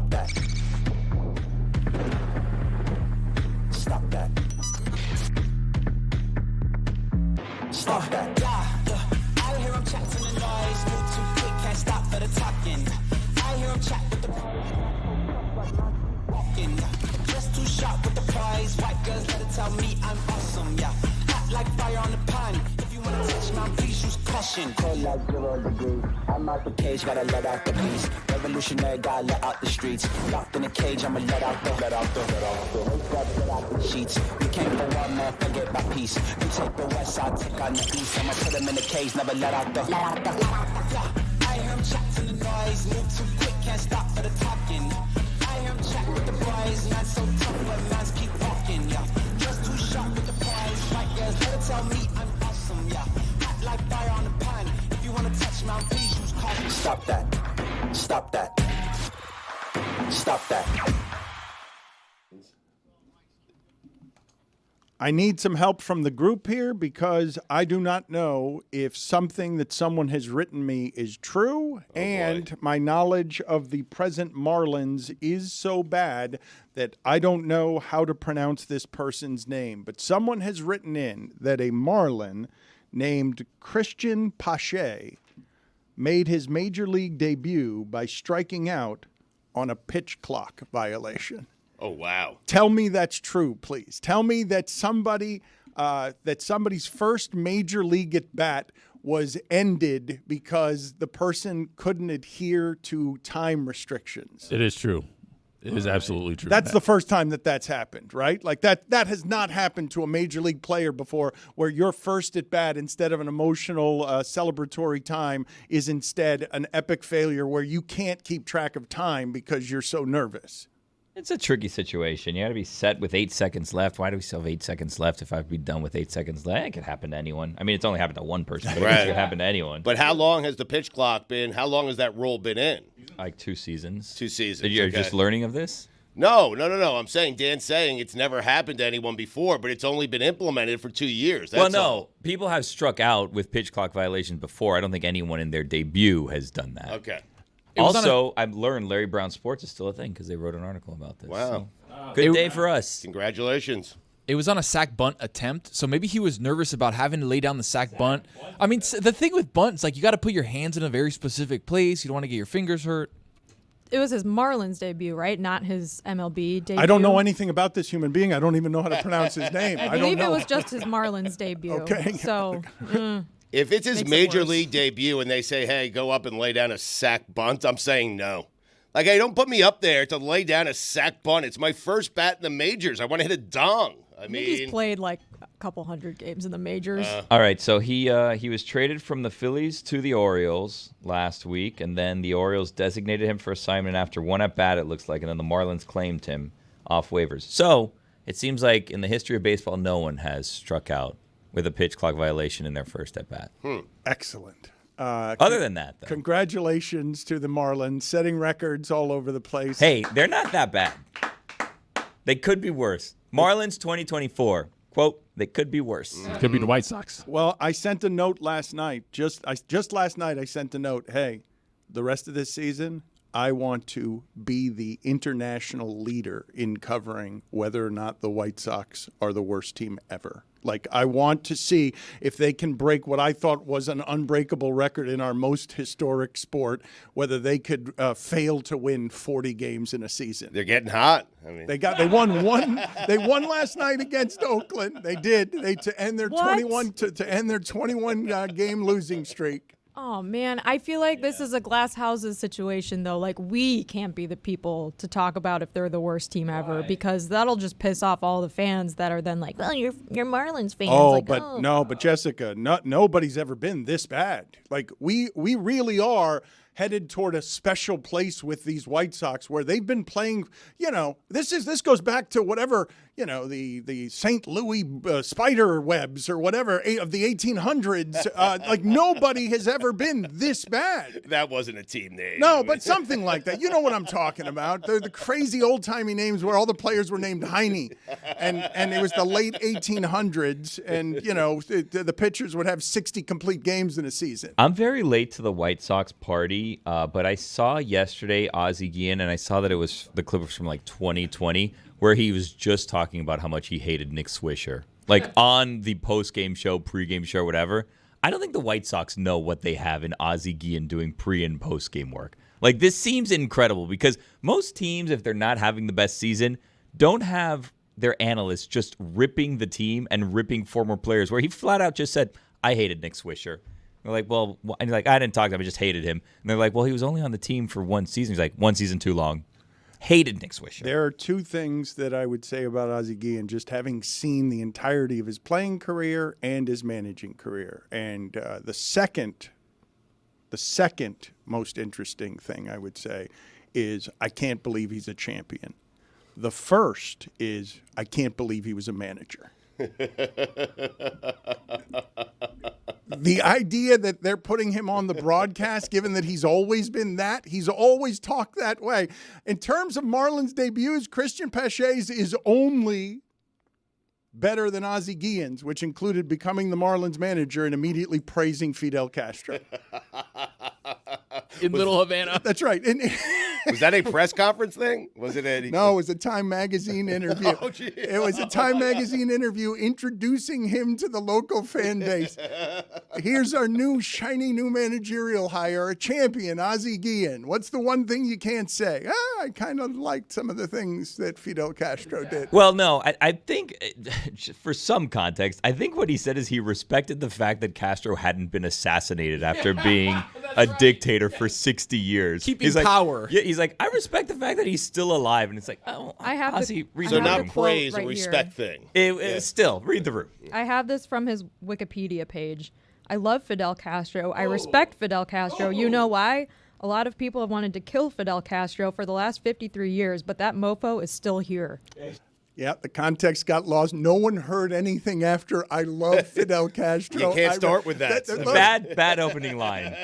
Stop that. Stop that. Stop that. I hear him chat to the noise. Move too quick, can't stop for the talking. I hear him chat with the walking. Just too sharp with the prize. White girls better tell me I'm awesome, yeah. Hot like fire on the pan. If you wanna touch my please use caution. Cold like 0 degrees. I'm out the cage, gotta let out the beast. Revolutionary, gotta let out the streets. Locked in a cage, I'ma let out the sheets. We came for one man, forget my peace. You take the west side, take on the east. I'ma put him in the cage, never let out the. Yeah, I hear him chat to the noise. Move too quick, can't stop for the talking. I hear him chat with the boys. Not so tough, but mans keep walking. Yeah, just too sharp with the prize. White girls better tell me I'm awesome. Yeah, hot like fire on the pan. If you wanna touch my please use caution. Stop that. Stop that. Stop that. I need some help from the group here because I do not know if something that someone has written me is true, and my knowledge of the present Marlins is so bad that I don't know how to pronounce this person's name. But someone has written in that a Marlin named Christian Pache made his major league debut by striking out on a pitch clock violation. Oh, wow. Tell me that's true, please. Tell me that somebody's first major league at bat was ended because the person couldn't adhere to time restrictions. It is true. It is absolutely true. That's the first time that's happened, right? Like that has not happened to a major league player before, where your first at bat, instead of an emotional celebratory time, is instead an epic failure where you can't keep track of time because you're so nervous. It's a tricky situation. You got to be set with 8 seconds left. Why do we still have 8 seconds left if I have to be done with 8 seconds left? It could happen to anyone. I mean, it's only happened to one person, but it could happen to anyone. But how long has the pitch clock been? How long has that rule been in? Like 2 seasons. 2 seasons. You're just learning of this? No. I'm saying, Dan's saying it's never happened to anyone before, but it's only been implemented for 2 years. That's all. People have struck out with pitch clock violations before. I don't think anyone in their debut has done that. Okay. Also, I've learned Larry Brown Sports is still a thing because they wrote an article about this. Wow. So, good day for us. Congratulations. It was on a sack bunt attempt, so maybe he was nervous about having to lay down the sack bunt. I mean, the thing with bunts, like, you got to put your hands in a very specific place. You don't want to get your fingers hurt. It was his Marlins debut, right? Not his MLB debut. I don't know anything about this human being. I don't even know how to pronounce his name. I believe it was just his Marlins debut. Okay. So, if it's his major league debut and they say, hey, go up and lay down a sack bunt, I'm saying no. Like, hey, don't put me up there to lay down a sack bunt. It's my first bat in the majors. I want to hit a dong. I mean, he's played like a couple hundred games in the majors. All right, so he was traded from the Phillies to the Orioles last week, and then the Orioles designated him for assignment after one at-bat, it looks like, and then the Marlins claimed him off waivers. So it seems like in the history of baseball, no one has struck out with a pitch clock violation in their first at-bat. Excellent. Other than that, though. Congratulations to the Marlins, setting records all over the place. Hey, they're not that bad. They could be worse. Marlins 2024. Quote, they could be worse. It could be the White Sox. Well, I sent a note last night. Just last night I sent a note. Hey, the rest of this season, I want to be the international leader in covering whether or not the White Sox are the worst team ever. Like, I want to see if they can break what I thought was an unbreakable record in our most historic sport, whether they could fail to win 40 games in a season. They're getting hot. I mean, they won one. They won last night against Oakland. They did. To end their 21 game losing streak. Oh, man. I feel like this is a glass houses situation, though. Like, we can't be the people to talk about if they're the worst team ever, because that'll just piss off all the fans that are then like, well, you're Marlins fans. But Jessica, nobody's ever been this bad. Like, we really are headed toward a special place with these White Sox where they've been playing, this goes back to whatever, the St. Louis spider webs or whatever of the 1800s. Like, nobody has ever been this bad. That wasn't a team name. No, but something like that. You know what I'm talking about. They're the crazy old-timey names where all the players were named Heine. And it was the late 1800s. And, the pitchers would have 60 complete games in a season. I'm very late to the White Sox party Ozzy, but I saw yesterday Ozzy Guillen, and I saw that it was the clip was from like 2020, where he was just talking about how much he hated Nick Swisher, like on the post-game show, pre-game show, whatever. I don't think the White Sox know what they have in Ozzy Guillen doing pre- and post-game work. Like, this seems incredible because most teams, if they're not having the best season, don't have their analysts just ripping the team and ripping former players, where he flat out just said, I hated Nick Swisher. They're like, well, and he's like, I didn't talk to him, I just hated him. And they're like, well, he was only on the team for one season. He's like, one season too long. Hated Nick Swisher. There are two things that I would say about Ozzy Guillen, just having seen the entirety of his playing career and his managing career. And the second most interesting thing I would say is I can't believe he's a champion. The first is I can't believe he was a manager. The idea that they're putting him on the broadcast, given that he's always been that, he's always talked that way. In terms of Marlins debuts, Christian Pache's is only better than Ozzy Guillen's, which included becoming the Marlins manager and immediately praising Fidel Castro. In Little Havana. That's right. Was that a press conference thing? Was it a... No, it was a Time Magazine interview. Oh, gee. It was a Time Magazine interview introducing him to the local fan base. Here's our new, shiny new managerial hire, a champion, Ozzy Guillen. What's the one thing you can't say? I kind of liked some of the things that Fidel Castro did. Well, no, I think, for some context, I think what he said is he respected the fact that Castro hadn't been assassinated after being a dictator for 60 years. Keeping power. Yeah, he's like, I respect the fact that he's still alive. And it's like, oh, I have Ozzy, read So the not room. praise, right a here. respect thing. Still, read the room. I have this from his Wikipedia page. I love Fidel Castro. I respect Fidel Castro. You know why? A lot of people have wanted to kill Fidel Castro for the last 53 years, but that mofo is still here. Yeah, the context got lost. No one heard anything after I love Fidel Castro. You can't start with that. Bad opening line.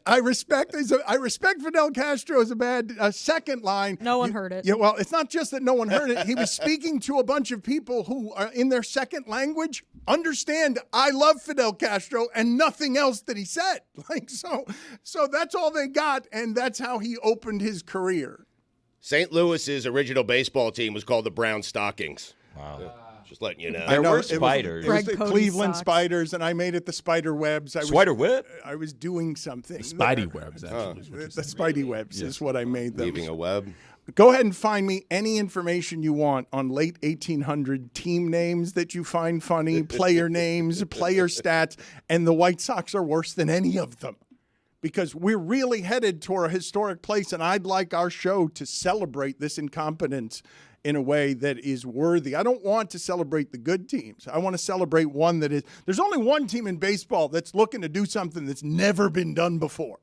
I respect Fidel Castro as a bad second line. No one heard it. Yeah, well, it's not just that no one heard it. He was speaking to a bunch of people who are in their second language understand I love Fidel Castro and nothing else that he said. So that's all they got, and that's how he opened his career. St. Louis's original baseball team was called the Brown Stockings. Wow. Just letting you know. There know, were it was- spiders. It was Greg the Cody's Cleveland socks. Spiders, and I made it the Spider Webs. Spider Web? I was doing something. Spidey webs, actually. is what you The said. Spidey Webs is what I made them. Leaving a web. Go ahead and find me any information you want on late 1800 team names that you find funny, player names, player stats, and the White Sox are worse than any of them. Because we're really headed toward a historic place, and I'd like our show to celebrate this incompetence in a way that is worthy. I don't want to celebrate the good teams. I want to celebrate one that is – there's only one team in baseball that's looking to do something that's never been done before.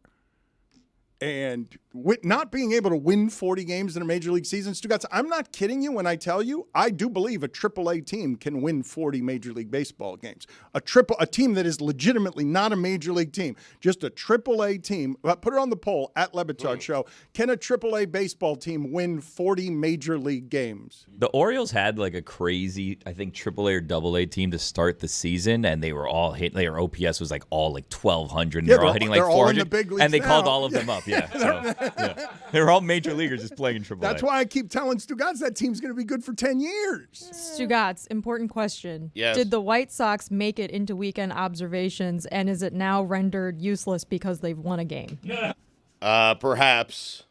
And with not being able to win 40 games in a major league season, Stugotz, I'm not kidding you when I tell you I do believe a AAA team can win 40 major league baseball games. A team that is legitimately not a major league team, just a AAA team. Put it on the poll at Le Batard Show. Can a AAA baseball team win 40 major league games? The Orioles had like a crazy, I think, AAA or AA team to start the season, and they were all hitting. Their OPS was like all like 1,200, and Yeah, they're all hitting like they're all in 400, the big leagues and they called now. all of them up. Yeah, they were all major leaguers just playing in AAA. That's why I keep telling Stugotz that team's going to be good for 10 years. Stugotz, important question. Yes. Did the White Sox make it into weekend observations, and is it now rendered useless because they've won a game? Perhaps.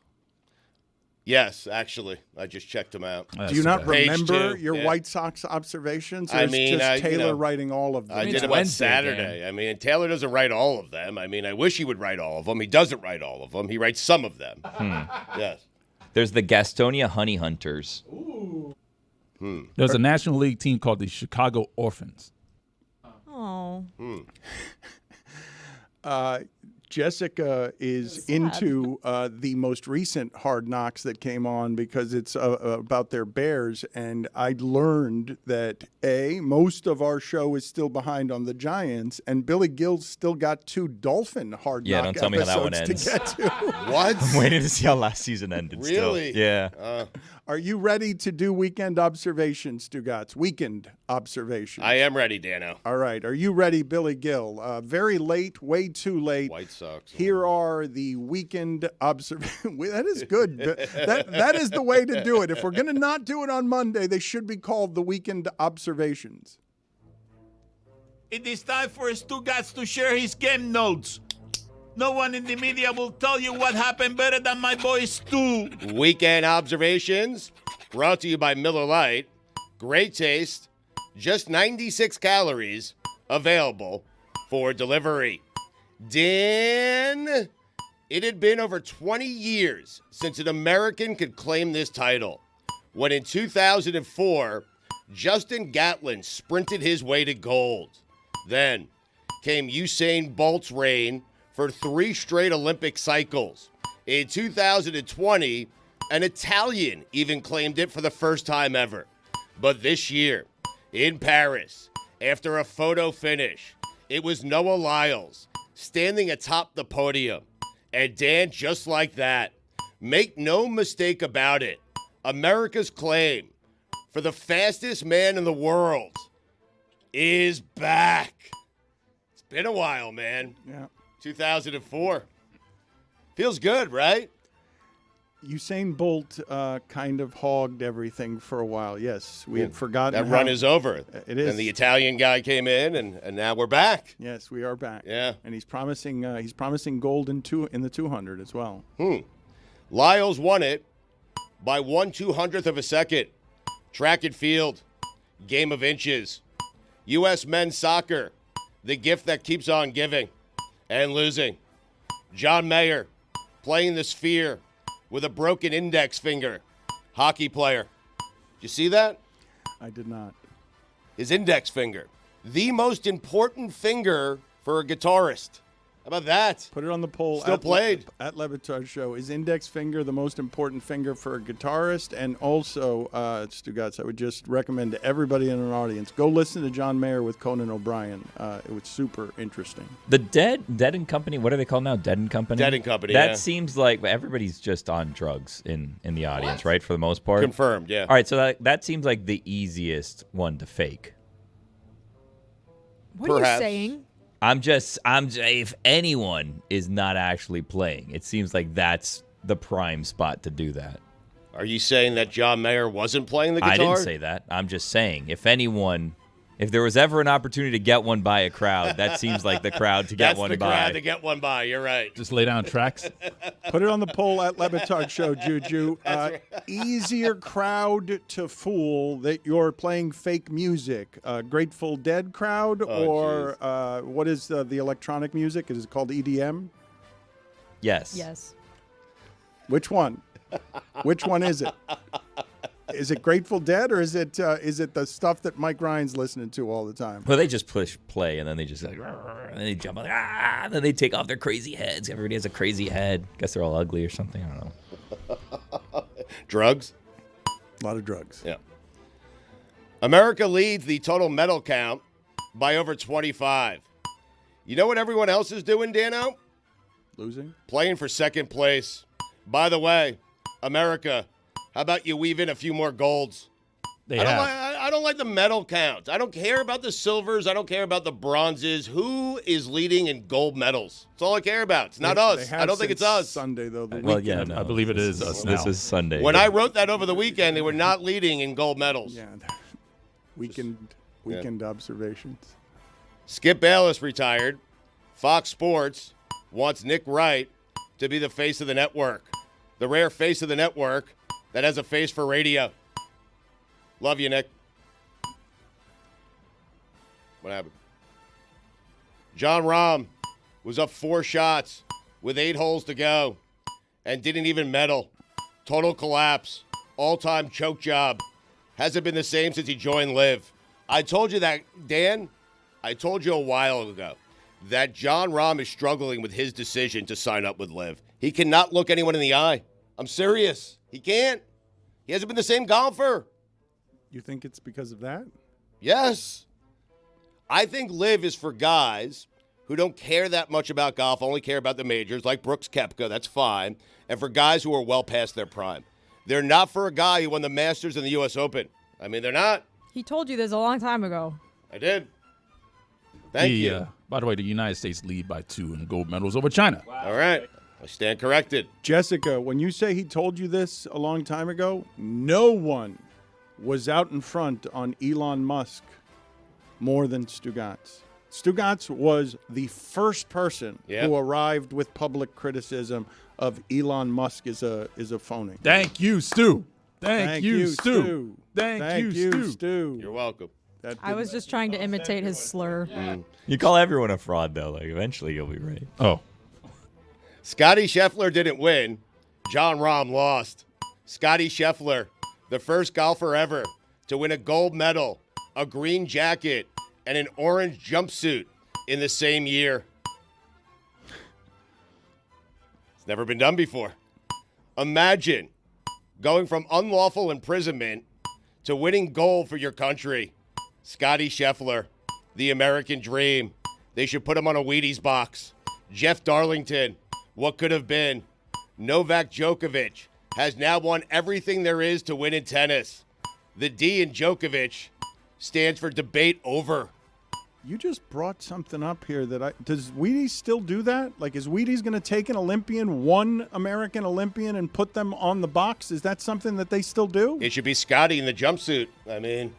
Yes, actually. I just checked them out. Do you not Page remember 2, your yeah. White Sox observations? Or I is mean, just Taylor know, writing all of them? I did It's it on Wednesday, Saturday. Dan. I mean, Taylor doesn't write all of them. I mean, I wish he would write all of them. He doesn't write all of them. He writes some of them. Yes. There's the Gastonia Honey Hunters. There's a National League team called the Chicago Orphans. Oh. Jessica is into the most recent Hard Knocks that came on because it's about their Bears. And I learned that, most of our show is still behind on the Giants, and Billy Gill's still got 2 Dolphin Hard Yeah, Knock don't tell me how that one episodes to ends. get to. What? I'm waiting to see how last season ended. Really? Still. Yeah. Are you ready to do weekend observations, Stugotz? Weekend observations. I am ready, Dano. All right. Are you ready, Billy Gill? Very late, way too late. White Sox. Sox. Here are the weekend observations. That is good. That is the way to do it. If we're going to not do it on Monday, they should be called the weekend observations. It is time for Stugotz to share his game notes. No one in the media will tell you what happened better than my boy Stu. Weekend observations brought to you by Miller Lite. Great taste, just 96 calories, available for delivery. Dan, it had been over 20 years since an American could claim this title, when in 2004, Justin Gatlin sprinted his way to gold. Then came Usain Bolt's reign for 3 straight Olympic cycles. In 2020, an Italian even claimed it for the first time ever. But this year, in Paris, after a photo finish, it was Noah Lyles standing atop the podium. And Dan, just like that, make no mistake about it, America's claim for the fastest man in the world is back. It's been a while, man. Yeah. 2004. Feels good, right? Usain Bolt kind of hogged everything for a while. Yes, we had forgotten. That run is over. It is. And the Italian guy came in, and now we're back. Yes, we are back. Yeah. And he's promising gold in the 200 as well. Lyles won it by 1/200th of a second. Track and field, game of inches. U.S. men's soccer, the gift that keeps on giving and losing. John Mayer playing the sphere with a broken index finger. Hockey player. Did you see that? I did not. His index finger. The most important finger for a guitarist. How about that? Put it on the poll. Still played. At LeBatard Show. Is index finger the most important finger for a guitarist? And also, Stugotz, I would just recommend to everybody in an audience, go listen to John Mayer with Conan O'Brien. It was super interesting. The Dead and Company, what are they called now? Dead and Company? Dead and Company, That yeah. seems like everybody's just on drugs in the audience, right, for the most part? Confirmed, yeah. All right, so that seems like the easiest one to fake. What are Perhaps. you saying? If anyone is not actually playing, it seems like that's the prime spot to do that. Are you saying that John Mayer wasn't playing the guitar? I didn't say that. I'm just saying, if there was ever an opportunity to get one by a crowd, that seems like the crowd to get That's one the by. crowd to get one by. You're right. Just lay down tracks. Put it on the poll at LeBatard Show, Juju. Easier crowd to fool that you're playing fake music. Grateful Dead crowd or what is the electronic music? Is it called EDM? Yes. Yes. Which one? Which one is it? Is it Grateful Dead or is it the stuff that Mike Ryan's listening to all the time? Well, they just push play and then they just like, and then they jump on, and then they take off their crazy heads. Everybody has a crazy head. Guess they're all ugly or something. I don't know. Drugs? A lot of drugs. Yeah. America leads the total medal count by over 25. You know what everyone else is doing, Dano? Losing? Playing for second place. By the way, America, how about you weave in a few more golds? I don't like the medal count. I don't care about the silvers. I don't care about the bronzes. Who is leading in gold medals? That's all I care about. It's not us. I don't think it's us. Sunday, though. Well, yeah, no, I believe it is us now. This is Sunday. When I wrote that over the weekend, they were not leading in gold medals. Yeah. Weekend observations. Skip Bayless retired. Fox Sports wants Nick Wright to be the face of the network. The rare face of the network that has a face for radio. Love you, Nick. What happened? John Rahm was up 4 shots with 8 holes to go and didn't even medal. Total collapse. All-time choke job. Hasn't been the same since he joined LIV. I told you that, Dan. I told you a while ago that John Rahm is struggling with his decision to sign up with LIV. He cannot look anyone in the eye. I'm serious. He can't. He hasn't been the same golfer. You think it's because of that? Yes. I think LIV is for guys who don't care that much about golf, only care about the majors, like Brooks Koepka. That's fine. And for guys who are well past their prime. They're not for a guy who won the Masters and the U.S. Open. I mean, they're not. He told you this a long time ago. I did. Thank you. By the way, the United States lead by 2 in gold medals over China. All right. I stand corrected. Jessica, when you say he told you this a long time ago, no one was out in front on Elon Musk more than Stugotz. Stugotz was the first person who arrived with public criticism of Elon Musk as a phony. Thank you, Stu. Thank you, Stu. Thank you, Stu. You're welcome. I was just trying to imitate his slur. You call everyone a fraud, though. Like, eventually you'll be right. Oh. Scotty Scheffler didn't win. John Rahm lost. Scotty Scheffler, the first golfer ever to win a gold medal, a green jacket, and an orange jumpsuit in the same year. It's never been done before. Imagine going from unlawful imprisonment to winning gold for your country. Scotty Scheffler, the American dream. They should put him on a Wheaties box. Jeff Darlington, what could have been. Novak Djokovic has now won everything there is to win in tennis. The D in Djokovic stands for debate over. You just brought something up here does Wheaties still do that? Like, is Wheaties going to take an Olympian, one American Olympian, and put them on the box? Is that something that they still do? It should be Scotty in the jumpsuit. I mean,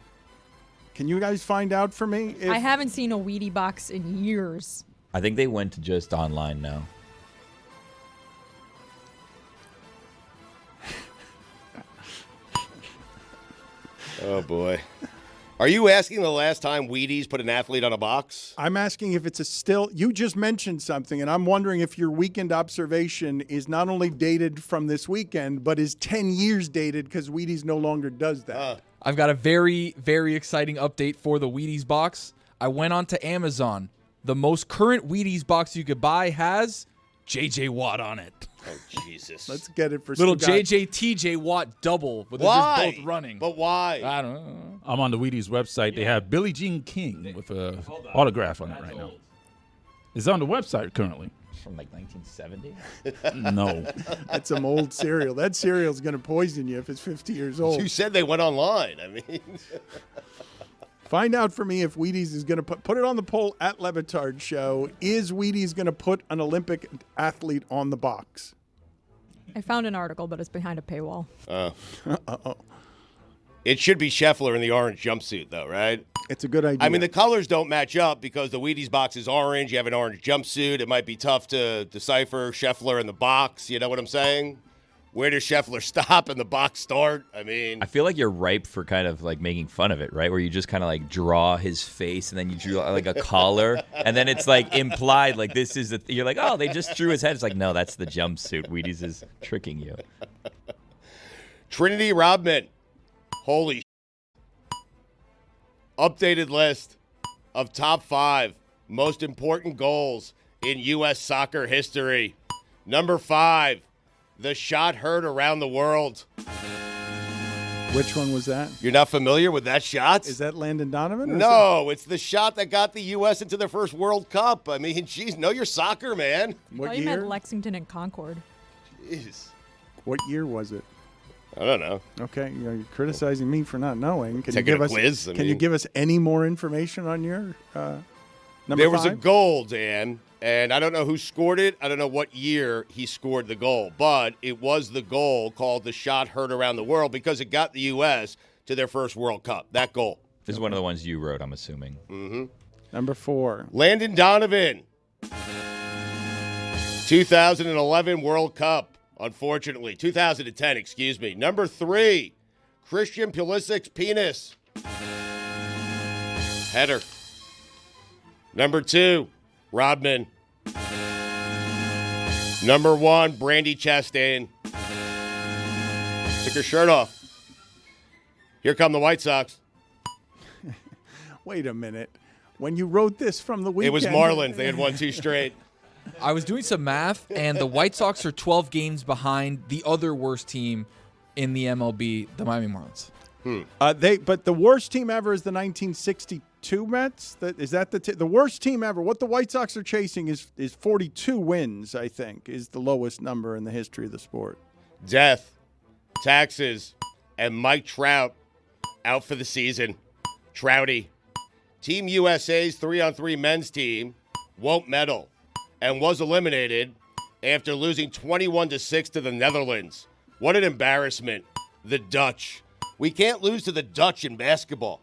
can you guys find out for me? I haven't seen a Wheatie box in years. I think they went to just online now. Oh, boy. Are you asking the last time Wheaties put an athlete on a box? I'm asking if it's you just mentioned something, and I'm wondering if your weekend observation is not only dated from this weekend, but is 10 years dated because Wheaties no longer does that. I've got a very, very exciting update for the Wheaties box. I went onto Amazon. The most current Wheaties box you could buy has J.J. Watt on it. Oh, Jesus. Let's get it for Little Stugotz. J.J. T.J. Watt double. But they're Why? just both running. But why? I don't know. I'm on the Wheaties website. They have Billie Jean King with a autograph on it right now. It's on the website currently. From like 1970? No. That's some old cereal. That cereal's going to poison you if it's 50 years old. You said they went online. I mean, Find out for me if Wheaties is going to put it on the poll at Le Batard Show. Is Wheaties going to put an Olympic athlete on the box? I found an article, but it's behind a paywall. it should be Scheffler in the orange jumpsuit, though, right? It's a good idea. I mean, the colors don't match up because the Wheaties box is orange. You have an orange jumpsuit. It might be tough to decipher Scheffler in the box. You know what I'm saying? Where does Scheffler stop and the box start? I mean, I feel like you're ripe for kind of like making fun of it, right? Where you just kind of like draw his face and then you drew like a collar and then it's like implied like this is you're like, oh, they just drew his head. It's like, no, that's the jumpsuit. Wheaties is tricking you. Trinity Rodman. Holy updated list of top 5 most important goals in U.S. soccer history. Number 5. The shot heard around the world. Which one was that? You're not familiar with that shot? Is that Landon Donovan? Or No, it's the shot that got the U.S. into their first World Cup. I mean, geez, know your soccer, man. What Oh, you meant year? Lexington and Concord. Jeez. What year was it? I don't know. Okay, you're criticizing me for not knowing. Can Taking you give a us? quiz? I Can you mean- give us any more information on your number There was 5? a goal, Dan, and I don't know who scored it. I don't know what year he scored the goal, but it was the goal called the shot heard around the world because it got the U.S. to their first World Cup, that goal. This is one of the ones you wrote, I'm assuming. Mm-hmm. Number 4. Landon Donovan, 2011 World Cup, unfortunately. 2010, excuse me. Number 3, Christian Pulisic's penis. Header. Number 2, Rodman. Number 1, Brandy Chastain. Took her shirt off. Here come the White Sox. Wait a minute. When you wrote this from the It weekend, was Marlins. They had won 2 straight. I was doing some math, and the White Sox are 12 games behind the other worst team in the MLB, the Miami Marlins. But the worst team ever is the 1962 Mets. Is that the worst team ever? What the White Sox are chasing is 42 wins. I think is the lowest number in the history of the sport. Death, taxes, and Mike Trout out for the season. Trouty, Team USA's 3-on-3 men's team won't medal and was eliminated after losing 21-6 to the Netherlands. What an embarrassment. The Dutch. We can't lose to the Dutch in basketball.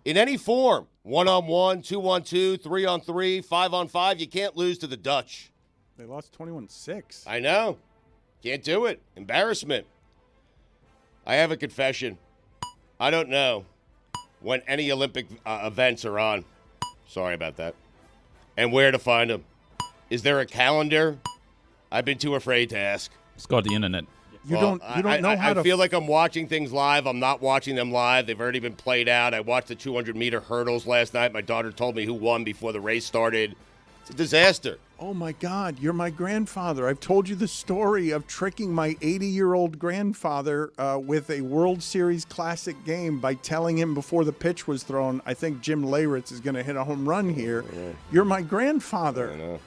In any form, 1-on-1, 2-on-2, 3-on-3, 5-on-5, you can't lose to the Dutch. They lost 21-6. I know. Can't do it. Embarrassment. I have a confession. I don't know when any Olympic events are on. Sorry about that. And where to find them. Is there a calendar? I've been too afraid to ask. It's called the internet. You don't know how to. I feel like I'm watching things live. I'm not watching them live. They've already been played out. I watched the 200-meter hurdles last night. My daughter told me who won before the race started. It's a disaster. Oh, my God. You're my grandfather. I've told you the story of tricking my 80-year-old grandfather with a World Series Classic game by telling him before the pitch was thrown, I think Jim Leyritz is going to hit a home run here. Yeah. You're my grandfather. I know.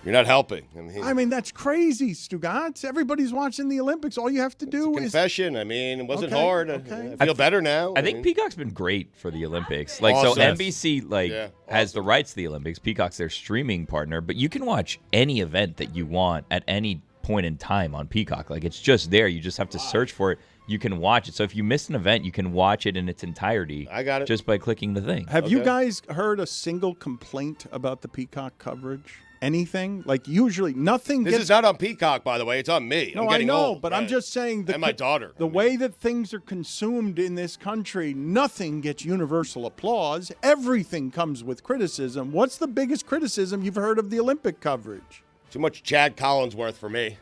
You're not helping. I mean, that's crazy, Stugotz. Everybody's watching the Olympics. All you have to do is confession. I mean, it wasn't okay, hard. Okay. I feel better now. I think Peacock's been great for the Olympics. Like, awesome. so NBC has the rights to the Olympics. Peacock's their streaming partner, but you can watch any event that you want at any point in time on Peacock. Like, it's just there. You just have to search for it. You can watch it. So if you miss an event, you can watch it in its entirety. I got it. Just by clicking the thing. Have you guys heard a single complaint about the Peacock coverage? Anything? Like, usually nothing This is not on Peacock, by the way. It's on me. No, I'm I getting know, old, but right? I'm just saying and my daughter. The way that things are consumed in this country, nothing gets universal applause. Everything comes with criticism. What's the biggest criticism you've heard of the Olympic coverage? Too much Chad Collinsworth for me.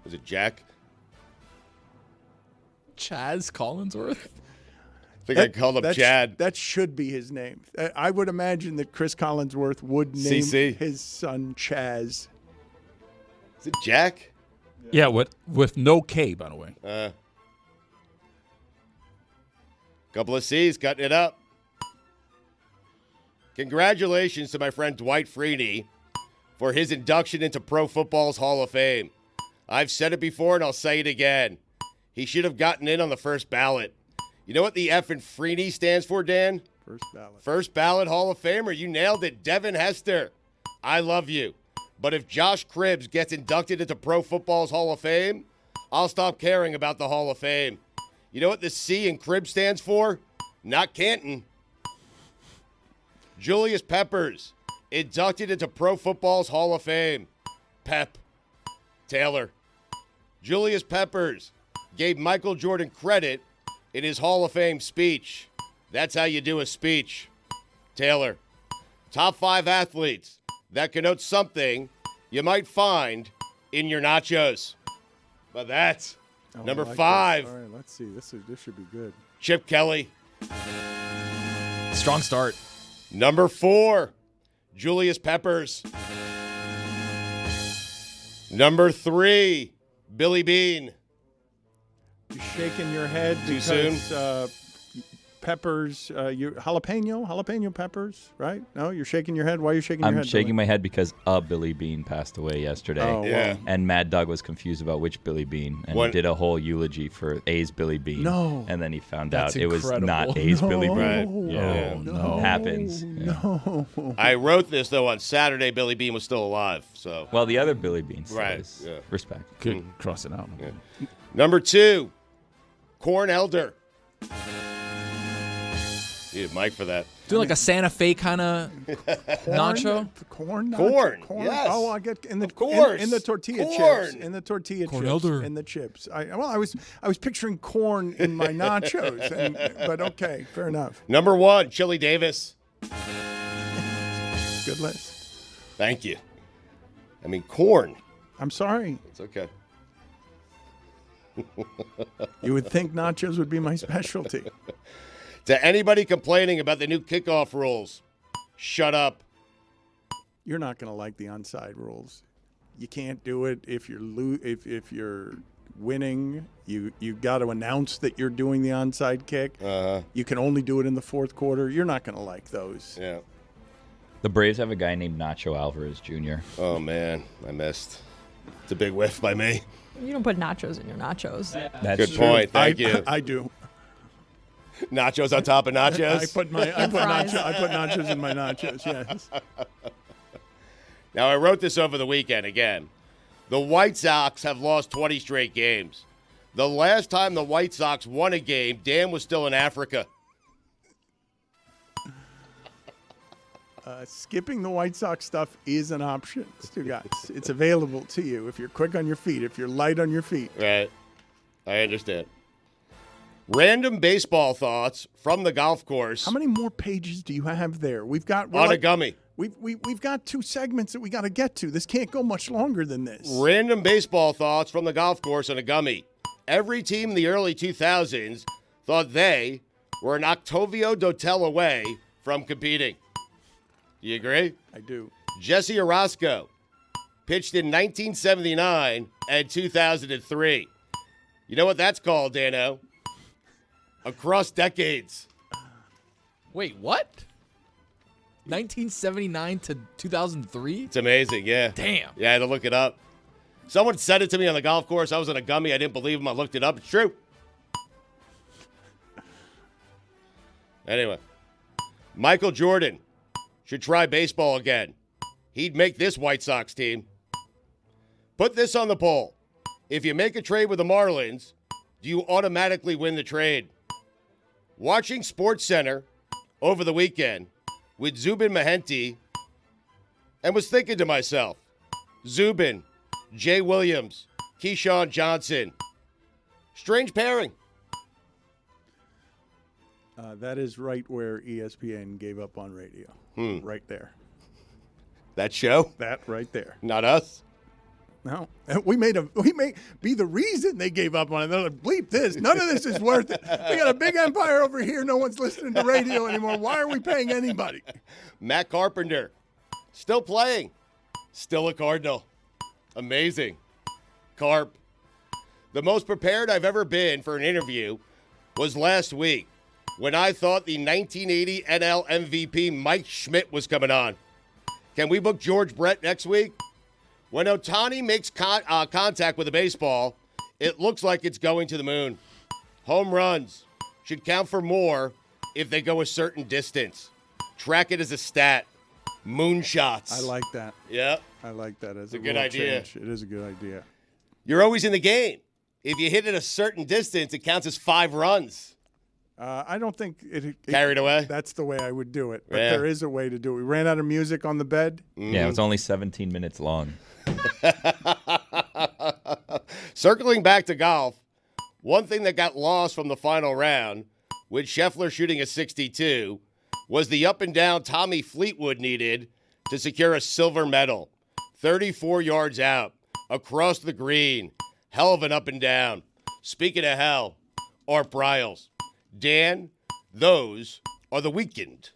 Was it Jack? Chaz Collinsworth? I think I called him Chad. That should be his name. I would imagine that Chris Collinsworth would name his son Chaz. Is it Jack? Yeah, with no K, by the way. Couple of C's, cutting it up. Congratulations to my friend Dwight Freeney for his induction into Pro Football's Hall of Fame. I've said it before and I'll say it again. He should have gotten in on the first ballot. You know what the F in Freeney stands for, Dan? First ballot. First ballot Hall of Famer. You nailed it. Devin Hester. I love you. But if Josh Cribbs gets inducted into Pro Football's Hall of Fame, I'll stop caring about the Hall of Fame. You know what the C in Cribbs stands for? Not Canton. Julius Peppers, inducted into Pro Football's Hall of Fame. Pep. Taylor. Julius Peppers gave Michael Jordan credit in his Hall of Fame speech. That's how you do a speech. Taylor. Top 5 athletes that connote something you might find in your nachos. But that's number 5. All right, let's see. This should be good. Chip Kelly. Strong start. Number 4, Julius Peppers. Number 3, Billy Bean. You're shaking your head Too because soon? peppers, jalapeno peppers, right? No, you're shaking your head. Why are you shaking your head? I'm shaking my head because a Billy Bean passed away yesterday. Oh, Yeah. well. And Mad Dog was confused about which Billy Bean and What? did a whole eulogy for A's Billy Bean. No. And then he found That's out it was incredible. not A's Billy Bean. Right. Yeah. No. Happens. Yeah. No. I wrote this, though, on Saturday. Billy Bean was still alive. So Well, the other Billy Bean still Right, is. yeah. Respect. Could cross it out. Number 2, Corn Elder. Needed Mike for that. Doing like a Santa Fe kind of nacho. Corn. Corn, Corn. yes. Oh, I get in the course. in the tortilla Corn. chips. In the tortilla Corn chips. elder. In the chips. I was picturing corn in my nachos, but okay, fair enough. Number 1, Chili Davis. Good list. Thank you. I mean, corn. I'm sorry. It's okay. You would think nachos would be my specialty. To anybody complaining about the new kickoff rules, shut up. You're not going to like the onside rules. You can't do it if you're if you're winning. You got to announce that you're doing the onside kick. You can only do it in the fourth quarter. You're not going to like those. Yeah. The Braves have a guy named Nacho Alvarez Jr. Oh, man. I missed. It's a big whiff by me. You don't put nachos in your nachos. That's Good true. point. Thank you. I do. Nachos on top of nachos. I put nachos in my nachos. Yes. Now, I wrote this over the weekend again. The White Sox have lost 20 straight games. The last time the White Sox won a game, Dan was still in Africa. Skipping the White Sox stuff is an option, Stugotz. It's available to you if you're quick on your feet, if you're light on your feet. Right. I understand. Random baseball thoughts from the golf course. How many more pages do you have there? We've got on a gummy. We've got 2 segments that we got to get to. This can't go much longer than this. Random baseball thoughts from the golf course on a gummy. Every team in the early 2000s thought they were an Octavio Dotel away from competing. Do you agree? I do. Jesse Orosco pitched in 1979 and 2003. You know what that's called, Dano? Across decades. Wait, what? 1979 to 2003? It's amazing, yeah. Damn. Yeah, I had to look it up. Someone said it to me on the golf course. I was on a gummy. I didn't believe him. I looked it up. It's true. Anyway, Michael Jordan should try baseball again. He'd make this White Sox team. Put this on the poll. If you make a trade with the Marlins, do you automatically win the trade? Watching SportsCenter over the weekend with Zubin Mehenti and was thinking to myself, Zubin, Jay Williams, Keyshawn Johnson. Strange pairing. That is right where ESPN gave up on radio. Right there. That show? That right there. Not us. No, we may be the reason they gave up on it. They're like, bleep this. None of this is worth it. We got a big empire over here. No one's listening to radio anymore. Why are we paying anybody? Matt Carpenter, still playing. Still a Cardinal. Amazing. Carp. The most prepared I've ever been for an interview was last week when I thought the 1980 NL MVP Mike Schmidt was coming on. Can we book George Brett next week? When Ohtani makes contact with a baseball, it looks like it's going to the moon. Home runs should count for more if they go a certain distance. Track it as a stat. Moonshots. I like that. Yeah. I like that as a good idea. Change. It is a good idea. You're always in the game. If you hit it a certain distance, it counts as 5 runs. I don't think it carried away. That's the way I would do it. But there is a way to do it. We ran out of music on the bed. Yeah, it was only 17 minutes long. Circling back to golf, one thing that got lost from the final round, with Scheffler shooting a 62, was the up and down Tommy Fleetwood needed to secure a silver medal. 34 yards out, across the green. Hell of an up and down. Speaking of hell, Art Briles. Dan, those are the weekend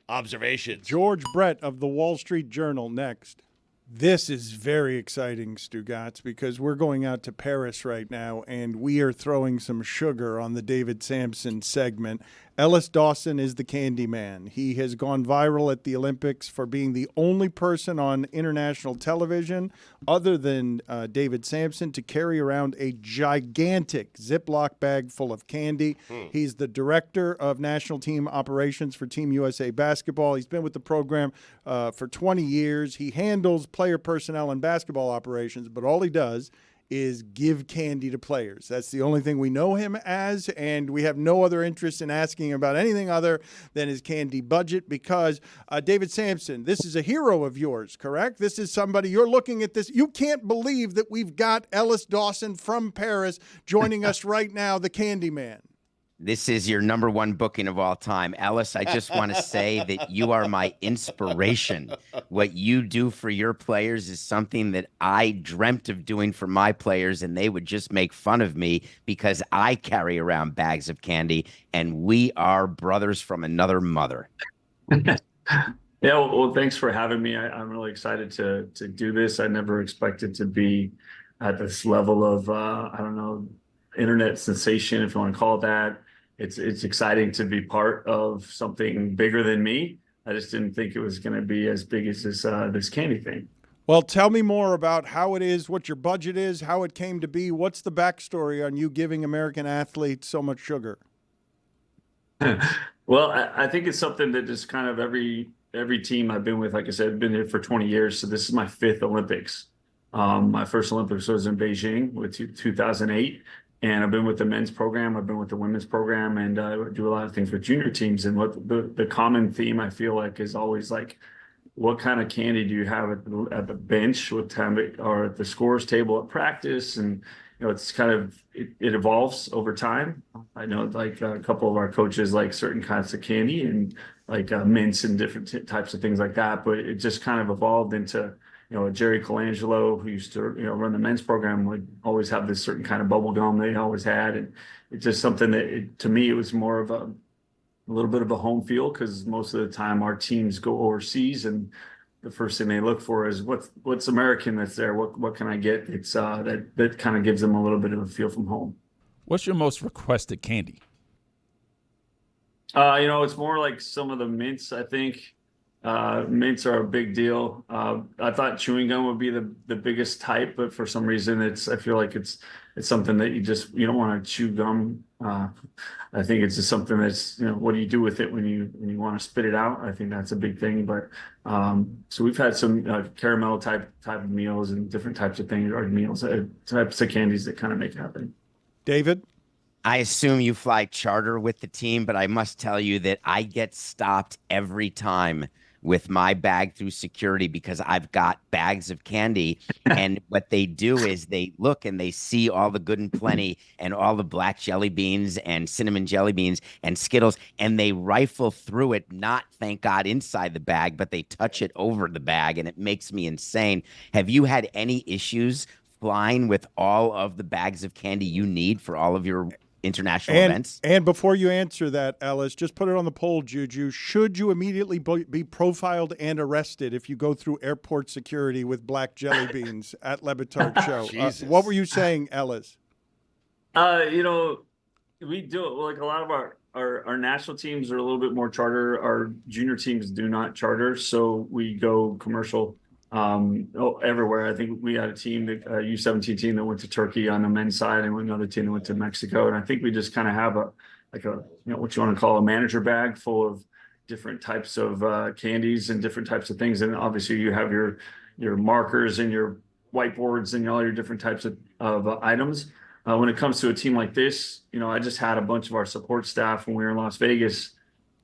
observations. George Brett of the Wall Street Journal next. This is very exciting, Stugotz, because we're going out to Paris right now, and we are throwing some sugar on the David Samson segment. Ellis Dawson is the candy man. He has gone viral at the Olympics for being the only person on international television other than David Samson to carry around a gigantic Ziploc bag full of candy. He's the director of national team operations for Team USA basketball. He's been with the program for 20 years. He handles player personnel and basketball operations, but all he does is give candy to players. That's the only thing we know him as, and we have no other interest in asking about anything other than his candy budget because David Samson, this is a hero of yours, correct? This is somebody, you're looking at this. You can't believe that we've got Ellis Dawson from Paris joining us right now, the candy man. This is your number one booking of all time. Ellis, I just want to say that you are my inspiration. What you do for your players is something that I dreamt of doing for my players, and they would just make fun of me because I carry around bags of candy, and we are brothers from another mother. Yeah, well, thanks for having me. I'm really excited to do this. I never expected to be at this level of, I don't know, internet sensation, if you want to call it that. It's exciting to be part of something bigger than me. I just didn't think it was going to be as big as this candy thing. Well, tell me more about how it is, what your budget is, how it came to be. What's the backstory on you giving American athletes so much sugar? Well, I think it's something that just kind of every team I've been with, like I said, I've been here for 20 years. So this is my 5th Olympics. My first Olympics was in Beijing with 2008. And I've been with the men's program, I've been with the women's program, and I do a lot of things with junior teams. And what the common theme I feel like is always like, what kind of candy do you have at the bench, what time or at the scores table at practice? And it's kind of it evolves over time. I know like a couple of our coaches like certain kinds of candy and like mints and different types of things like that, but it just kind of evolved into Jerry Colangelo, who used to run the men's program, would always have this certain kind of bubble gum they always had, and it's just something that to me it was more of a little bit of a home feel, because most of the time our teams go overseas and the first thing they look for is what's American that's there. What can I get? It's that kind of gives them a little bit of a feel from home. What's your most requested candy? It's more like some of the mints. I think mints are a big deal. I thought chewing gum would be the biggest type, but for some reason I feel like it's something that you don't want to chew gum. I think it's just something that's, what do you do with it when you want to spit it out? I think that's a big thing. But so we've had some caramel type of meals and different types of things, or meals, types of candies that kind of make it happen. David? I assume you fly charter with the team, but I must tell you that I get stopped every time with my bag through security because I've got bags of candy. And what they do is they look and they see all the good and plenty and all the black jelly beans and cinnamon jelly beans and Skittles, and they rifle through it, not, thank God, inside the bag, but they touch it over the bag, and it makes me insane. Have you had any issues flying with all of the bags of candy you need for all of your international events? And before you answer that, Ellis, just put it on the poll, Juju. Should you immediately be profiled and arrested if you go through airport security with black jelly beans at Le Batard Show? What were you saying, Ellis? We do like a lot of our national teams are a little bit more charter. Our junior teams do not charter, so we go commercial everywhere. I think we had a team, that U17 team that went to Turkey on the men's side, and another team that went to Mexico. And I think we just kind of have a what you want to call a manager bag full of different types of candies and different types of things. And obviously you have your markers and your whiteboards and all your different types of items. When it comes to a team like this, I just had a bunch of our support staff when we were in Las Vegas.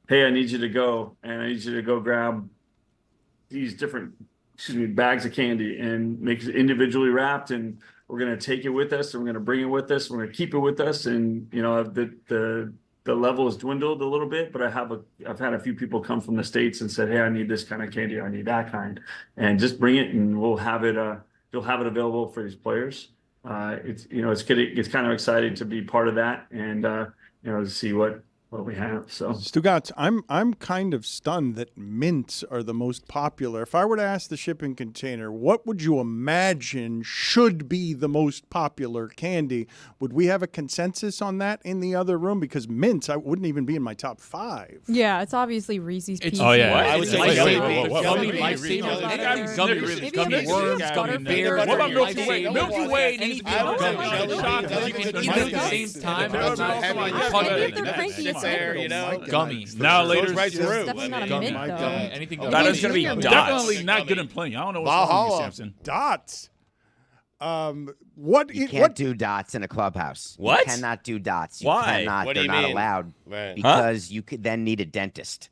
Hey, I need you to go grab these different bags of candy and make it individually wrapped, and we're going to take it with us, and we're going to bring it with us, we're going to keep it with us. And the level has dwindled a little bit, but I've had a few people come from the States and said, hey, I need this kind of candy, I need that kind, and just bring it, and we'll have it you'll have it available for these players. It's kind of exciting to be part of that, and to see what we have. So Stugotz, I'm kind of stunned that mints are the most popular. If I were to ask the shipping container, what would you imagine should be the most popular candy? Would we have a consensus on that in the other room? Because mints, I wouldn't even be in my top 5. Yeah, it's obviously Reese's Pieces. Oh yeah, I would say Gummy Lifesavers. gummy worms, gummy bears. What about Milky Way? Milky Way needs to be Anything gummy. gummy. You can eat it at the same time. Gummy. Now later, right through. It's definitely not a mint, though. Anything That gummy. is going to be dots. definitely not good and plenty. I don't know what's wrong with you, Samson. Dots. You can't do dots in a clubhouse. What? You cannot do dots. You Why? cannot. What do They're you not mean? allowed Right. because you could then need a dentist.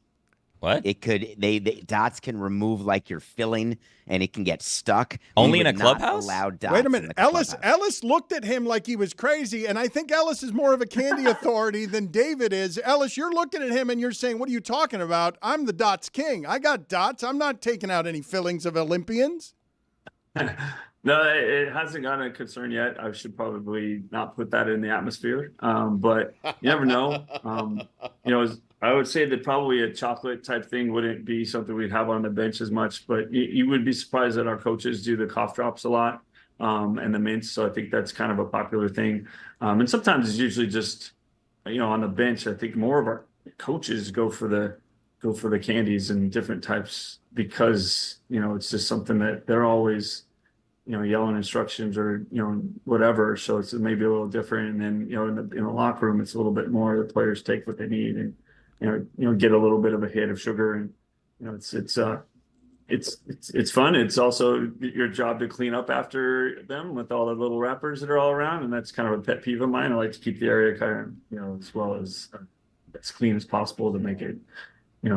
What? It could they dots can remove like your filling, and it can get stuck. Only We in a would not clubhouse? allow dots Wait a in minute. the Ellis clubhouse. looked at him like he was crazy, and I think Ellis is more of a candy authority than David is. Ellis, you're looking at him and you're saying, what are you talking about? I'm the dots king. I got dots. I'm not taking out any fillings of Olympians. No, it hasn't gotten a concern yet. I should probably not put that in the atmosphere. But you never know. I would say that probably a chocolate type thing wouldn't be something we'd have on the bench as much, but you would be surprised that our coaches do the cough drops a lot, and the mints. So I think that's kind of a popular thing. And sometimes it's usually just, on the bench. I think more of our coaches go for the candies and different types because, it's just something that they're always, yelling instructions or, whatever. So it's maybe a little different. And then, in the locker room, it's a little bit more the players take what they need. And get a little bit of a hit of sugar, and it's fun. It's also your job to clean up after them with all the little wrappers that are all around, and that's kind of a pet peeve of mine. I like to keep the area kind of as well as clean as possible to make it,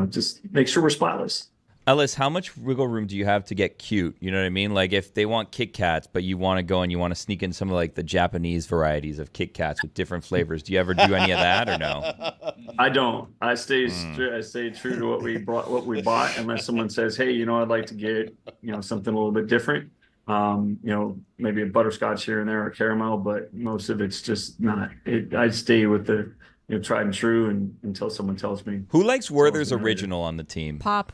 just make sure we're spotless. Ellis, how much wiggle room do you have to get cute? You know what I mean? Like if they want Kit Kats, but you want to go and you want to sneak in some of like the Japanese varieties of Kit Kats with different flavors. Do you ever do any of that or no? I don't. I stay true to what we bought, unless someone says, "Hey, I'd like to get something a little bit different." Maybe a butterscotch here and there or caramel, but most of it's just not. I stay with the tried and true, and until someone tells me. Who likes Werther's original on the team? Pop.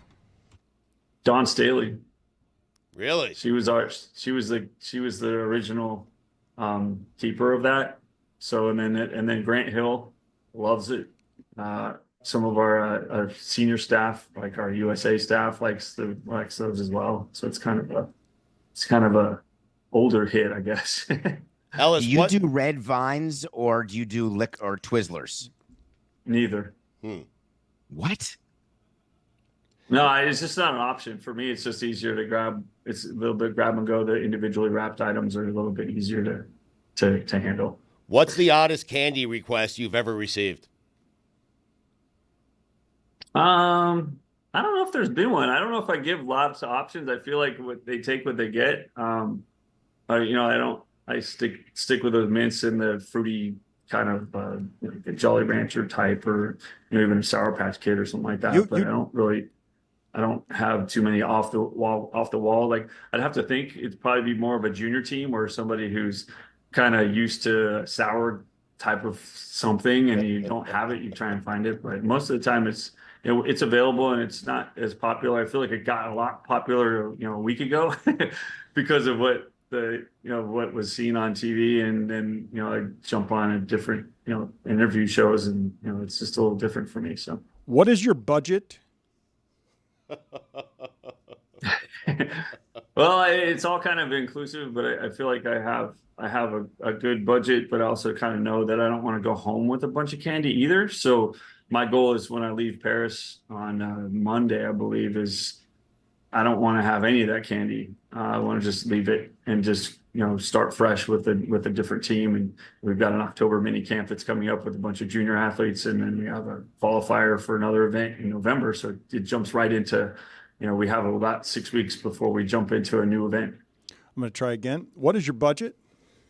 Dawn Staley. Really? She was the original keeper of that. So and then Grant Hill loves it. Some of our senior staff, like our USA staff, likes those as well. So it's kind of a older hit, I guess. Ellis, do you do red vines or do you do lick or Twizzlers? Neither. What? No, it's just not an option for me. It's just easier to grab. It's a little bit grab and go. The individually wrapped items are a little bit easier to handle. What's the oddest candy request you've ever received? I don't know if there's been one. I don't know if I give lots of options. I feel like they take what they get. I stick with those mints and the fruity kind of a Jolly Rancher type, or even a Sour Patch Kid or something like that. I don't have too many off the wall. Like I'd have to think it'd probably be more of a junior team or somebody who's kind of used to sour type of something, and you don't have it, you try and find it. But most of the time it's available and it's not as popular. I feel like it got a lot popular, a week ago because of what what was seen on TV, and then I jump on a different interview shows, and it's just a little different for me. So what is your budget? Well, it's all kind of inclusive, but I feel like I have a good budget, but I also kind of know that I don't want to go home with a bunch of candy either. So my goal is when I leave Paris on Monday, I believe, is I don't want to have any of that candy. I want to just leave it and just start fresh with a different team. And we've got an October mini camp that's coming up with a bunch of junior athletes, and then we have a qualifier for another event in November. So it jumps right into, we have about 6 weeks before we jump into a new event. I'm going to try again. What is your budget?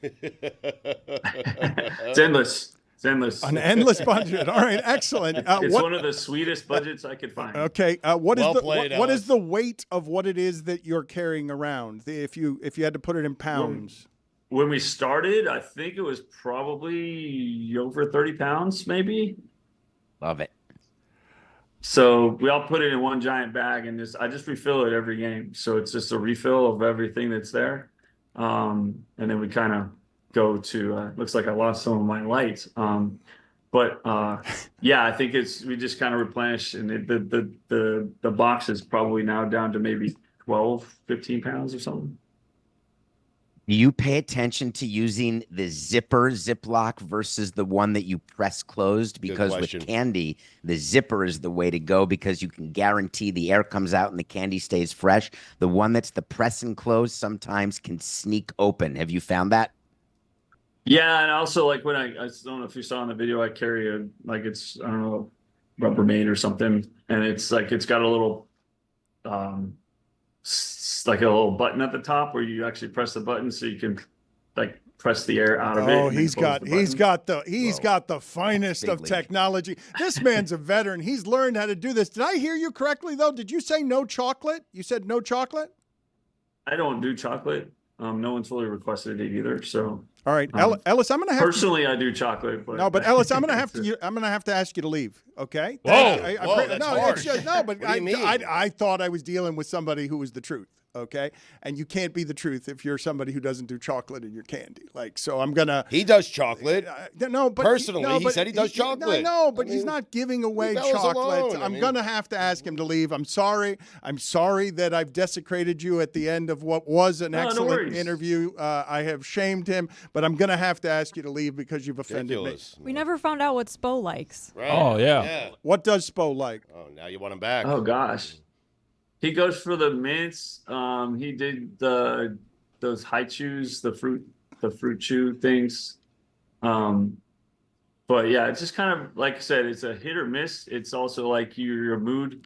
It's endless. It's endless. An endless budget. All right, excellent. It's one of the sweetest budgets I could find. Okay, what is the weight of what it is that you're carrying around? If you had to put it in pounds. When we started, I think it was probably over 30 pounds, maybe. Love it. So we all put it in one giant bag, and I just refill it every game. So it's just a refill of everything that's there, and then we kind of go to looks like I lost some of my lights, but I think we just kind of replenish, and the box is probably now down to maybe 12-15 pounds or something. Do you pay attention to using the zipper Ziploc versus the one that you press closed? Because with candy, the zipper is the way to go, because you can guarantee the air comes out and the candy stays fresh. The one that's the press and close sometimes can sneak open. Have you found that? Yeah, and also like when I don't know if you saw in the video, I carry it's, I don't know, Rubbermaid or something, and it's like it's got a little like a little button at the top where you actually press the button so you can like press the air out of it. Oh, he's got the finest of technology. This man's a veteran. He's learned how to do this. Did I hear you correctly though? Did you say no chocolate? You said no chocolate? I don't do chocolate. No one's really requested it either. So all right, Ellis, I'm gonna have personally I do chocolate, but no, but Ellis, I'm gonna have to ask you to leave. Okay? That's harsh. But I thought I was dealing with somebody who was the truth. Okay, and you can't be the truth if you're somebody who doesn't do chocolate in your candy. So I'm gonna. He does chocolate. No, but personally, he said he does chocolate. No, but he's not giving away chocolate. I'm gonna have to ask him to leave. I'm sorry. I'm sorry that I've desecrated you at the end of what was an excellent interview. I have shamed him, but I'm going to have to ask you to leave because you've offended Ridiculous. We never found out what Spo likes. Right. Oh, yeah. me. What does Spo like? Oh, now you want him back. Oh gosh, he goes for the mints. He did those high chews, the fruit chew things. But yeah, it's just kind of like I said, it's a hit or miss. It's also like your mood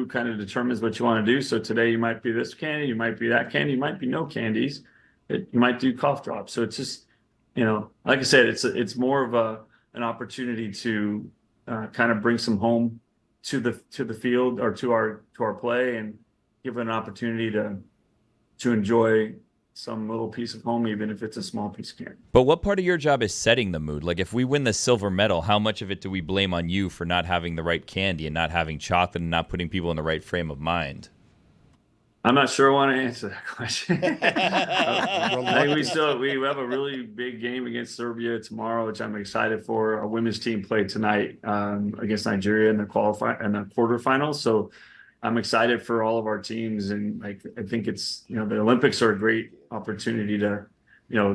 kind of determines what you want to do. So today you might be this candy, you might be that candy, you might be no candies. You might do cough drops. So it's just, like I said, it's more of an opportunity to kind of bring some home to the field or to our play and give it an opportunity to enjoy some little piece of home, even if it's a small piece of candy. But what part of your job is setting the mood? Like if we win the silver medal, how much of it do we blame on you for not having the right candy and not having chocolate and not putting people in the right frame of mind? I'm not sure I want to answer that question. I think we have a really big game against Serbia tomorrow, which I'm excited for. Our women's team played tonight against Nigeria in the quarterfinals. So I'm excited for all of our teams, and I think it's the Olympics are a great opportunity to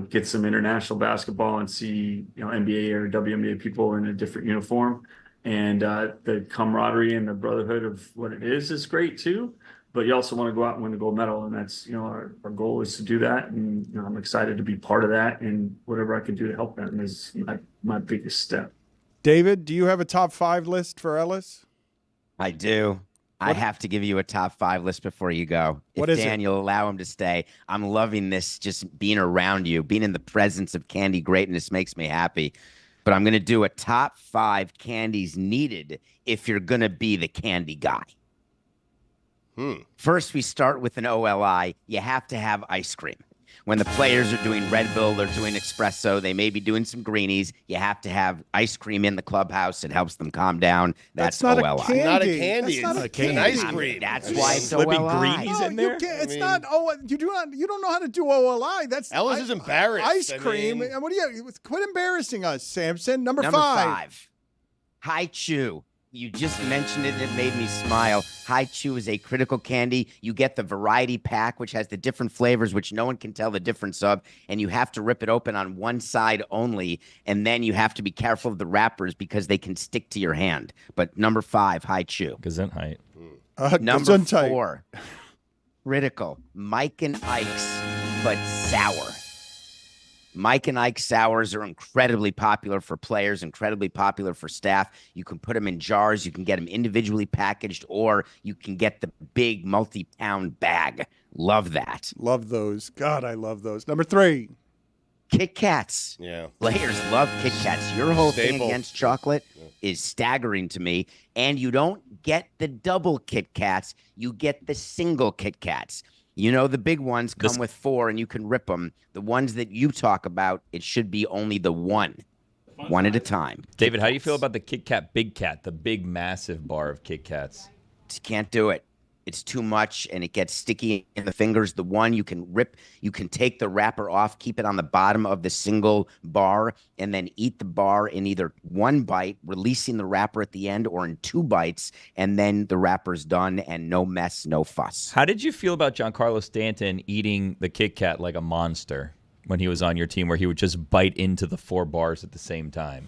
get some international basketball and see NBA or WNBA people in a different uniform, and the camaraderie and the brotherhood of what it is great too. But you also want to go out and win the gold medal, and that's our goal is to do that, and I'm excited to be part of that, and whatever I can do to help them is my biggest step. David, do you have a top 5 list for Ellis? I do. I have to give you a top 5 list before you go. What if is it? Dan, you'll allow him to stay. I'm loving this, just being around you. Being in the presence of candy greatness makes me happy. But I'm going to do a top 5 candies needed if you're going to be the candy guy. First, we start with an OLI. You have to have ice cream. When the players are doing Red Bull, they're doing espresso, they may be doing some greenies. You have to have ice cream in the clubhouse. It helps them calm down. That's not OLI. a candy. Not a candy. That's not It's a candy. an ice cream. That's why it's Slipping OLI. greenies No, in there? you can't, it's not. Oh, you don't know how to do OLI. That's Ellis is embarrassed. Ice I cream. mean- And what do you? Quit embarrassing us, Samson. Number Number 5. 5. High Chew. You just mentioned it and it made me smile. High Chew is a critical candy. You get the variety pack, which has the different flavors, which no one can tell the difference of. And you have to rip it open on one side only. And then you have to be careful of the wrappers because they can stick to your hand. But number 5, High Chew. Gesundheit. Number Gesundheit. 4, critical. Mike and Ike's, but sour. Mike and Ike sours are incredibly popular for players, incredibly popular for staff. You can put them in jars. You can get them individually packaged, or you can get the big multi-pound bag. Love that. Love those. God, I love those. Number 3. Kit Kats. Yeah. Players love Kit Kats. Your whole thing Staple. against chocolate is staggering to me. And you don't get the double Kit Kats. You get the single Kit Kats. The big ones come with 4 and you can rip them. The ones that you talk about, it should be only the one at a time. David, how do you feel about the Kit Kat Big Cat, the big massive bar of Kit Kats? Just can't do it. It's too much and it gets sticky in the fingers. The one you can rip, you can take the wrapper off, keep it on the bottom of the single bar, and then eat the bar in either one bite, releasing the wrapper at the end, or in 2 bites, and then the wrapper's done and no mess, no fuss. How did you feel about Giancarlo Stanton eating the Kit Kat like a monster when he was on your team, where he would just bite into the 4 bars at the same time?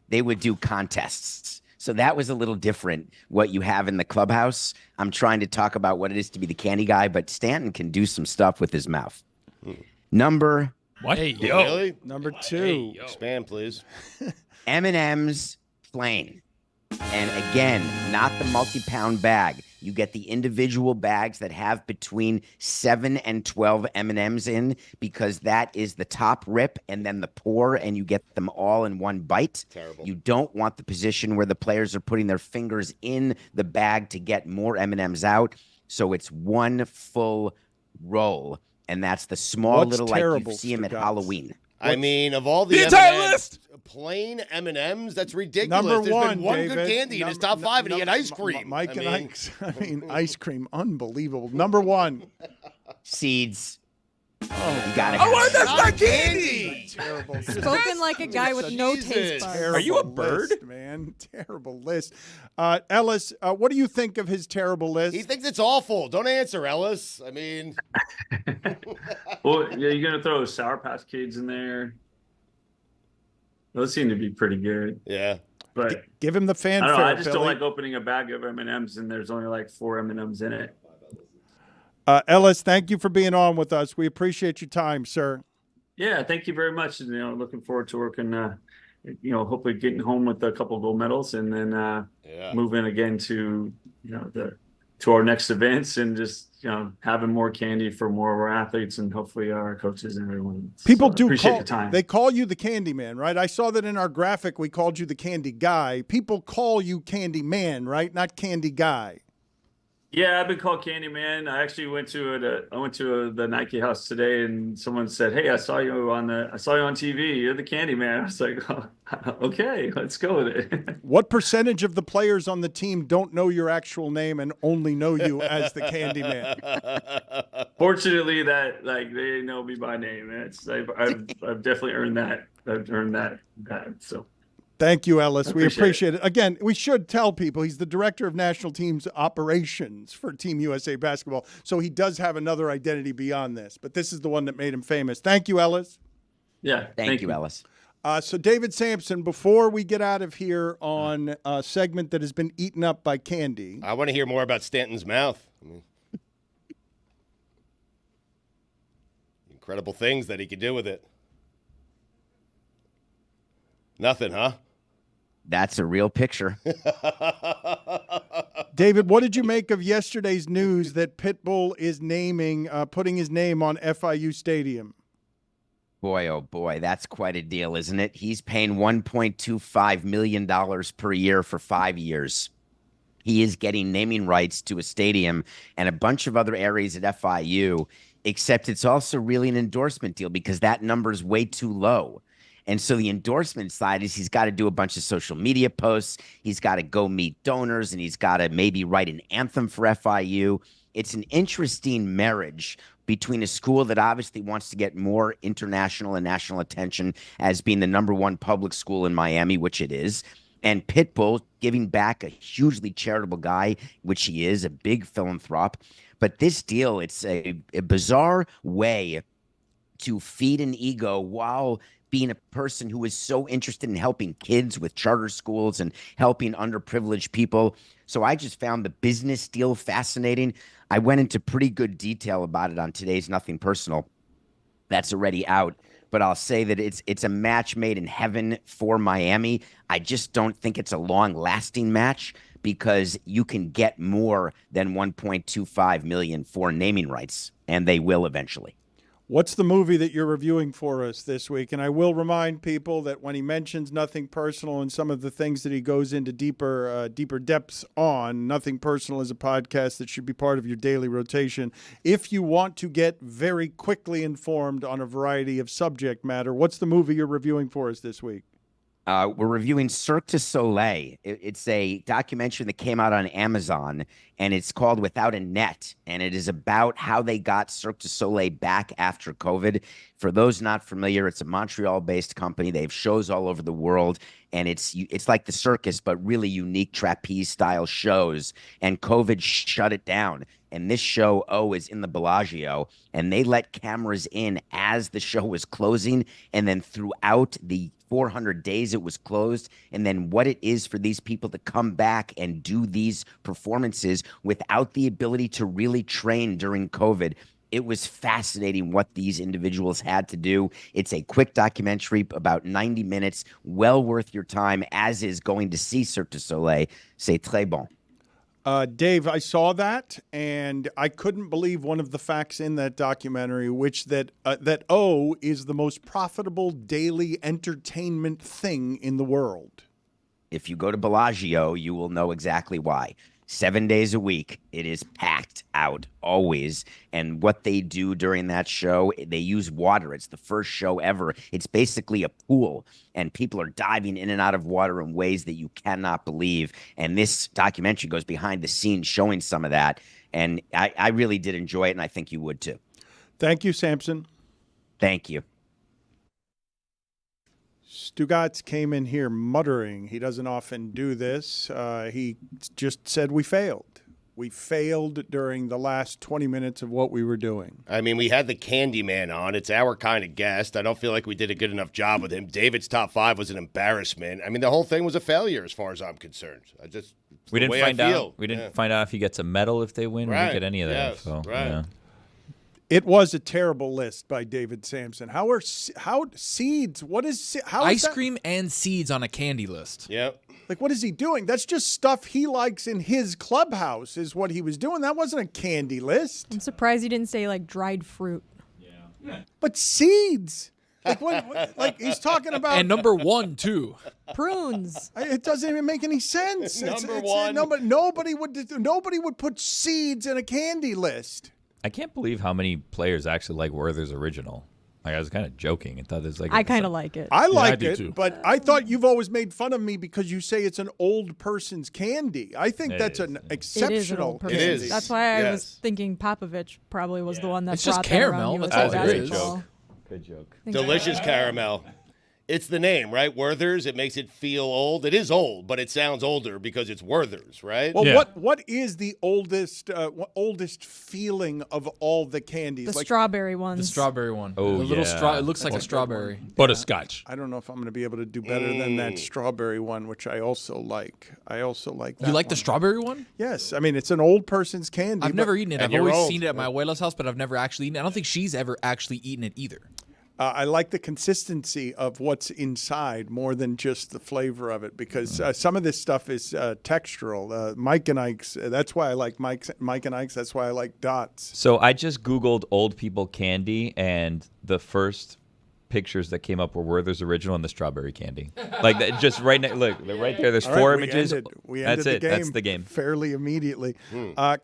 They would do contests. So that was a little different, what you have in the clubhouse. I'm trying to talk about what it is to be the candy guy, but Stanton can do some stuff with his mouth. Number What? Hey, Yo. Really? Number 2. Expand, please. M&M's plain. And again, not the multi-pound bag. You get the individual bags that have between 7 and 12 M&Ms in, because that is the top rip and then the pour, and you get them all in one bite. Terrible. You don't want the position where the players are putting their fingers in the bag to get more M&Ms out. So it's one full roll, and that's the small What's little like terrible, you see them at Stugotz? Halloween. I mean, of all the entire M&Ms, list! plain M&Ms, that's ridiculous. Number There's 1, been one David. good candy in his top 5, and he had ice cream. Mike I and mean, Ike's. Ice cream. Unbelievable. Number 1. Seeds. Oh, You gotta Oh, have what? That's not not candy. candy! terrible. Spoken like a guy with no taste Jesus. buds. Are you a Terrible bird? list, man? Terrible list. Ellis, what do you think of his terrible list? He thinks it's awful. Don't answer, Ellis. I mean, Well, yeah, you're gonna throw Sour Patch Kids in there. Those seem to be pretty good. Yeah. But Give him the I fanfare. don't know. I just don't Billy. like opening a bag of M&Ms and there's only like 4 M&Ms in it. Ellis, thank you for being on with us. We appreciate your time, sir. Yeah, thank you very much. Looking forward to working. Hopefully getting home with a couple of gold medals and then moving again to to our next events and just having more candy for more of our athletes and hopefully our coaches and everyone. People do appreciate call the time. They call you the Candy Man, right? I saw that in our graphic. We called you the Candy Guy. People call you Candy Man, right? Not Candy Guy. Yeah, I've been called Candyman. I actually went to the Nike house today, and someone said, "Hey, I saw you on TV. You're the Candyman." I was like, oh, "Okay, let's go with it." What percentage of the players on the team don't know your actual name and only know you as the Candyman? Fortunately, they know me by name. I've definitely earned that. I've earned that. So. Thank you, Ellis. We appreciate it. Again, we should tell people he's the director of national teams operations for Team USA basketball. So he does have another identity beyond this, but this is the one that made him famous. Thank you, Ellis. Yeah. Thank you, Ellis. So David Samson, before we get out of here on a segment that has been eaten up by candy. I want to hear more about Stanton's mouth. Incredible things that he could do with it. Nothing, huh? That's a real picture. David, what did you make of yesterday's news that Pitbull is putting his name on FIU Stadium? Boy, oh boy, that's quite a deal, isn't it? He's paying $1.25 million per year for 5 years. He is getting naming rights to a stadium and a bunch of other areas at FIU, except it's also really an endorsement deal because that number is way too low. And so the endorsement side is he's got to do a bunch of social media posts. He's got to go meet donors, and he's got to maybe write an anthem for FIU. It's an interesting marriage between a school that obviously wants to get more international and national attention as being the #1 public school in Miami, which it is, and Pitbull giving back, a hugely charitable guy, which he is, a big philanthrope. But this deal, it's a bizarre way to feed an ego while being a person who is so interested in helping kids with charter schools and helping underprivileged people. So I just found the business deal fascinating. I went into pretty good detail about it on today's Nothing Personal. That's already out. But I'll say that it's a match made in heaven for Miami. I just don't think it's a long-lasting match because you can get more than $1.25 million for naming rights, and they will eventually. What's the movie that you're reviewing for us this week? And I will remind people that when he mentions Nothing Personal and some of the things that he goes into deeper depths on, Nothing Personal is a podcast that should be part of your daily rotation. If you want to get very quickly informed on a variety of subject matter, what's the movie you're reviewing for us this week? We're reviewing Cirque du Soleil. It's a documentary that came out on Amazon, and it's called Without a Net, and it is about how they got Cirque du Soleil back after COVID. For those not familiar, it's a Montreal-based company. They have shows all over the world, and it's like the circus, but really unique trapeze-style shows, and COVID shut it down. And this show, is in the Bellagio, and they let cameras in as the show was closing, and then throughout the 400 days it was closed, and then what it is for these people to come back and do these performances without the ability to really train during COVID. It was fascinating what these individuals had to do. It's a quick documentary, about 90 minutes, well worth your time, as is going to see Cirque du Soleil. C'est très bon. Dave, I saw that, and I couldn't believe one of the facts in that documentary, which that O is the most profitable daily entertainment thing in the world. If you go to Bellagio, you will know exactly why. 7 days a week, it is packed out always. And what they do during that show, they use water. It's the first show ever. It's basically a pool, and people are diving in and out of water in ways that you cannot believe. And this documentary goes behind the scenes showing some of that. And I really did enjoy it, and I think you would too. Thank you, Samson. Thank you. Stugotz came in here muttering. He doesn't often do this. He just said we failed. We failed during the last 20 minutes of what we were doing. I mean, we had the Candyman on. It's our kind of guest. I don't feel like we did a good enough job with him. David's top 5 was an embarrassment. I mean, the whole thing was a failure as far as I'm concerned. We didn't find out. We didn't find out if he gets a medal if they win. We didn't get any of that. Yes, So, right. yeah. It was a terrible list by David Samson. How seeds? What is ice cream and seeds on a candy list? Yep. Like, what is he doing? That's just stuff he likes in his clubhouse is what he was doing. That wasn't a candy list. I'm surprised he didn't say like dried fruit. Yeah. But seeds. Like what like he's talking about. And number 1 too. Prunes. It doesn't even make any sense. Number one. Nobody would put seeds in a candy list. I can't believe how many players actually like Werther's original. Like, I was kind of joking. I thought it was like I kind of like it. I like do it, too. but I thought you've always made fun of me because you say it's an old person's candy. I think It that's is, an yeah. exceptional It is an old person. It is. That's why I was Yes. thinking Popovich probably was the one that It's just brought that around caramel. USA That's all it is. basketball. Good joke. Delicious caramel. It's the name, right? Werther's. It makes it feel old. It is old, but it sounds older because it's Werther's, right? Well, Yeah. what is the oldest feeling of all the candies? The strawberry ones. The strawberry one. Oh, the little yeah. straw. It looks like a strawberry. Butterscotch. I don't know if I'm going to be able to do better than that strawberry one, which I also like. I also like that You like the one. strawberry one? Yes. I mean, it's an old person's candy. I've but never eaten it. And I've you're always old. seen it at my abuela's house, but I've never actually eaten it. I don't think she's ever actually eaten it either. I like the consistency of what's inside more than just the flavor of it because some of this stuff is textural. Mike and Ike's, that's why I like Mike and Ike's. That's why I like Dots. So I just Googled old people candy, and the first pictures that came up were Werther's original and the strawberry candy. Like that, just right now. Look, they're right there. There's All 4 right, images. We ended That's it. The game That's the game. fairly immediately.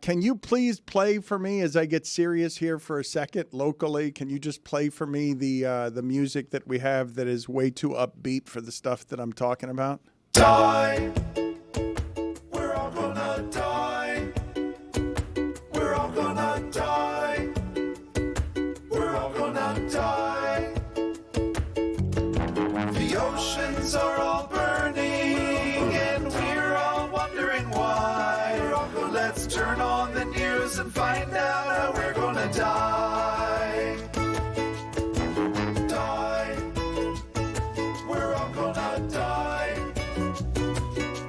Can you please play for me as I get serious here for a second locally? Can you just play for me the music that we have that is way too upbeat for the stuff that I'm talking about? Die. We're all gonna die. We're all gonna die. We're all gonna die. The oceans are all burning, and we're all wondering why. Let's turn on the news and find out how we're gonna die. Die. We're all gonna die.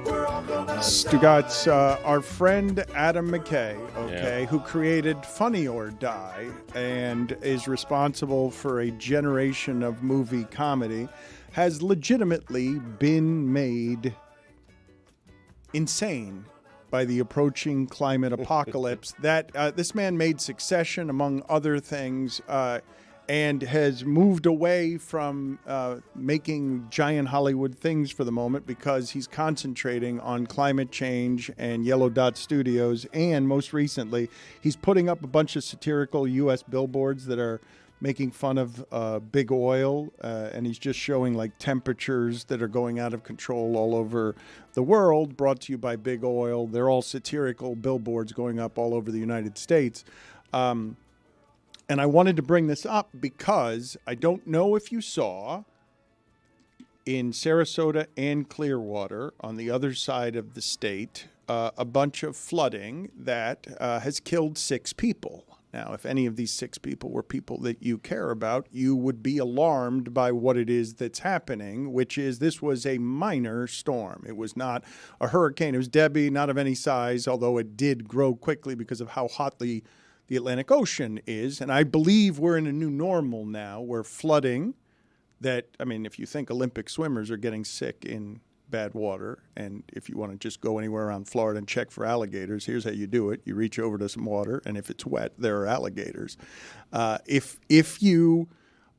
We're all gonna die. Stugotz, our friend Adam McKay, who created Funny or Die and is responsible for a generation of movie comedy, has legitimately been made insane by the approaching climate apocalypse. That this man made Succession, among other things, and has moved away from making giant Hollywood things for the moment because he's concentrating on climate change and Yellow Dot Studios. And most recently, he's putting up a bunch of satirical U.S. billboards that are making fun of big oil, and he's just showing like temperatures that are going out of control all over the world, brought to you by big oil. They're all satirical billboards going up all over the United States. And I wanted to bring this up because I don't know if you saw in Sarasota and Clearwater on the other side of the state, a bunch of flooding that has killed 6 people. Now, if any of these 6 people were people that you care about, you would be alarmed by what it is that's happening, which is this was a minor storm. It was not a hurricane. It was Debbie, not of any size, although it did grow quickly because of how hot the Atlantic Ocean is. And I believe we're in a new normal now where flooding that, I mean, if you think Olympic swimmers are getting sick in bad water, and if you want to just go anywhere around Florida and check for alligators, here's how you do it. You reach over to some water, and if it's wet, there are alligators. If you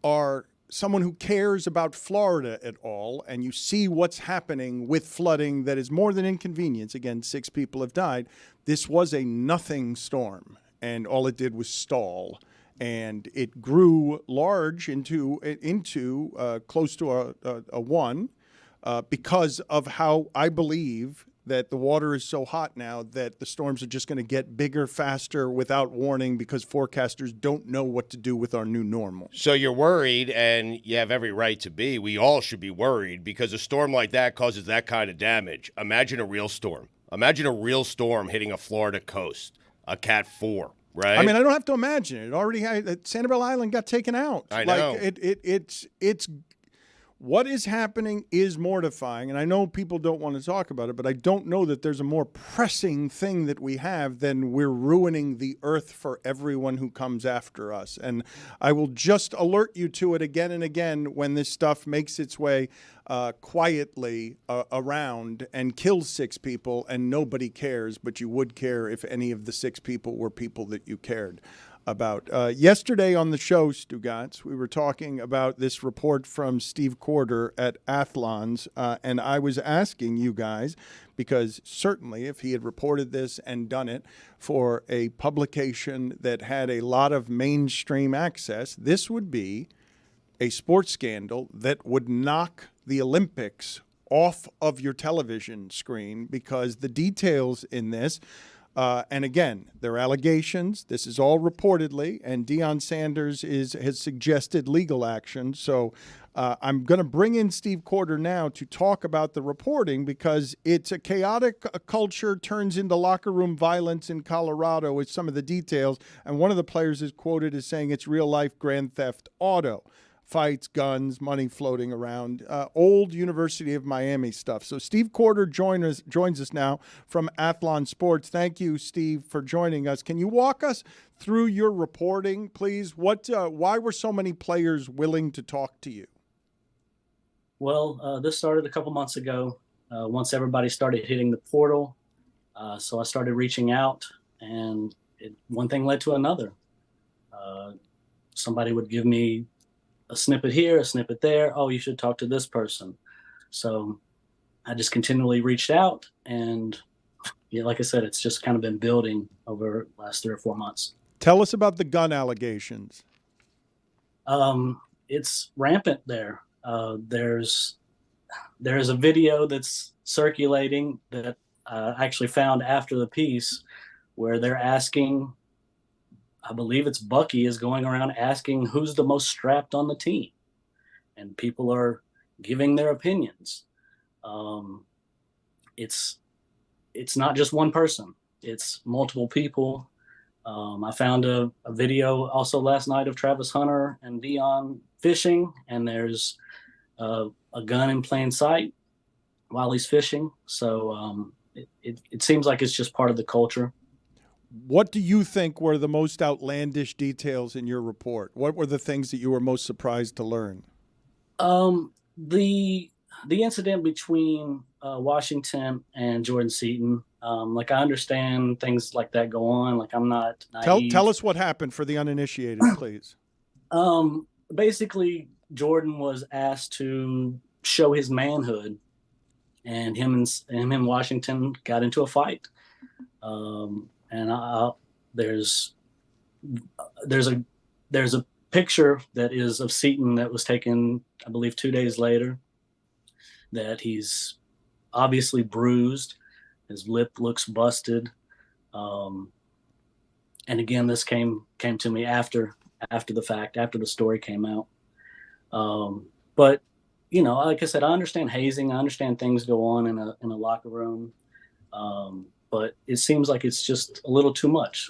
are someone who cares about Florida at all, and you see what's happening with flooding that is more than inconvenience, again, 6 people have died, this was a nothing storm, and all it did was stall. And it grew large into close to a 1, because of how I believe that the water is so hot now that the storms are just going to get bigger, faster, without warning, because forecasters don't know what to do with our new normal. So you're worried, and you have every right to be. We all should be worried because a storm like that causes that kind of damage. Imagine a real storm. Imagine a real storm hitting a Florida coast, a Cat 4, right? I mean, I don't have to imagine it. Already had Sanibel Island got taken out. I know. Like it's what is happening is mortifying, and I know people don't want to talk about it, but I don't know that there's a more pressing thing that we have than we're ruining the earth for everyone who comes after us. And I will just alert you to it again and again when this stuff makes its way quietly around and kills 6 people, and nobody cares, but you would care if any of the 6 people were people that you cared about. Yesterday on the show, Stugotz, we were talking about this report from Steve Corder at Athlons, and I was asking you guys, because certainly if he had reported this and done it for a publication that had a lot of mainstream access, this would be a sports scandal that would knock the Olympics off of your television screen, because the details in this, and again, they're allegations. This is all reportedly, and Deion Sanders has suggested legal action. So I'm going to bring in Steve Corder now to talk about the reporting, because it's a chaotic culture turns into locker room violence in Colorado with some of the details. And one of the players is quoted as saying it's real life Grand Theft Auto. Fights, guns, money floating around, old University of Miami stuff. So Steve Corder joins us now from Athlon Sports. Thank you, Steve, for joining us. Can you walk us through your reporting, please? Why were so many players willing to talk to you? Well, this started a couple months ago. Once everybody started hitting the portal, so I started reaching out, and one thing led to another. Somebody would give me a snippet here, a snippet there. Oh, you should talk to this person. So I just continually reached out, and yeah, like I said, it's just kind of been building over the last 3 or 4 months. Tell us about the gun allegations. It's rampant there. There's a video that's circulating that I actually found after the piece, where they're asking, I believe it's Bucky is going around asking who's the most strapped on the team, and people are giving their opinions. It's not just one person, it's multiple people. I found a video also last night of Travis Hunter and Deion fishing, and there's a gun in plain sight while he's fishing. So it seems like it's just part of the culture. What do you think were the most outlandish details in your report? What were the things that you were most surprised to learn? The incident between Washington and Jordan Seaton. Like, I understand things like that go on. Like, I'm not naive. Tell us what happened for the uninitiated, please. Basically, Jordan was asked to show his manhood, and him and Washington got into a fight. And there's a picture that is of Seaton that was taken, I believe, 2 days later, that he's obviously bruised. His lip looks busted. And again, this came to me after the fact, after the story came out. But, you know, like I said, I understand hazing. I understand things go on in a locker room. But it seems like it's just a little too much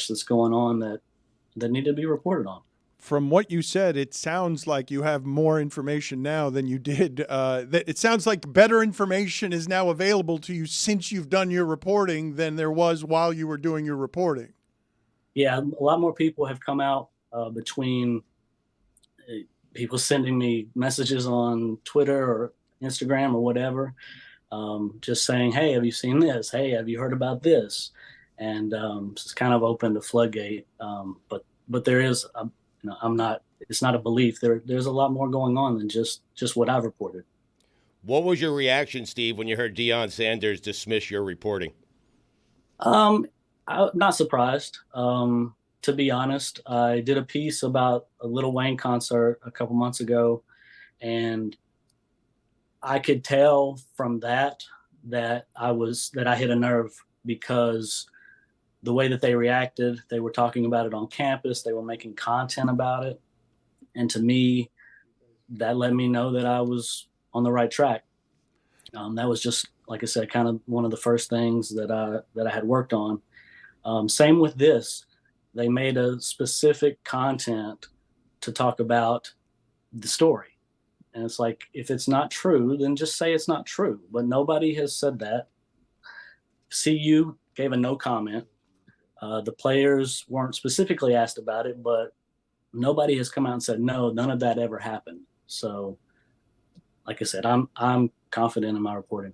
that's going on that need to be reported on. From what you said, it sounds like you have more information now than you did. It sounds like better information is now available to you since you've done your reporting than there was while you were doing your reporting. Yeah, a lot more people have come out between people sending me messages on Twitter or Instagram or whatever, just saying, hey, have you seen this? Hey, have you heard about this? And it's kind of opened a floodgate. But there is, it's not a belief. There's a lot more going on than just what I've reported. What was your reaction, Steve, when you heard Deion Sanders dismiss your reporting? I'm not surprised. To be honest, I did a piece about a Lil Wayne concert a couple months ago, and I could tell from that I hit a nerve, because the way that they reacted, they were talking about it on campus, they were making content about it. And to me, that let me know that I was on the right track. That was just like I said, kind of one of the first things that I had worked on. Same with this. They made a specific content to talk about the story. And it's like, if it's not true, then just say it's not true. But nobody has said that. CU gave a no comment. The players weren't specifically asked about it, but nobody has come out and said, no, none of that ever happened. So, like I said, I'm confident in my reporting.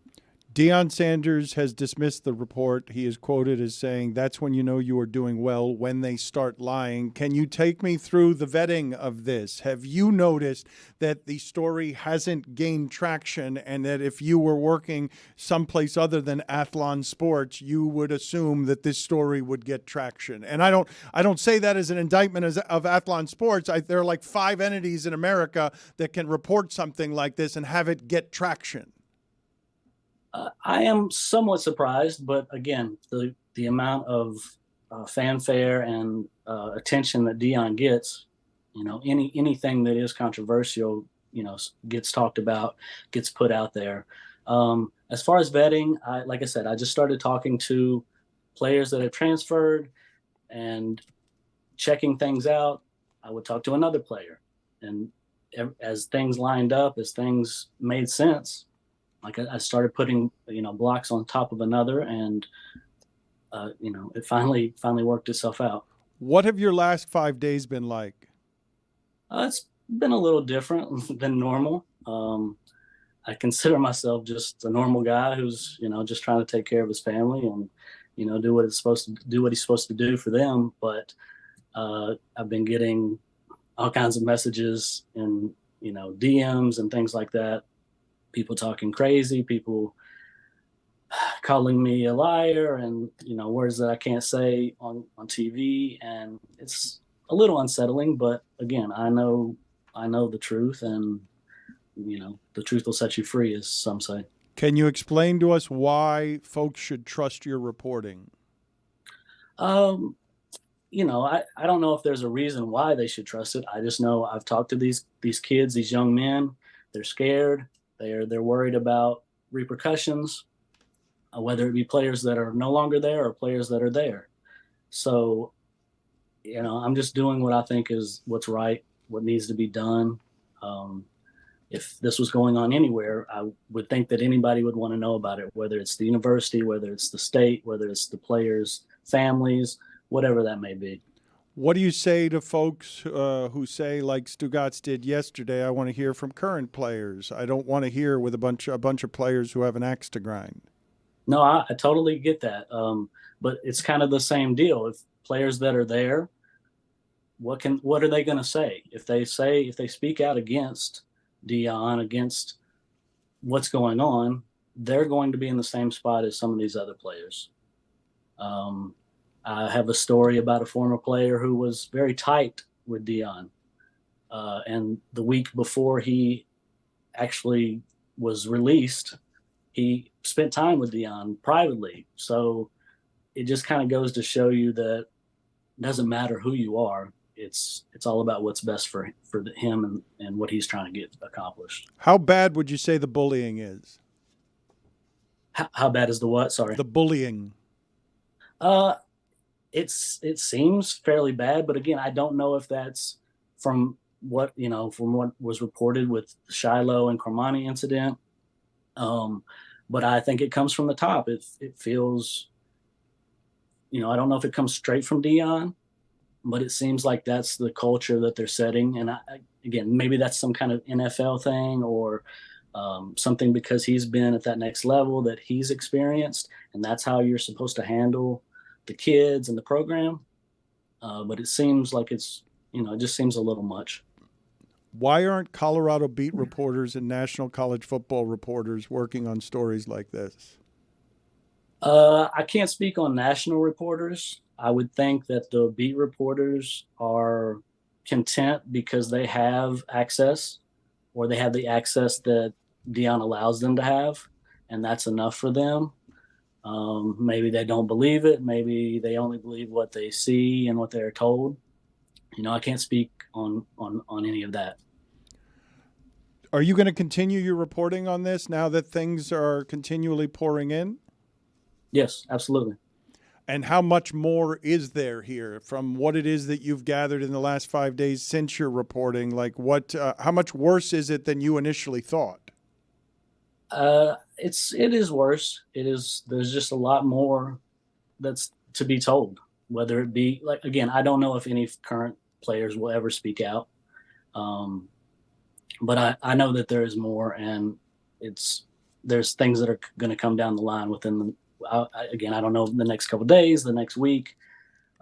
Deion Sanders has dismissed the report. He is quoted as saying, "That's when you know you are doing well, when they start lying." Can you take me through the vetting of this? Have you noticed that the story hasn't gained traction, and that if you were working someplace other than Athlon Sports, you would assume that this story would get traction? And I don't say that as an indictment of Athlon Sports. There are like 5 entities in America that can report something like this and have it get traction. I am somewhat surprised, but again, the amount of fanfare and attention that Deion gets, anything that is controversial, gets talked about, gets put out there. As far as vetting, like I said, I just started talking to players that have transferred and checking things out. I would talk to another player, and as things lined up, as things made sense, like I started putting, blocks on top of another, and, it finally worked itself out. What have your last 5 days been like? It's been a little different than normal. I consider myself just a normal guy who's, just trying to take care of his family and, do what he's supposed to do for them. But I've been getting all kinds of messages and, DMs and things like that. People talking crazy, people calling me a liar, and words that I can't say on TV, and it's a little unsettling. But again, I know the truth, and the truth will set you free, as some say. Can you explain to us why folks should trust your reporting? I don't know if there's a reason why they should trust it. I just know I've talked to these kids, these young men. They're scared. They're worried about repercussions, whether it be players that are no longer there or players that are there. So, I'm just doing what I think is what's right, what needs to be done. If this was going on anywhere, I would think that anybody would want to know about it, whether it's the university, whether it's the state, whether it's the players' families, whatever that may be. What do you say to folks who say, like Stugotz did yesterday, I want to hear from current players. I don't want to hear with a bunch of players who have an axe to grind. No, I totally get that. But it's kind of the same deal. If players that are there, what are they going to say? If they speak out against Deion, against what's going on, they're going to be in the same spot as some of these other players. I have a story about a former player who was very tight with Deion. And the week before he actually was released, he spent time with Deion privately. So it just kind of goes to show you that it doesn't matter who you are. It's all about what's best for him and what he's trying to get accomplished. How bad would you say the bullying is? How bad is the what? Sorry. The bullying. It seems fairly bad, but again, I don't know if that's from what was reported with the Shiloh and Cormani incident. But I think it comes from the top. It feels, I don't know if it comes straight from Deion, but it seems like that's the culture that they're setting. And again, maybe that's some kind of NFL thing or something because he's been at that next level that he's experienced, and that's how you're supposed to handle the kids and the program. But it seems like it just seems a little much. Why aren't Colorado beat reporters and national college football reporters working on stories like this? I can't speak on national reporters. I would think that the beat reporters are content because they have access, or they have the access that Deion allows them to have, and that's enough for them. Maybe they don't believe it. Maybe they only believe what they see and what they're told. I can't speak on any of that. Are you going to continue your reporting on this now that things are continually pouring in? Yes, absolutely. And how much more is there here from what it is that you've gathered in the last 5 days since you're reporting? Like how much worse is it than you initially thought? It is worse. There's just a lot more that's to be told, whether it be like, again, I don't know if any current players will ever speak out. But I know that there is more, and there's things that are going to come down the line within again, I don't know the next couple of days, the next week,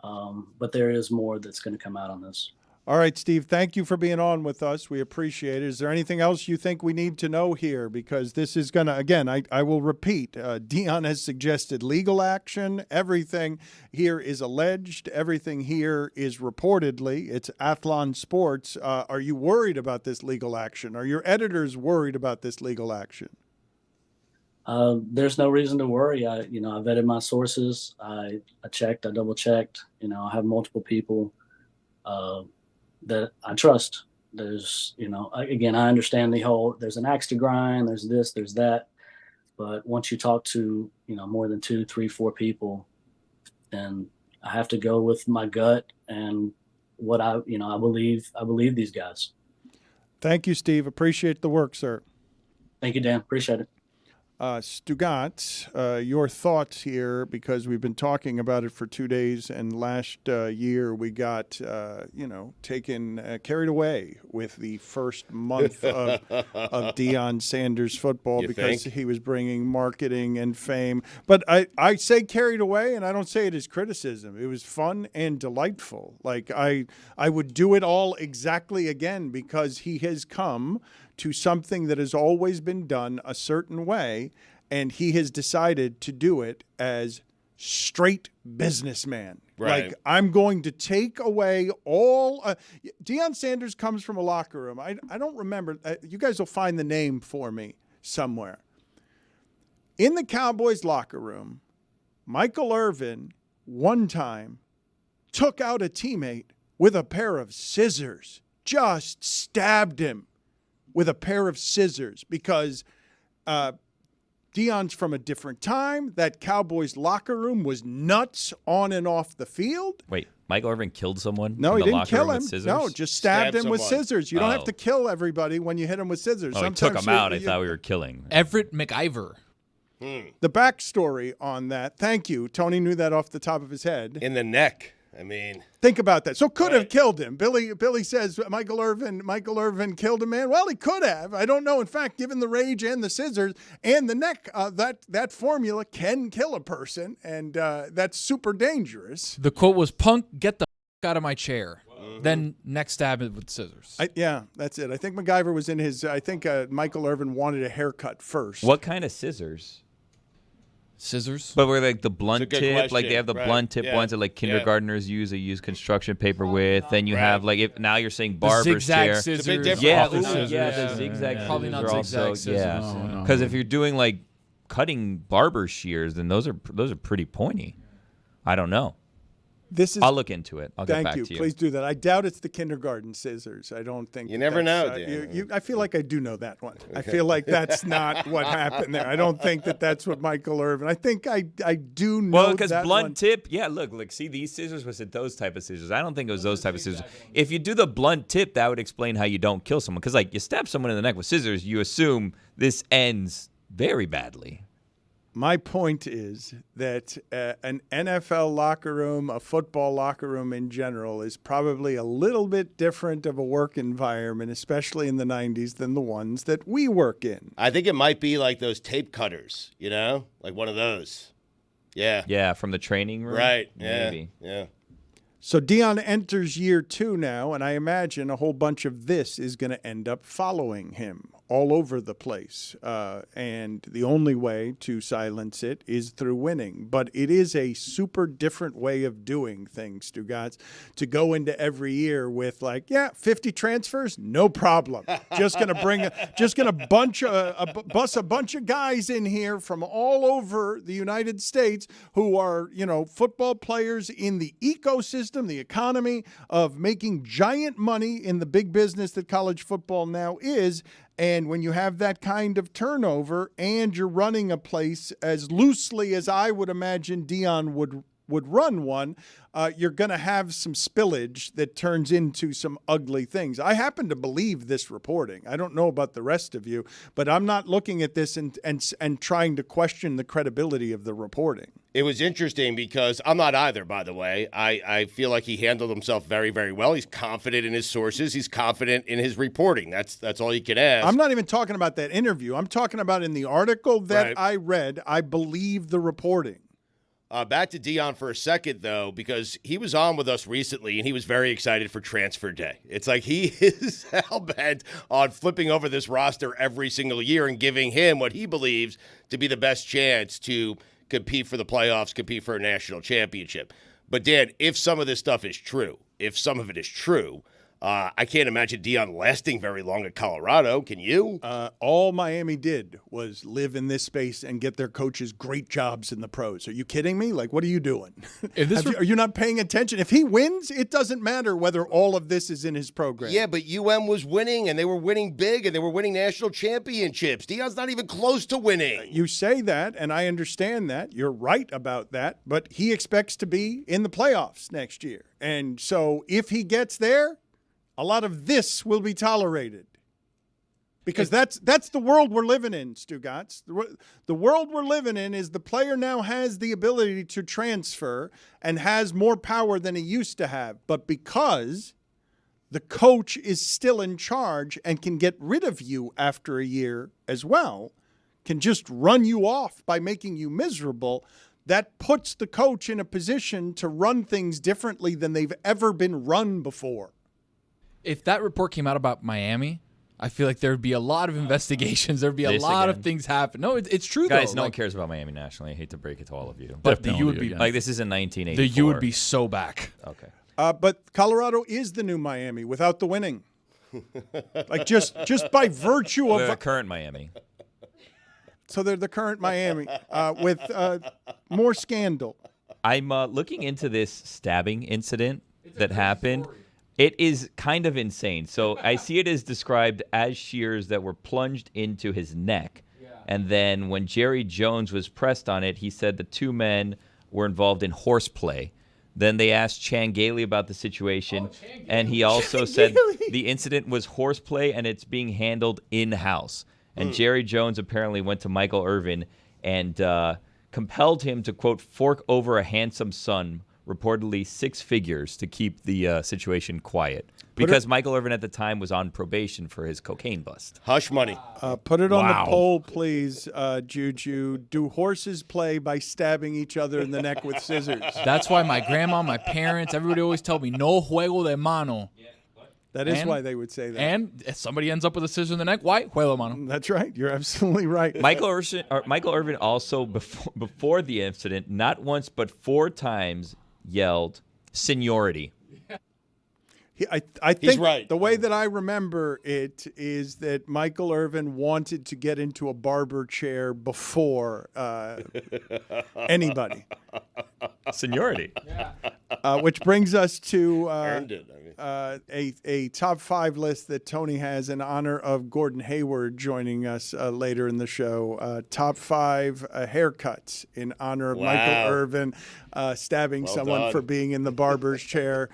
but there is more that's going to come out on this. All right, Steve, thank you for being on with us. We appreciate it. Is there anything else you think we need to know here? Because this is going to, again, I will repeat, Deion has suggested legal action. Everything here is alleged. Everything here is reportedly. It's Athlon Sports. Are you worried about this legal action? Are your editors worried about this legal action? There's no reason to worry. I vetted my sources. I checked, I double checked. I have multiple people that I trust. There's, again, I understand there's an axe to grind, there's this, there's that. But once you talk to, more than 2, 3, 4 people, then I have to go with my gut and what I believe these guys. Thank you, Steve. Appreciate the work, sir. Thank you, Dan. Appreciate it. Stugotz, your thoughts here, because we've been talking about it for 2 days, and last year we got, carried away with the first month of Deion Sanders football because he was bringing marketing and fame. But I say carried away, and I don't say it as criticism. It was fun and delightful. Like I would do it all exactly again because he has come to something that has always been done a certain way, and he has decided to do it as straight businessman. Right. Like, I'm going to take away all Deion Sanders comes from a locker room. I don't remember. You guys will find the name for me somewhere. In the Cowboys locker room, Michael Irvin one time took out a teammate with a pair of scissors, just stabbed him with a pair of scissors because Deion's from a different time. That Cowboys locker room was nuts on and off the field. Wait, Michael Irvin killed someone? No, in he the didn't kill room him. with scissors? No, just stabbed him with scissors. You don't have Oh. to kill everybody when you hit him with scissors. Oh, he took him out. I thought we were killing. Everett McIver. The backstory on that, thank you. Tony knew that off the top of his head. In the neck. I mean, think about that. So could have killed him. Billy says Michael Irvin killed a man. Well, he could have. I don't know. In fact, given the rage and the scissors and the neck, that formula can kill a person, and that's super dangerous. The quote was, "Punk, get the out of my chair." Then next stab it with scissors. Yeah, that's it. I think MacGyver was in his. I think Michael Irvin wanted a haircut first. What kind of scissors? Scissors, but we're like the blunt tip, question. like they have the blunt tip ones that like kindergartners use. They use construction paper with. Then you have like if now you're saying barber's chair. Scissors. It's a big difference. Yeah, Scissors. the zigzag. Probably scissors not are zigzag also, scissors. Yeah, because if you're doing like cutting barber shears, then those are pretty pointy. I don't know. I'll look into it. I'll get back to you. Please do that. I doubt it's the kindergarten scissors. I don't think. You never know, I feel like I do know that one. Okay. I feel like that's not what happened there. I don't think that's what Michael Irvin. I think I do know. Well, because that blunt one. tip. Yeah, look. See, these scissors was it those type of scissors? I don't think it was those type of scissors. If you do the blunt tip, that would explain how you don't kill someone. Because like you stab someone in the neck with scissors, you assume this ends very badly. My point is that an NFL locker room, a football locker room in general, is probably a little bit different of a work environment, especially in the 90s, than the ones that we work in. I think it might be like those tape cutters, like one of those. Yeah. Yeah, from the training room. Right. Maybe. Yeah. So Deion enters year 2 now, and I imagine a whole bunch of this is going to end up following him all over the place. And the only way to silence it is through winning. But it is a super different way of doing things, Stugotz, to go into every year with 50 transfers, no problem. Just going to bus a bunch of guys in here from all over the United States who are, football players in the ecosystem, the economy of making giant money in the big business that college football now is. And when you have that kind of turnover and you're running a place as loosely as I would imagine Deion would run one, you're going to have some spillage that turns into some ugly things. I happen to believe this reporting. I don't know about the rest of you, but I'm not looking at this and trying to question the credibility of the reporting. It was interesting because I'm not either, by the way. I feel like he handled himself very, very well. He's confident in his sources. He's confident in his reporting. That's all you can ask. I'm not even talking about that interview. I'm talking about in the article that Right. I read, I believe the reporting. Back to Deion for a second, though, because he was on with us recently, and he was very excited for transfer day. It's like he is hell-bent on flipping over this roster every single year and giving him what he believes to be the best chance to compete for the playoffs, compete for a national championship. But, Dan, if some of this stuff is true, I can't imagine Deion lasting very long at Colorado. Can you? All Miami did was live in this space and get their coaches great jobs in the pros. Are you kidding me? Like, what are you doing? Are you not paying attention? If he wins, it doesn't matter whether all of this is in his program. Yeah, but UM was winning, and they were winning big, and they were winning national championships. Deion's not even close to winning. You say that, and I understand that. You're right about that. But he expects to be in the playoffs next year. And so if he gets there, a lot of this will be tolerated. Because that's the world we're living in, Stugotz. The world we're living in is the player now has the ability to transfer and has more power than he used to have. But because the coach is still in charge and can get rid of you after a year as well, can just run you off by making you miserable, that puts the coach in a position to run things differently than they've ever been run before. If that report came out about Miami, I feel like there would be a lot of investigations. There would be a lot of things happen. No, it's true, Guys, though. no one cares about Miami nationally. I hate to break it to all of you. But the U would be like, this is in 1984. The U would be so back. Okay. But Colorado is the new Miami without the winning. Like just by virtue of the current Miami. So they're the current Miami with more scandal. I'm looking into this stabbing incident that happened. It is kind of insane. So I see it as described as shears that were plunged into his neck. And then when Jerry Jones was pressed on it, he said the two men were involved in horseplay. Then they asked Chan Gailey about the situation, and he also said the incident was horseplay and it's being handled in-house. And Jerry Jones apparently went to Michael Irvin and compelled him to, quote, fork over a handsome son, reportedly six figures, to keep the situation quiet. Because Michael Irvin at the time was on probation for his cocaine bust. Hush money. Put it on the poll, please, Juju. Do horses play by stabbing each other in the neck with scissors? That's why my grandma, my parents, everybody always told me, no juego de mano. That is why they would say that. And if somebody ends up with a scissor in the neck, why? Juego de mano. That's right. You're absolutely right. Michael Irvin also, before the incident, not once but 4 times yelled seniority. I think He's right. The way that I remember it is that Michael Irvin wanted to get into a barber chair before anybody. Seniority. Which brings us to Earned it. a top 5 list that Tony has in honor of Gordon Hayward joining us later in the show. Top 5 haircuts in honor of Michael Irvin stabbing someone done. for being in the barber's chair.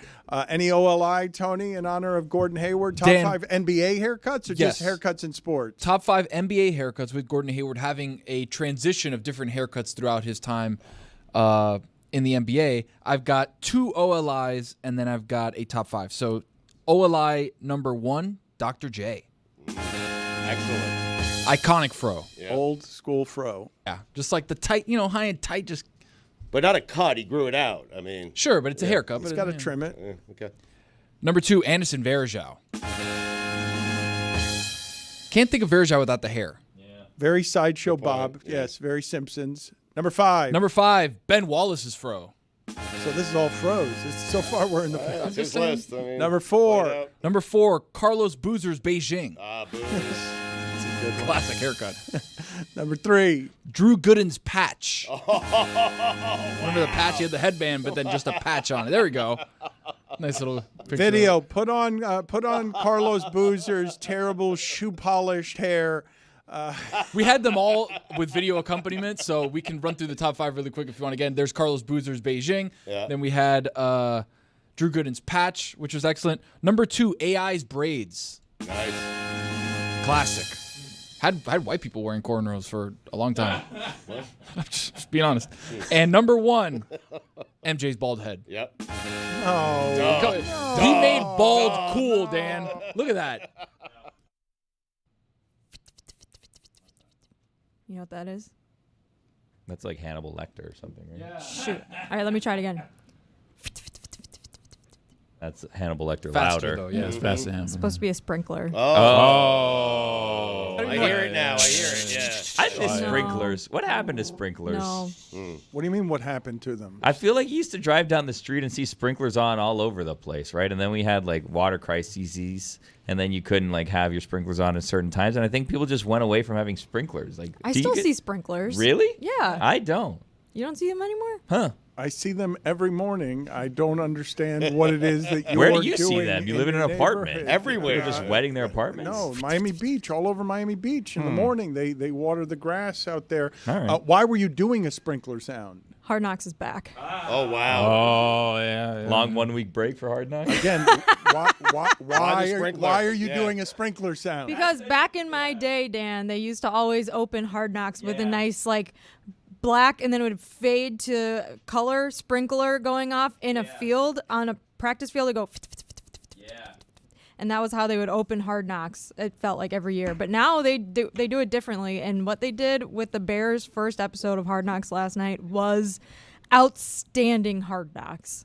Any OLI, Tony, in honor of Gordon Hayward? Top Dan, 5 NBA haircuts or just haircuts in sports? Top 5 NBA haircuts with Gordon Hayward having a transition of different haircuts throughout his time in the NBA. I've got 2 OLIs, and then I've got a top 5. So OLI number 1, Dr. J. Excellent. Iconic fro. Yeah. Old school fro. Yeah, just like the tight, high and tight, just... But not a cut. He grew it out. I mean. Sure, but it's a haircut. He's but got to trim it. Okay. Number 2, Anderson Varejao. Can't think of Varejao without the hair. Very Sideshow Bob. Yeah. Yes, very Simpsons. Number 5. Number 5, Ben Wallace's fro. So this is all fros. So far we're in the That's his list. I mean, Number 4. Number 4, Carlos Boozer's Beijing. Boozers. Classic haircut. Number 3. Drew Gooden's patch. Remember the patch? He had the headband, but then just a patch on it. There we go. Nice little picture. Video. Put on Carlos Boozer's terrible shoe polished hair. We had them all with video accompaniment, so we can run through the top 5 really quick if you want. Again, there's Carlos Boozer's Beijing. Yeah. Then we had Drew Gooden's Patch, which was excellent. Number 2, AI's Braids. Nice. Classic. Had white people wearing cornrows for a long time. just being honest. And number 1, MJ's bald head. Yep. Oh. He made bald cool, Dan. Look at that. You know what that is? That's like Hannibal Lecter or something, right? Yeah. Shoot. All right, let me try it again. That's Hannibal Lecter Faster, louder. though. Yeah, it's faster. It's supposed to be a sprinkler. Oh. I hear it now. I hear it, yeah. I miss sprinklers. What happened to sprinklers? No. What do you mean? What happened to them? I feel like you used to drive down the street and see sprinklers on all over the place, right? And then we had like water crises, and then you couldn't like have your sprinklers on at certain times. And I think people just went away from having sprinklers. Like, I still see sprinklers. Really? Yeah. I don't. You don't see them anymore? Huh? I see them every morning. I don't understand what it is that you're Where do you doing see them? You live in an your apartment. neighborhood. Everywhere. They're just wetting their apartments? No, Miami Beach, all over Miami Beach in the morning. They water the grass out there. All right. Why were you doing a sprinkler sound? Hard Knocks is back. Oh, wow. Oh, yeah. Long 1 week break for Hard Knocks? Again, why sprinkler? are you Yeah. doing a sprinkler sound? Because back in my day, Dan, they used to always open Hard Knocks with a nice, like, black, and then it would fade to color sprinkler going off in a field, on a practice field. It go, and that was how they would open Hard Knocks. It felt like every year, but now they do it differently. And what they did with the Bears' first episode of Hard Knocks last night was outstanding Hard Knocks.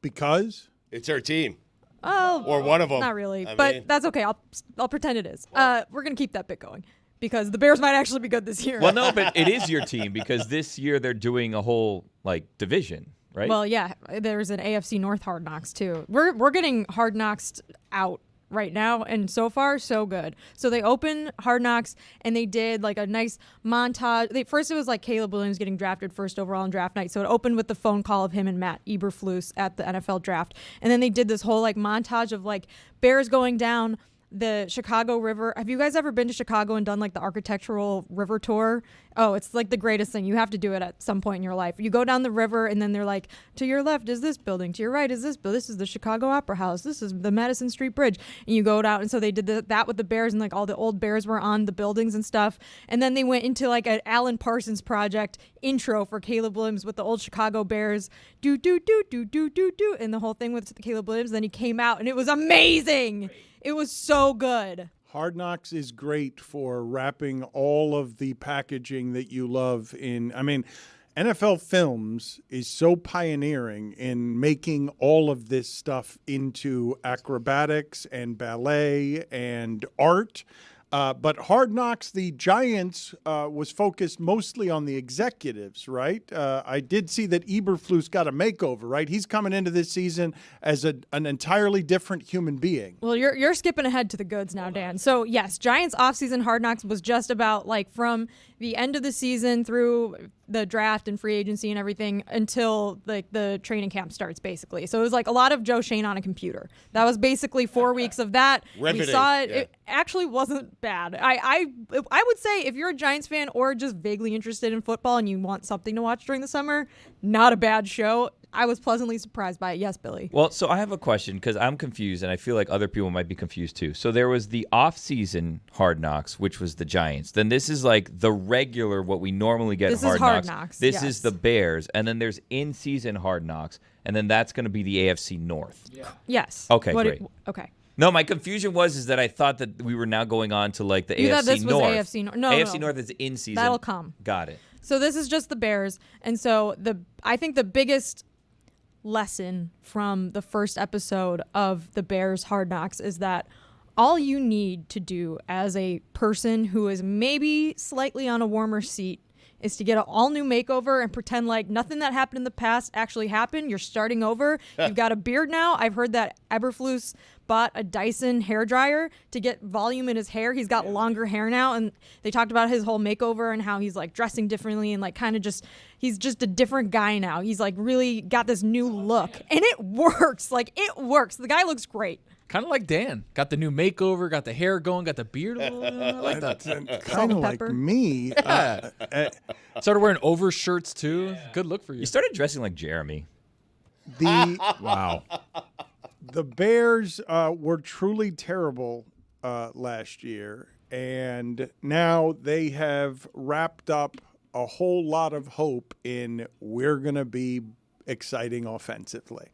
Because It's her team. Oh, Or one of them. not really, I but mean- that's okay. I'll pretend it is. We're gonna keep that bit going because the Bears might actually be good this year. Well, no, but it is your team because this year they're doing a whole like division, right? Well, yeah, there's an AFC North Hard Knocks too. We're getting Hard Knocks out right now, and so far so good. So they opened Hard Knocks and they did like a nice montage. First it was like Caleb Williams getting drafted first overall on draft night. So it opened with the phone call of him and Matt Eberflus at the NFL draft, and then they did this whole like montage of like Bears going down the Chicago River. Have you guys ever been to Chicago and done like the architectural river tour? Oh, it's like the greatest thing. You have to do it at some point in your life. You go down the river and then they're like, to your left is this building, to your right is this building. This is the Chicago Opera House. This is the Madison Street Bridge. And you go down, and so they did that with the Bears, and like all the old Bears were on the buildings and stuff. And then they went into like an Alan Parsons Project intro for Caleb Williams with the old Chicago Bears. Do do do do do do do, and the whole thing with Caleb Williams. Then he came out and it was amazing. It was so good. Hard Knocks is great for wrapping all of the packaging that you love in. I mean, NFL Films is so pioneering in making all of this stuff into acrobatics and ballet and art. But Hard Knocks, the Giants, was focused mostly on the executives, right? I did see that Eberflus got a makeover, right? He's coming into this season as an entirely different human being. Well, you're skipping ahead to the goods now, Dan. So, yes, Giants offseason Hard Knocks was just about like from the end of the season through the draft and free agency and everything until like the training camp starts, basically. So it was like a lot of Joe Shane on a computer. That was basically 4 weeks of that. Riveting. We saw it. Yeah. It actually wasn't bad. I would say if you're a Giants fan or just vaguely interested in football and you want something to watch during the summer, not a bad show. I was pleasantly surprised by it. Yes, Billy. Well, so I have a question because I'm confused, and I feel like other people might be confused too. So there was the off-season Hard Knocks, which was the Giants. Then this is like the regular, what we normally get This Hard is Hard Knocks. Knocks, This yes. is the Bears, and then there's in-season Hard Knocks, and then that's going to be the AFC North. Yeah. Yes. Okay, great. Okay. No, my confusion was that I thought that we were now going on to like the You AFC thought this was North. AFC North. No, AFC no. North is in-season. That'll come. Got it. So this is just the Bears. And so I think the biggest lesson from the first episode of the Bears Hard Knocks is that all you need to do as a person who is maybe slightly on a warmer seat is to get an all-new makeover and pretend like nothing that happened in the past actually happened. You're starting over. You've got a beard now. I've heard that Eberflus bought a Dyson hairdryer to get volume in his hair. He's got longer hair now, and they talked about his whole makeover and how he's like dressing differently and like kind of just he's just a different guy now. He's like really got this new look, and it works. Like it works. The guy looks great. Kind of like Dan. Got the new makeover, got the hair going, got the beard a little bit. I like that. Kind of like me. Yeah. Started wearing overshirts too. Good look for you. You started dressing like Jeremy. Wow. The Bears were truly terrible last year, and now they have wrapped up a whole lot of hope in we're going to be exciting offensively.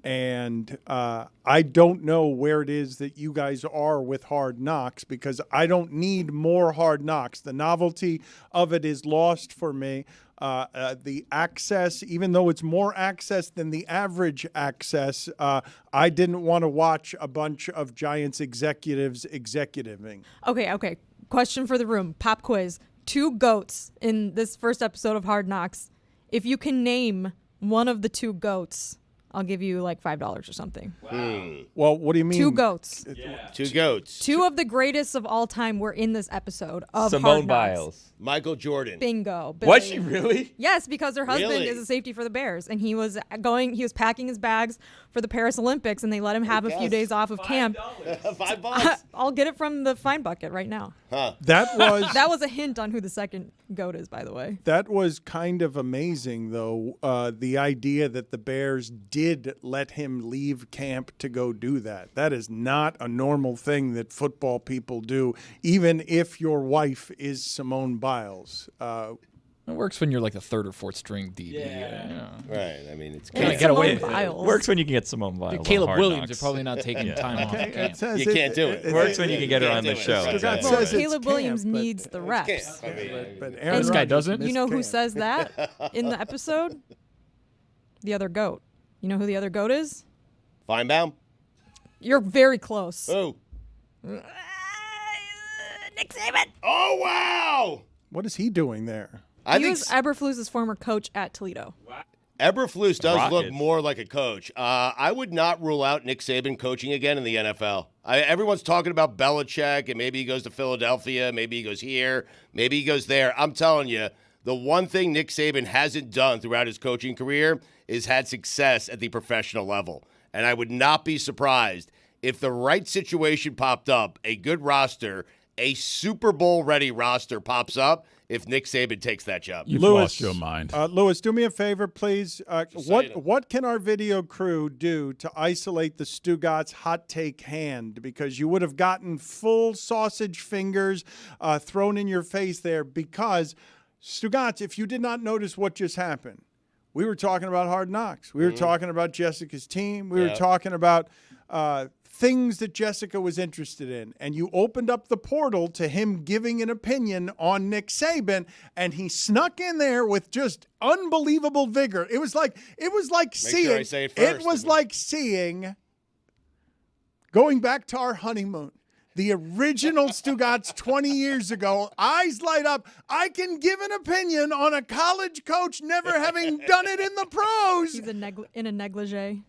And I don't know where it is that you guys are with Hard Knocks, because I don't need more Hard Knocks. The novelty of it is lost for me. The access, even though it's more access than the average access, I didn't want to watch a bunch of Giants executives executiving. Okay. Question for the room. Pop quiz. 2 GOATs in this first episode of Hard Knocks. If you can name one of the 2 GOATs, I'll give you like $5 or something. Wow. Well, what do you mean? 2 GOATs. Yeah. 2 GOATs. 2 of the greatest of all time were in this episode of Simone Hard Knocks. Biles. Michael Jordan. Bingo. Billy. Was she really? Yes, because her husband Really? is a safety for the Bears, and he was packing his bags for the Paris Olympics, and they let him have a few days off of camp. $5. I'll get it from the fine bucket right now. Huh. That was a hint on who the second GOAT is, by the way. That was kind of amazing, though, the idea that the Bears did let him leave camp to go do that. That is not a normal thing that football people do, even if your wife is Simone Biles. It works when you're like the 3rd or 4th string DB. Yeah. Right. I mean, it's Simone get away with it. Biles. Works when you can get Simone Biles. on Caleb Hard Williams Knocks. are probably not taking time off. It says You can't do it. Works when you can get her on the show. It Exactly. Well, says it's Caleb camp, Williams but needs the reps. But This guy doesn't? You know who says that in the episode? The other GOAT. You know who the other GOAT is? Feinbaum? You're very close. Oh. Nick Saban. Oh, wow. What is he doing there? He was Eberflus's former coach at Toledo. Eberflus does look Rockets. more like a coach. I would not rule out Nick Saban coaching again in the NFL. Everyone's talking about Belichick, and maybe he goes to Philadelphia, maybe he goes here, maybe he goes there. I'm telling you, the one thing Nick Saban hasn't done throughout his coaching career is had success at the professional level. And I would not be surprised if the right situation popped up, a good roster, a Super Bowl-ready roster pops up, if Nick Saban takes that job. You've Lewis, lost your mind. Lewis, do me a favor, please. saying. What can our video crew do to isolate the Stugotz hot take hand? Because you would have gotten full sausage fingers thrown in your face there. Because, Stugotz, if you did not notice what just happened, we were talking about Hard Knocks. We were talking about Jessica's team. We were talking about things that Jessica was interested in. And you opened up the portal to him giving an opinion on Nick Saban, and he snuck in there with just unbelievable vigor. It was like seeing sure I say it first. it was like seeing, going back to our honeymoon, the original Stugotz 20 years ago, eyes light up. I can give an opinion on a college coach never having done it in the pros. He's in a negligee.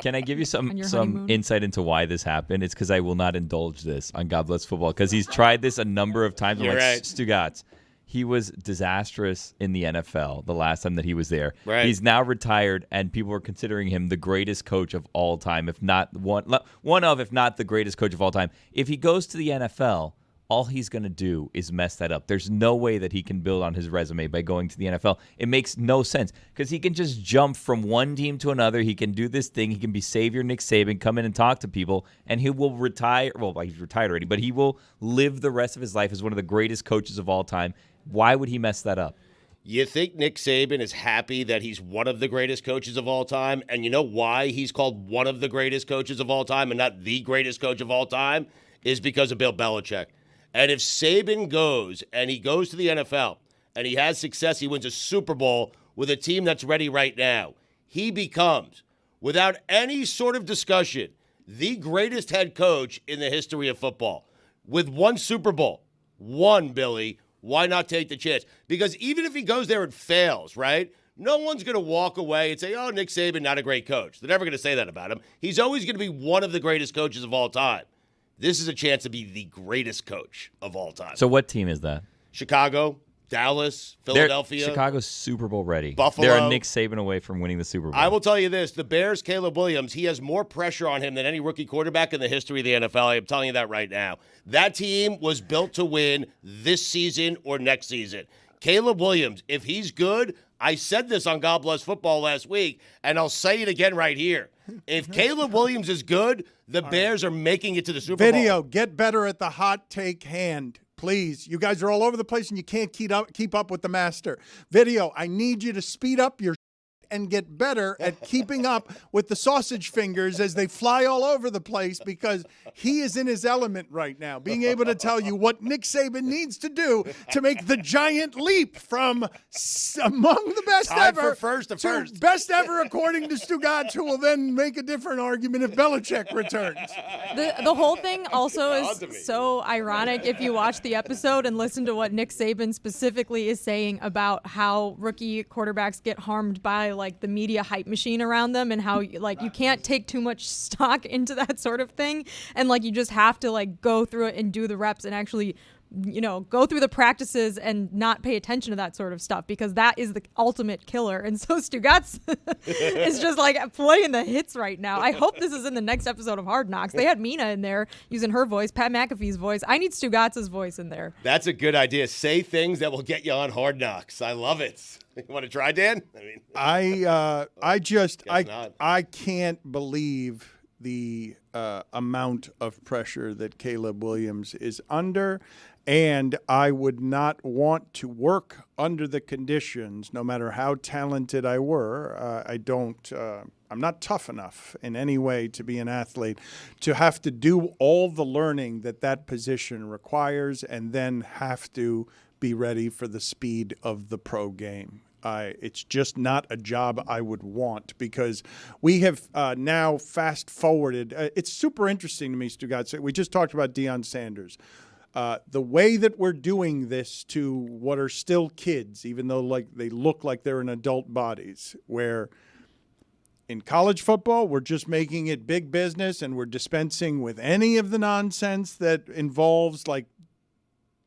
Can I give you On your some honeymoon? insight into why this happened? It's because I will not indulge this on God Bless Football, because he's tried this a number of times. I'm You're like, right. Stugotz, he was disastrous in the NFL the last time that he was there. Right. He's now retired, and people are considering him the greatest coach of all time, if not if not the greatest coach of all time. If he goes to the NFL, all he's going to do is mess that up. There's no way that he can build on his resume by going to the NFL. It makes no sense because he can just jump from one team to another. He can do this thing. He can be Savior Nick Saban, come in and talk to people, and he will retire. Well, he's retired already, but he will live the rest of his life as one of the greatest coaches of all time. Why would he mess that up? You think Nick Saban is happy that he's one of the greatest coaches of all time? And you know why he's called one of the greatest coaches of all time and not the greatest coach of all time? Is because of Bill Belichick. And if Saban goes and he goes to the NFL and he has success, he wins a Super Bowl with a team that's ready right now, he becomes, without any sort of discussion, the greatest head coach in the history of football. With one Super Bowl, Billy, Why not take the chance? Because even if he goes there and fails, right, no one's going to walk away and say, oh, Nick Saban, not a great coach. They're never going to say that about him. He's always going to be one of the greatest coaches of all time. This is a chance to be the greatest coach of all time. So what team is that? Chicago, Dallas, Philadelphia. Chicago's Super Bowl ready. Buffalo. They're a Nick Saban away from winning the Super Bowl. I will tell you this. The Bears, Caleb Williams, he has more pressure on him than any rookie quarterback in the history of the NFL. I am telling you that right now. That team was built to win this season or next season. Caleb Williams, if he's good, I said this on God Bless Football last week, and I'll say it again right here. If Caleb Williams is good, the Bears are making it to the Super Bowl. Video, get better at the hot take hand. Please, you guys are all over the place and you can't keep up with the master. Video, I need you to speed up your and get better at keeping up with the sausage fingers as they fly all over the place, because he is in his element right now, being able to tell you what Nick Saban needs to do to make the giant leap from among the best Tied ever for first to first. best ever according to Stugotz, who will then make a different argument if Belichick returns. The whole thing also is so ironic if you watch the episode and listen to what Nick Saban specifically is saying about how rookie quarterbacks get harmed by like the media hype machine around them, and how like you can't take too much stock into that sort of thing, and like you just have to like go through it and do the reps and actually, you know, go through the practices and not pay attention to that sort of stuff, because that is the ultimate killer. And so Stugotz is just like playing the hits right now. I hope this is in the next episode of Hard Knocks. They had Mina in there using her voice, Pat McAfee's voice. I need Stugotz's voice in there. That's a good idea. Say things that will get you on Hard Knocks. I love it. You want to try, Dan? I can't believe the amount of pressure that Caleb Williams is under, and I would not want to work under the conditions, no matter how talented I were. I'm not tough enough in any way to be an athlete, to have to do all the learning that position requires and then have to be ready for the speed of the pro game. It's just not a job I would want, because we have now fast forwarded. It's super interesting to me, Stugotz. We just talked about Deion Sanders. The way that we're doing this to what are still kids, even though like they look like they're in adult bodies, where in college football, we're just making it big business and we're dispensing with any of the nonsense that involves like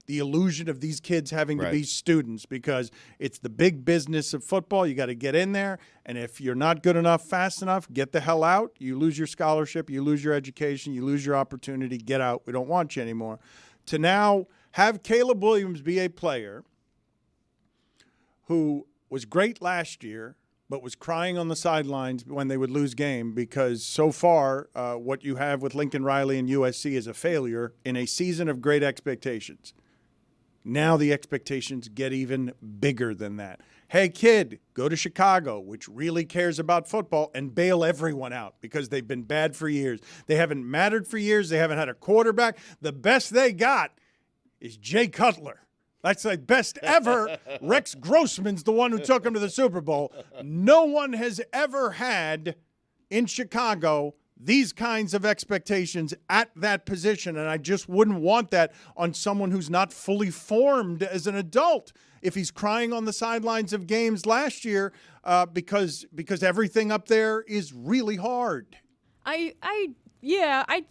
the illusion of these kids having to be students, because it's the big business of football. You got to get in there, and if you're not good enough, fast enough, get the hell out. You lose your scholarship, you lose your education, you lose your opportunity. Get out. We don't want you anymore. To now have Caleb Williams be a player who was great last year, but was crying on the sidelines when they would lose game, because so far what you have with Lincoln Riley and USC is a failure in a season of great expectations. Now the expectations get even bigger than that. Hey, kid, go to Chicago, which really cares about football, and bail everyone out, because they've been bad for years. They haven't mattered for years. They haven't had a quarterback. The best they got is Jay Cutler. That's the best ever. Rex Grossman's the one who took him to the Super Bowl. No one has ever had in Chicago these kinds of expectations at that position, and I just wouldn't want that on someone who's not fully formed as an adult. If he's crying on the sidelines of games last year because everything up there is really hard. I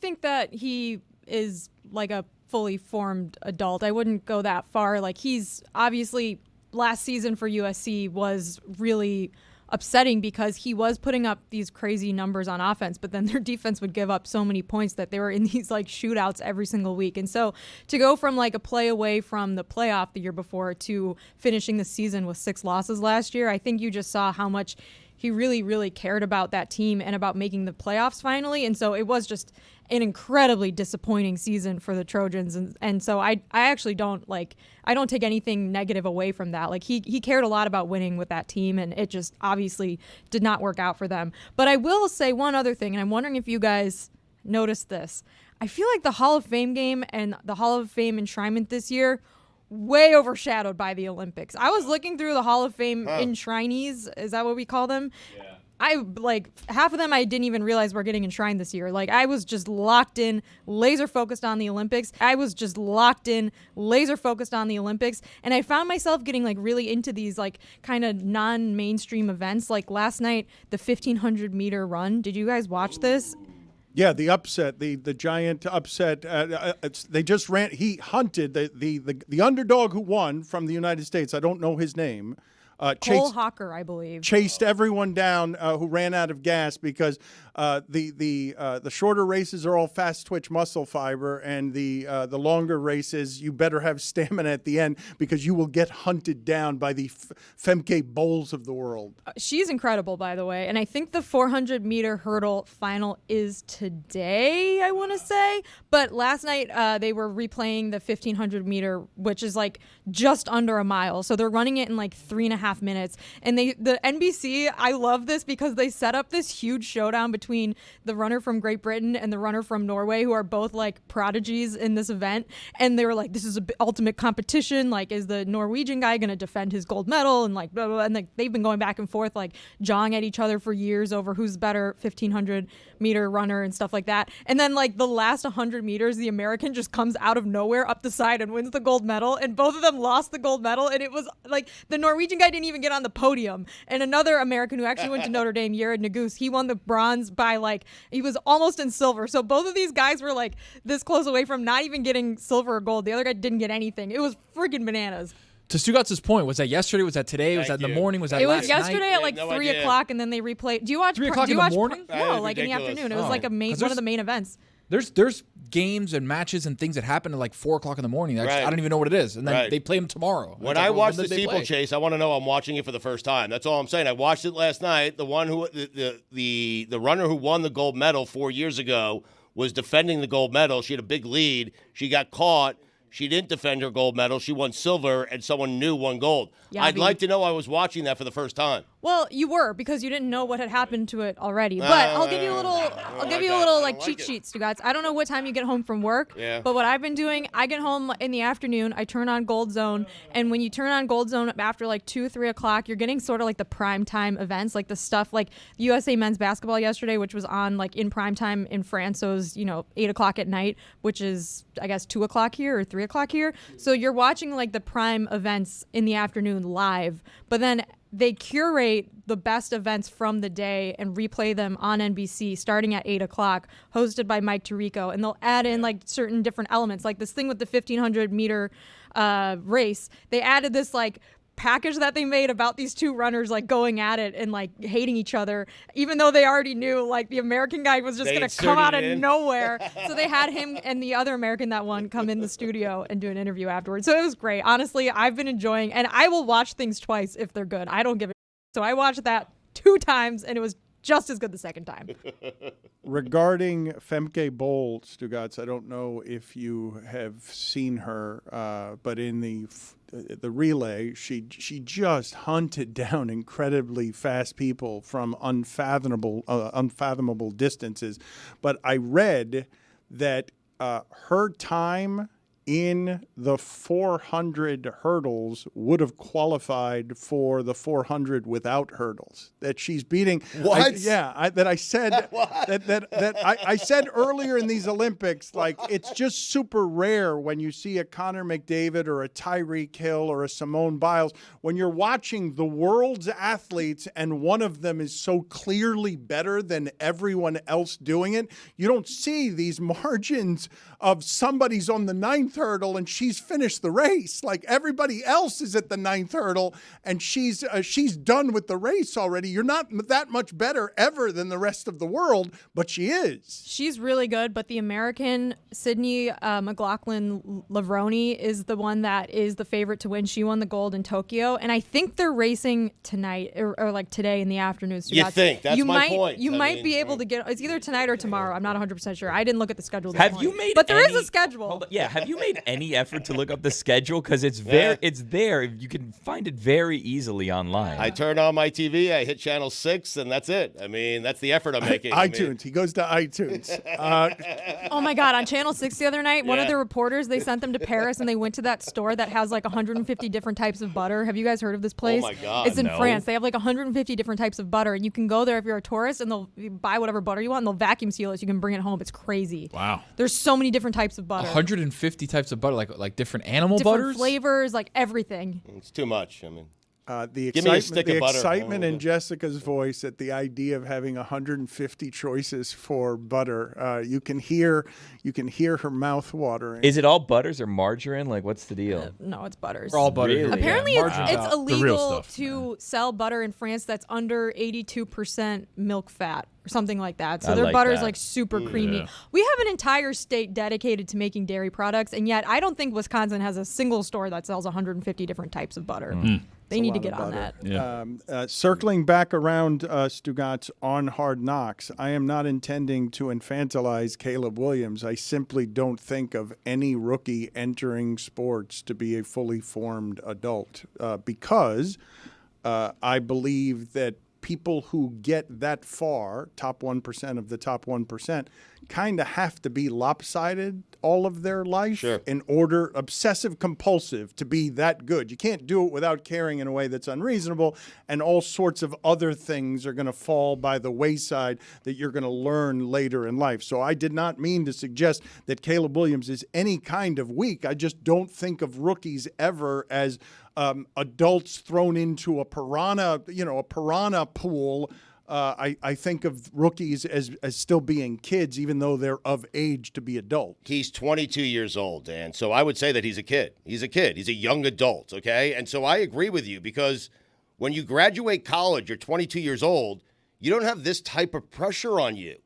think that he is like a fully formed adult. I wouldn't go that far. Like, he's obviously, last season for USC was really upsetting because he was putting up these crazy numbers on offense, but then their defense would give up so many points that they were in these like shootouts every single week. And so to go from like a play away from the playoff the year before to finishing the season with 6 losses last year, I think you just saw how much he really, really cared about that team and about making the playoffs finally. And so it was just an incredibly disappointing season for the Trojans. And so I actually don't take anything negative away from that. Like, he cared a lot about winning with that team, and it just obviously did not work out for them. But I will say one other thing, and I'm wondering if you guys noticed this. I feel like the Hall of Fame game and the Hall of Fame enshrinement this year way overshadowed by the Olympics. I was looking through the Hall of Fame enshrinees. Is that what we call them? Yeah. half of them I didn't even realize were getting enshrined this year. Like, I was just locked in, laser focused on the Olympics. And I found myself getting like really into these like kind of non-mainstream events. Like last night, the 1500 meter run. Did you guys watch this? Yeah, the upset, the giant upset. They just ran. He hunted the underdog who won from the United States. I don't know his name. Cole Hawker, I believe. Chased everyone down who ran out of gas because the shorter races are all fast twitch muscle fiber, and the longer races you better have stamina at the end because you will get hunted down by the Femke Bowles of the world. She's incredible, by the way, and I think the 400 meter hurdle final is today, I want to say. But last night they were replaying the 1500 meter, which is like just under a mile, so they're running it in like 3.5 minutes. And the NBC, I love this because they set up this huge showdown between the runner from Great Britain and the runner from Norway, who are both like prodigies in this event. And they were like, this is an ultimate competition. Like, is the Norwegian guy going to defend his gold medal? And like, blah, blah, blah. And like, they've been going back and forth, like jawing at each other for years over who's better 1500 meter runner and stuff like that. And then like the last 100 meters, the American just comes out of nowhere up the side and wins the gold medal. And both of them lost the gold medal. And it was like the Norwegian guy didn't even get on the podium. And another American who actually went to Notre Dame, Jared Naguse, he won the bronze by like, he was almost in silver. So both of these guys were like this close away from not even getting silver or gold. The other guy didn't get anything. It was freaking bananas. To Stugotz's point, was that yesterday? Was that today? Was that in the morning? Was that last night? It was yesterday at like 3 o'clock, and then they replayed. Do you watch 3 o'clock in the morning? No, like in the afternoon. It was like one of the main events. There's games and matches and things that happen at like 4 o'clock in the morning. I don't even know what it is, and then they play them tomorrow. When I watch the steeplechase, I want to know I'm watching it for the first time. That's all I'm saying. I watched it last night. The one who the runner who won the gold medal 4 years ago was defending the gold medal. She had a big lead. She got caught. She didn't defend her gold medal. She won silver, and someone new won gold. I'd like to know I was watching that for the first time. Well, you were, because you didn't know what had happened to it already. But I'll give you a little like cheat sheets, you guys. I don't know what time you get home from work, but what I've been doing, I get home in the afternoon, I turn on Gold Zone, and when you turn on Gold Zone after like 2, 3 o'clock, you're getting sort of like the prime time events, like the stuff like USA men's basketball yesterday, which was on like in prime time in France, so it was 8 o'clock at night, which is I guess 2 o'clock here or 3 o'clock here. So you're watching like the prime events in the afternoon live, but then they curate the best events from the day and replay them on NBC starting at 8 o'clock, hosted by Mike Tirico. And they'll add in like certain different elements, like this thing with the 1500 meter race. They added this like package that they made about these two runners like going at it and like hating each other, even though they already knew like the American guy was just going to come out of nowhere. So they had him and the other American that won come in the studio and do an interview afterwards. So it was great. Honestly, I've been enjoying, and I will watch things twice if they're good. I don't give a so I watched that 2 times and it was just as good the second time. Regarding Femke Bowles, Stugotz, I don't know if you have seen her, but in the relay, she just hunted down incredibly fast people from unfathomable distances. But I read that her time in the 400 hurdles would have qualified for the 400 without hurdles. That she's beating. What? I said I said earlier in these Olympics, like it's just super rare when you see a Connor McDavid or a Tyreek Hill or a Simone Biles, when you're watching the world's athletes and one of them is so clearly better than everyone else doing it. You don't see these margins of somebody's on the 9th hurdle and she's finished the race. Like everybody else is at the 9th hurdle and she's done with the race already. You're not that much better ever than the rest of the world, but she is. She's really good, but the American Sydney McLaughlin-Levrone is the one that is the favorite to win. She won the gold in Tokyo, and I think they're racing tonight or like today in the afternoon. So you think? That's my point. You might be able to get. It's either tonight or tomorrow. I'm not 100% sure. I didn't look at the schedule. Have you made? But there is a schedule. Have you made made any effort to look up the schedule? Because it's there. You can find it very easily online. I turn on my TV, I hit channel 6, and that's it. I mean, that's the effort I'm making. iTunes. He goes to iTunes. Oh my God! On Channel 6 the other night, one of the reporters, they sent them to Paris, and they went to that store that has like 150 different types of butter. Have you guys heard of this place? Oh my God! It's in France. They have like 150 different types of butter, and you can go there if you're a tourist, and you buy whatever butter you want, and they'll vacuum seal it so you can bring it home. It's crazy. Wow. There's so many different types of butter. 150 types of butter, like different animal different butters, flavors, like everything. It's too much. I mean, the give me a stick of butter. excitement in Jessica's voice at the idea of having 150 choices for butter. You can hear her mouth watering. Is it all butters or margarine? Like, what's the deal? No, it's butters. They're all butter. Really? Apparently, it's illegal stuff, to sell butter in France that's under 82% milk fat or something like that. So I their like butter's that. like super creamy. Yeah. We have an entire state dedicated to making dairy products, and yet I don't think Wisconsin has a single store that sells 150 different types of butter. They need to get on that. Yeah. Circling back around, Stugotz, on Hard Knocks, I am not intending to infantilize Caleb Williams. I simply don't think of any rookie entering sports to be a fully formed adult because I believe that people who get that far, top 1% of the top 1%, kind of have to be lopsided all of their life in order, obsessive compulsive, to be that good. You can't do it without caring in a way that's unreasonable, and all sorts of other things are going to fall by the wayside that you're going to learn later in life. So I did not mean to suggest that Caleb Williams is any kind of weak. I just don't think of rookies ever as adults thrown into a piranha pool. I think of rookies as still being kids, even though they're of age to be adults. He's 22 years old, Dan. So I would say that he's a kid. He's a kid. He's a young adult, okay? And so I agree with you because when you graduate college, you're 22 years old, you don't have this type of pressure on you.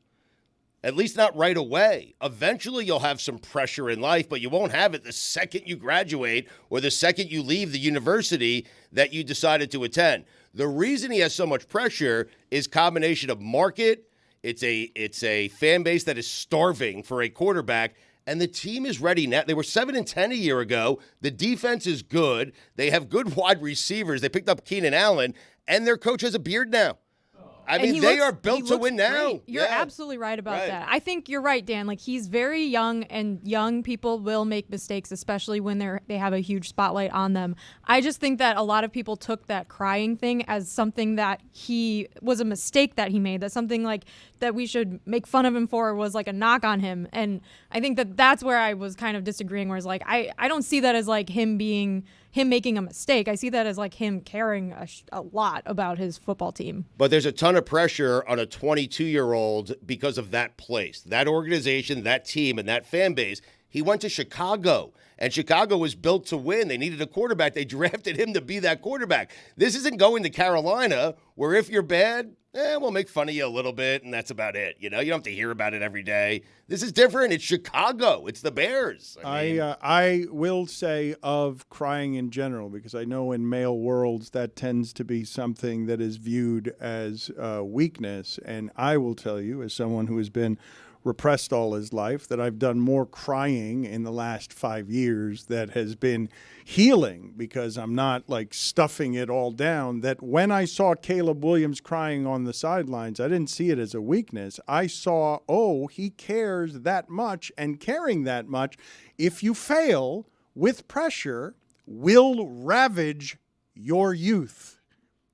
At least not right away. Eventually, you'll have some pressure in life, but you won't have it the second you graduate or the second you leave the university that you decided to attend. The reason he has so much pressure is combination of market. It's a fan base that is starving for a quarterback, and the team is ready now. They were 7-10 a year ago. The defense is good. They have good wide receivers. They picked up Keenan Allen, and their coach has a beard now. I mean, they are built to win now. Great. You're absolutely right about that. I think you're right, Dan. Like, he's very young, and young people will make mistakes, especially when they have a huge spotlight on them. I just think that a lot of people took that crying thing as something that he was a mistake that he made. That's something like that we should make fun of him for, was like a knock on him. And I think that that's where I was kind of disagreeing, where it's like, I don't see that as like him making a mistake. I see that as like him caring a lot about his football team. But there's a ton of pressure on a 22-year-old because of that place, that organization, that team, and that fan base. He went to Chicago, and Chicago was built to win. They needed a quarterback. They drafted him to be that quarterback. This isn't going to Carolina, where if you're bad, we'll make fun of you a little bit, and that's about it. You know, you don't have to hear about it every day. This is different. It's Chicago. It's the Bears. I will say of crying in general, because I know in male worlds that tends to be something that is viewed as weakness. And I will tell you, as someone who has been repressed all his life, that I've done more crying in the last 5 years that has been healing, because I'm not like stuffing it all down. That when I saw Caleb Williams crying on the sidelines, I didn't see it as a weakness. I saw, he cares that much, and caring that much, if you fail with pressure, will ravage your youth.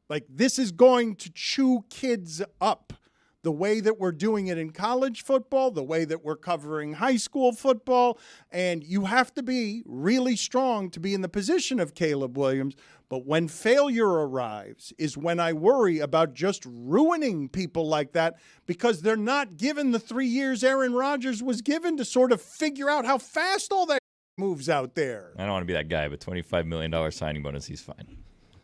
Like, this is going to chew kids up. The way that we're doing it in college football, the way that we're covering high school football, and you have to be really strong to be in the position of Caleb Williams. But when failure arrives is when I worry about just ruining people like that, because they're not given the 3 years Aaron Rodgers was given to sort of figure out how fast all that moves out there. I don't want to be that guy, but $25 million signing bonus, he's fine.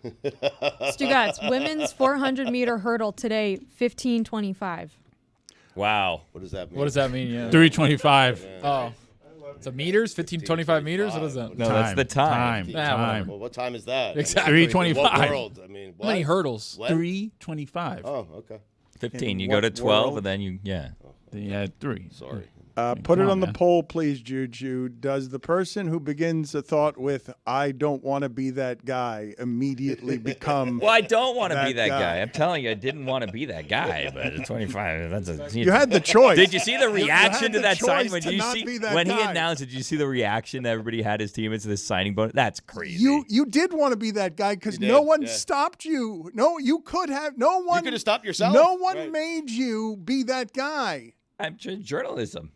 Stugotz, women's 400-meter hurdle today, 15:25. Wow. What does that mean? What does that mean? Yeah. 3:25. Oh. It's a meters? 15:25 meters? What is that? No, that's the time. Time. Well, what time is that? Exactly. 3:25. What world? I mean, what? How many hurdles? What? 3:25. Oh, okay. 15. You what go to 12, world? and then you, Then you add 3. Sorry. Put it on the man. poll, please, Juju. Does the person who begins a thought with "I don't want to be that guy" immediately become? Well, I don't want to be that that guy. guy. I'm telling you, I didn't want to be that guy, but at 25, that's a. You had the choice. Did you see the You reaction had to the that signing? choice When to you not see be that when he guy. announced it, did you see the reaction that everybody had his teammates to this signing bonus? That's crazy. You did want to be that guy because You no did, one yeah. stopped you. No, you could have. No one. could have stopped yourself. No one Right. made you be that guy. I'm journalism.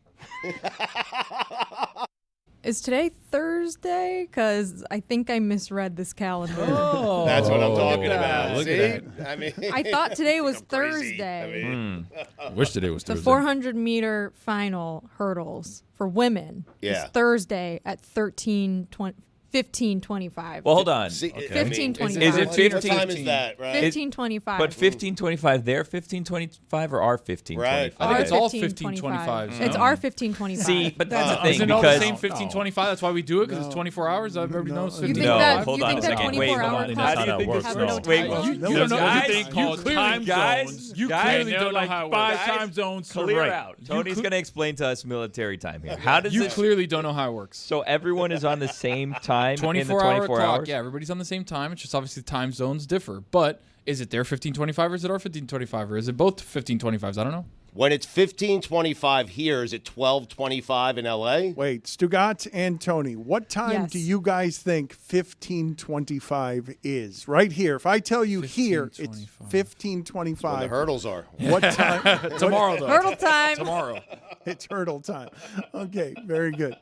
Is today Thursday? Because I think I misread this calendar. Oh, That's what I'm talking about. Look See? at that. I mean, I thought today was I'm crazy. Thursday. I mean, Wish today was The Thursday. 400-meter final hurdles for women Yeah. is Thursday at 15:25. Well, hold on. see, Okay. 15:25. Is it What 15? time is that, right? 15:25. But 15:25, their 15:25 or our 15:25? I think it's all 15:25. 15:25s. It's our 15:25. See, but that's the thing Isn't it all the because same 15:25? That's why we do it because it's 24 hours. Everybody knows You 15. think No, that, hold you on think a that second. 24-hour Wait, clock how do you think have this no works? Wait, time? You no, don't know guys, anything called clearly- time guys, zones. You guys, clearly There are don't know like how it 5 works. time zones. clear right. out. Tony's going to explain to us military time here. How does You it? clearly don't know how it works. So everyone is on the same time in the 24-hour 24 clock. hours? Yeah, everybody's on the same time. It's just obviously time zones differ. But is it their 15:25 or is it our 15:25 or is it both 15:25s? I don't know. When it's 15:25 here, is it 12:25 in LA? Wait, Stugotz and Tony, what time Yes. do you guys think 15:25 is? Right here. If I tell you here, it's 15:25. When the 15:25. hurdles are. What time? Tomorrow, though. Hurdle time. Tomorrow. It's hurdle time. Okay, very good.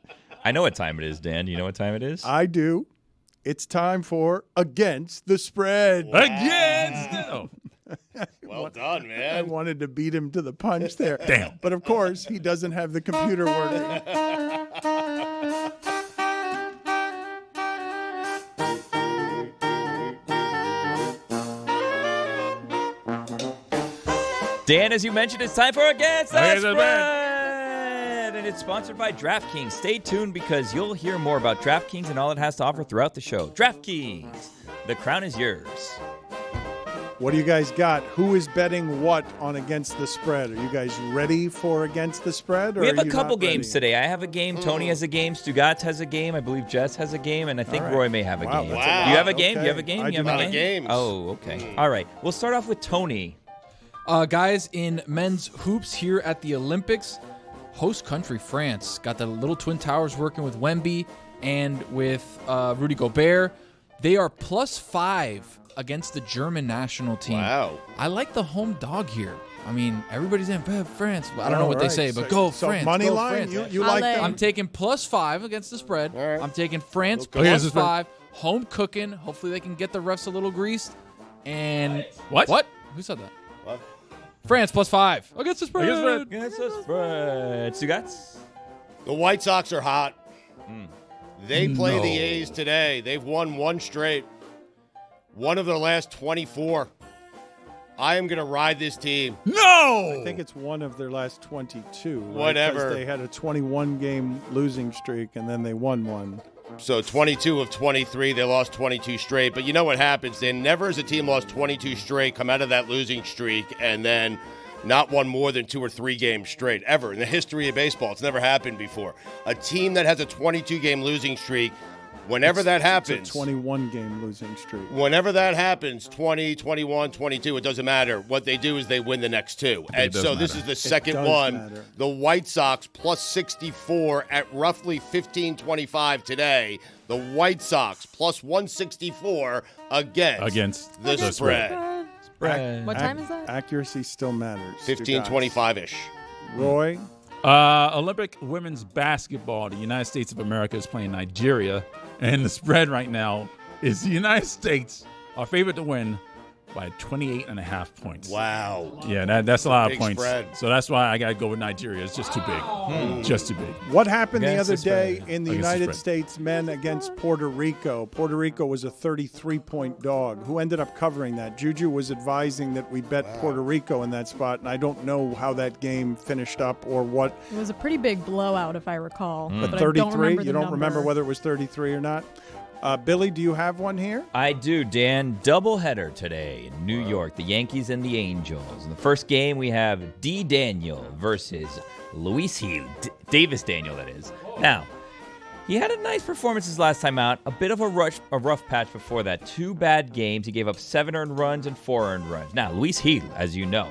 I know what time it is, Dan. Do you know what time it is? I do. It's time for Against the Spread. Against. No. Well done, I man. wanted to beat him to the punch there. Damn. But of course, he doesn't have the computer working. Dan, as you mentioned, it's time for Against the Against the Spread. And it's sponsored by DraftKings. Stay tuned because you'll hear more about DraftKings and all it has to offer throughout the show. DraftKings, the crown is yours. What do you guys got? Who is betting what on Against the Spread? Are you guys ready for Against the Spread? Or We have are a you couple not games ready? today. I have a game. Tony has a game. Stugotz has a game. I believe Jess has a game. And I think All right. Roy may have a Wow, game. that's a lot. You have a game? Okay. You have a game? I You do have not. a game? Games. Oh, okay. All right. We'll start off with Tony. Guys, in men's hoops here at the Olympics, host country France got the little Twin Towers working with Wemby and with Rudy Gobert. They are +5 against the German national team. Wow. I like the home dog here. I mean, everybody's in France. I don't know what they say, but So- go so France. money go line, France. you like Ale. that? I'm taking +5 against the spread. All right. I'm taking France Against the spread. +5. Home cooking. Hopefully they can get the refs a little greased. And What? What? Who said that? What? France +5 against the spread. Against the Spread. Stugotz? The White Sox are hot. They play the No. A's today. They've won one straight. One of their last 24. I am going to ride this team. No. I think it's one of their last 22. right? Whatever. 'Cause they had a 21-game losing streak, and then they won one. So 22 of 23, they lost 22 straight. But you know what happens? They never as a team lost 22 straight, come out of that losing streak, and then not won more than 2 or 3 games straight, ever in the history of baseball. It's never happened before. A team that has a 22-game losing streak, whenever that happens, It's a 21-game losing streak. whenever that happens, 20, 21, 22, it doesn't matter. What they do is they win the next 2. And does so this matter. is the second does one. matter. The White Sox +64 at roughly 15.25 today. The White Sox +164 against the the spread. What time is that? Accuracy still matters. 15.25-ish. Roy, Olympic women's basketball. The United States of America is playing Nigeria, and the spread right now is the United States are favored to win by 28.5 points. Wow. Yeah, that's a lot Big of points. spread. So that's why I got to go with Nigeria. It's just too big. Just too big. what happened Against the other the day spread. in the Against the United spread. States men against Puerto Rico? Puerto Rico was a 33-point dog. Who ended up covering that? Juju was advising that we bet Puerto Rico in that spot, and I don't know how that game finished up or what. It was a pretty big blowout, if I recall. But I 33, don't remember you the don't remember number. whether it was 33 or not? Billy, do you have one here? I do, Dan. Doubleheader today in New York. The Yankees and the Angels. In the first game, we have D. Daniel versus Luis Gil. Davis Daniel, that is. Now, he had a nice performance his last time out. A bit of a rough patch before that. 2 bad games. He gave up 7 earned runs and 4 earned runs. Now, Luis Gil, as you know,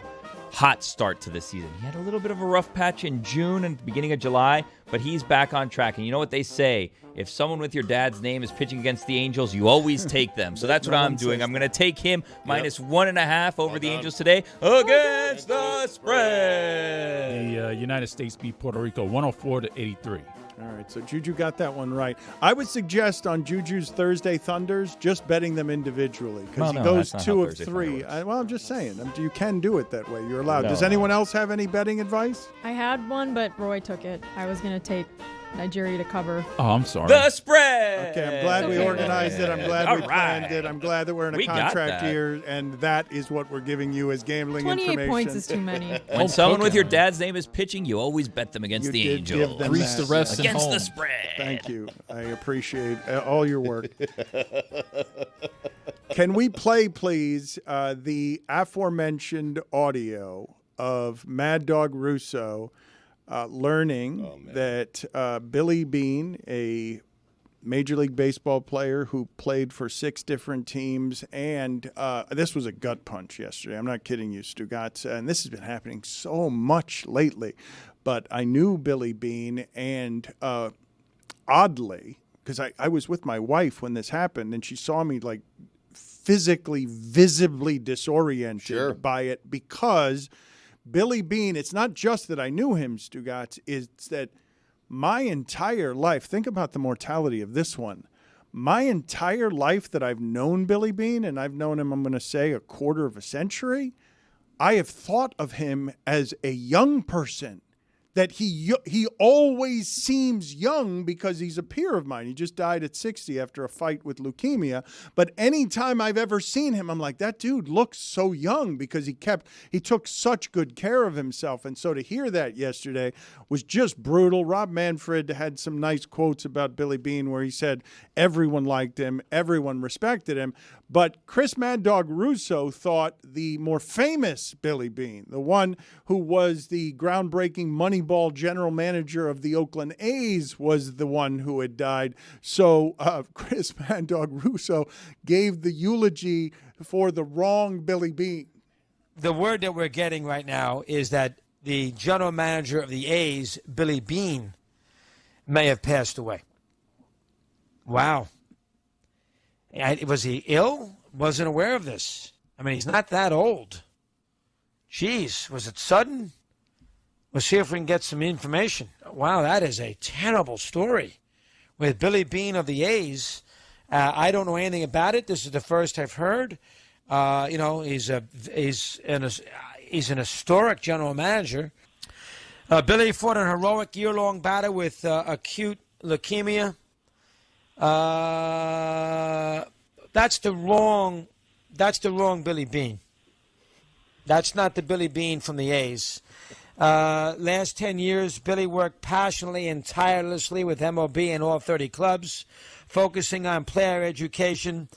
hot start to the season. He had a little bit of a rough patch in June and the beginning of July, but he's back on track. And you know what they say? If someone with your dad's name is pitching against the Angels, you always take them. So that's what I'm doing. I'm going to take him minus 1.5 over the Angels today against the spread. The United States beat Puerto Rico 104-83. All right, so Juju got that one right. I would suggest on Juju's Thursday Thunders, just betting them individually because he goes 2 of 3. I'm just saying, you can do it that way. You're allowed. Does anyone else have any betting advice? I had one, but Roy took it. I was going to take Nigeria to cover. Oh, I'm sorry. The spread. Okay, I'm glad we organized it. I'm glad we planned it. I'm glad that we're in a contract here, and that is what we're giving you as gambling 28 information. points is too many. When someone with your dad's name is pitching, you always bet them against the Angels. Grease the refs against home. the spread. Thank you. I appreciate all your work. Can we play, please, the aforementioned audio of Mad Dog Russo learning that Billy Beane, a Major League Baseball player who played for 6 different teams, and this was a gut punch yesterday. I'm not kidding you, Stugotz. And this has been happening so much lately. But I knew Billy Beane, and oddly, because I was with my wife when this happened, and she saw me like physically, visibly disoriented by it because Billy Beane, it's not just that I knew him, Stugotz, it's that my entire life, think about the mortality of this one. My entire life that I've known Billy Beane, and I've known him, I'm going to say, a quarter of a century, I have thought of him as a young person. That he always seems young because he's a peer of mine. He just died at 60 after a fight with leukemia. But anytime I've ever seen him, I'm like, that dude looks so young because he took such good care of himself. And so to hear that yesterday was just brutal. Rob Manfred had some nice quotes about Billy Beane where he said everyone liked him, everyone respected him. But Chris Mad Dog Russo thought the more famous Billy Beane, the one who was the groundbreaking Moneyball general manager of the Oakland A's, was the one who had died. So Chris Mad Dog Russo gave the eulogy for the wrong Billy Beane. The word that we're getting right now is that the general manager of the A's, Billy Beane, may have passed away. Wow. Was he ill? Wasn't aware of this. I mean, he's not that old. Jeez, was it sudden? Let's see if we can get some information. Wow, that is a terrible story. With Billy Beane of the A's, I don't know anything about it. This is the first I've heard. He's an historic general manager. Billy fought an heroic year-long battle with acute leukemia. That's the wrong Billy Beane. That's not the Billy Beane from the A's. Last 10 years, Billy worked passionately and tirelessly with MLB and all 30 clubs, focusing on player education.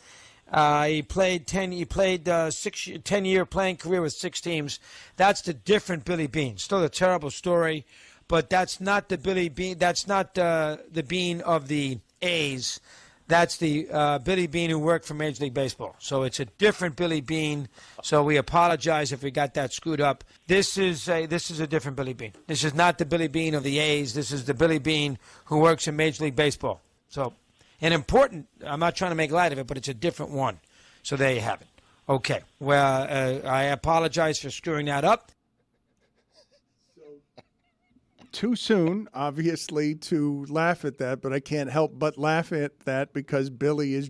He played 10-year playing career with 6 teams. That's the different Billy Beane. Still a terrible story, but that's not the Billy Beane. That's not the Beane of the A's. That's the Billy Beane who worked for Major League Baseball. So it's a different Billy Beane. So we apologize if we got that screwed up. This is a different Billy Beane. This is not the Billy Beane of the A's. This is the Billy Beane who works in Major League Baseball. So an important, I'm not trying to make light of it, but it's a different one. So there you have it. Okay. Well, I apologize for screwing that up. Too soon, obviously, to laugh at that, but I can't help but laugh at that because Billy is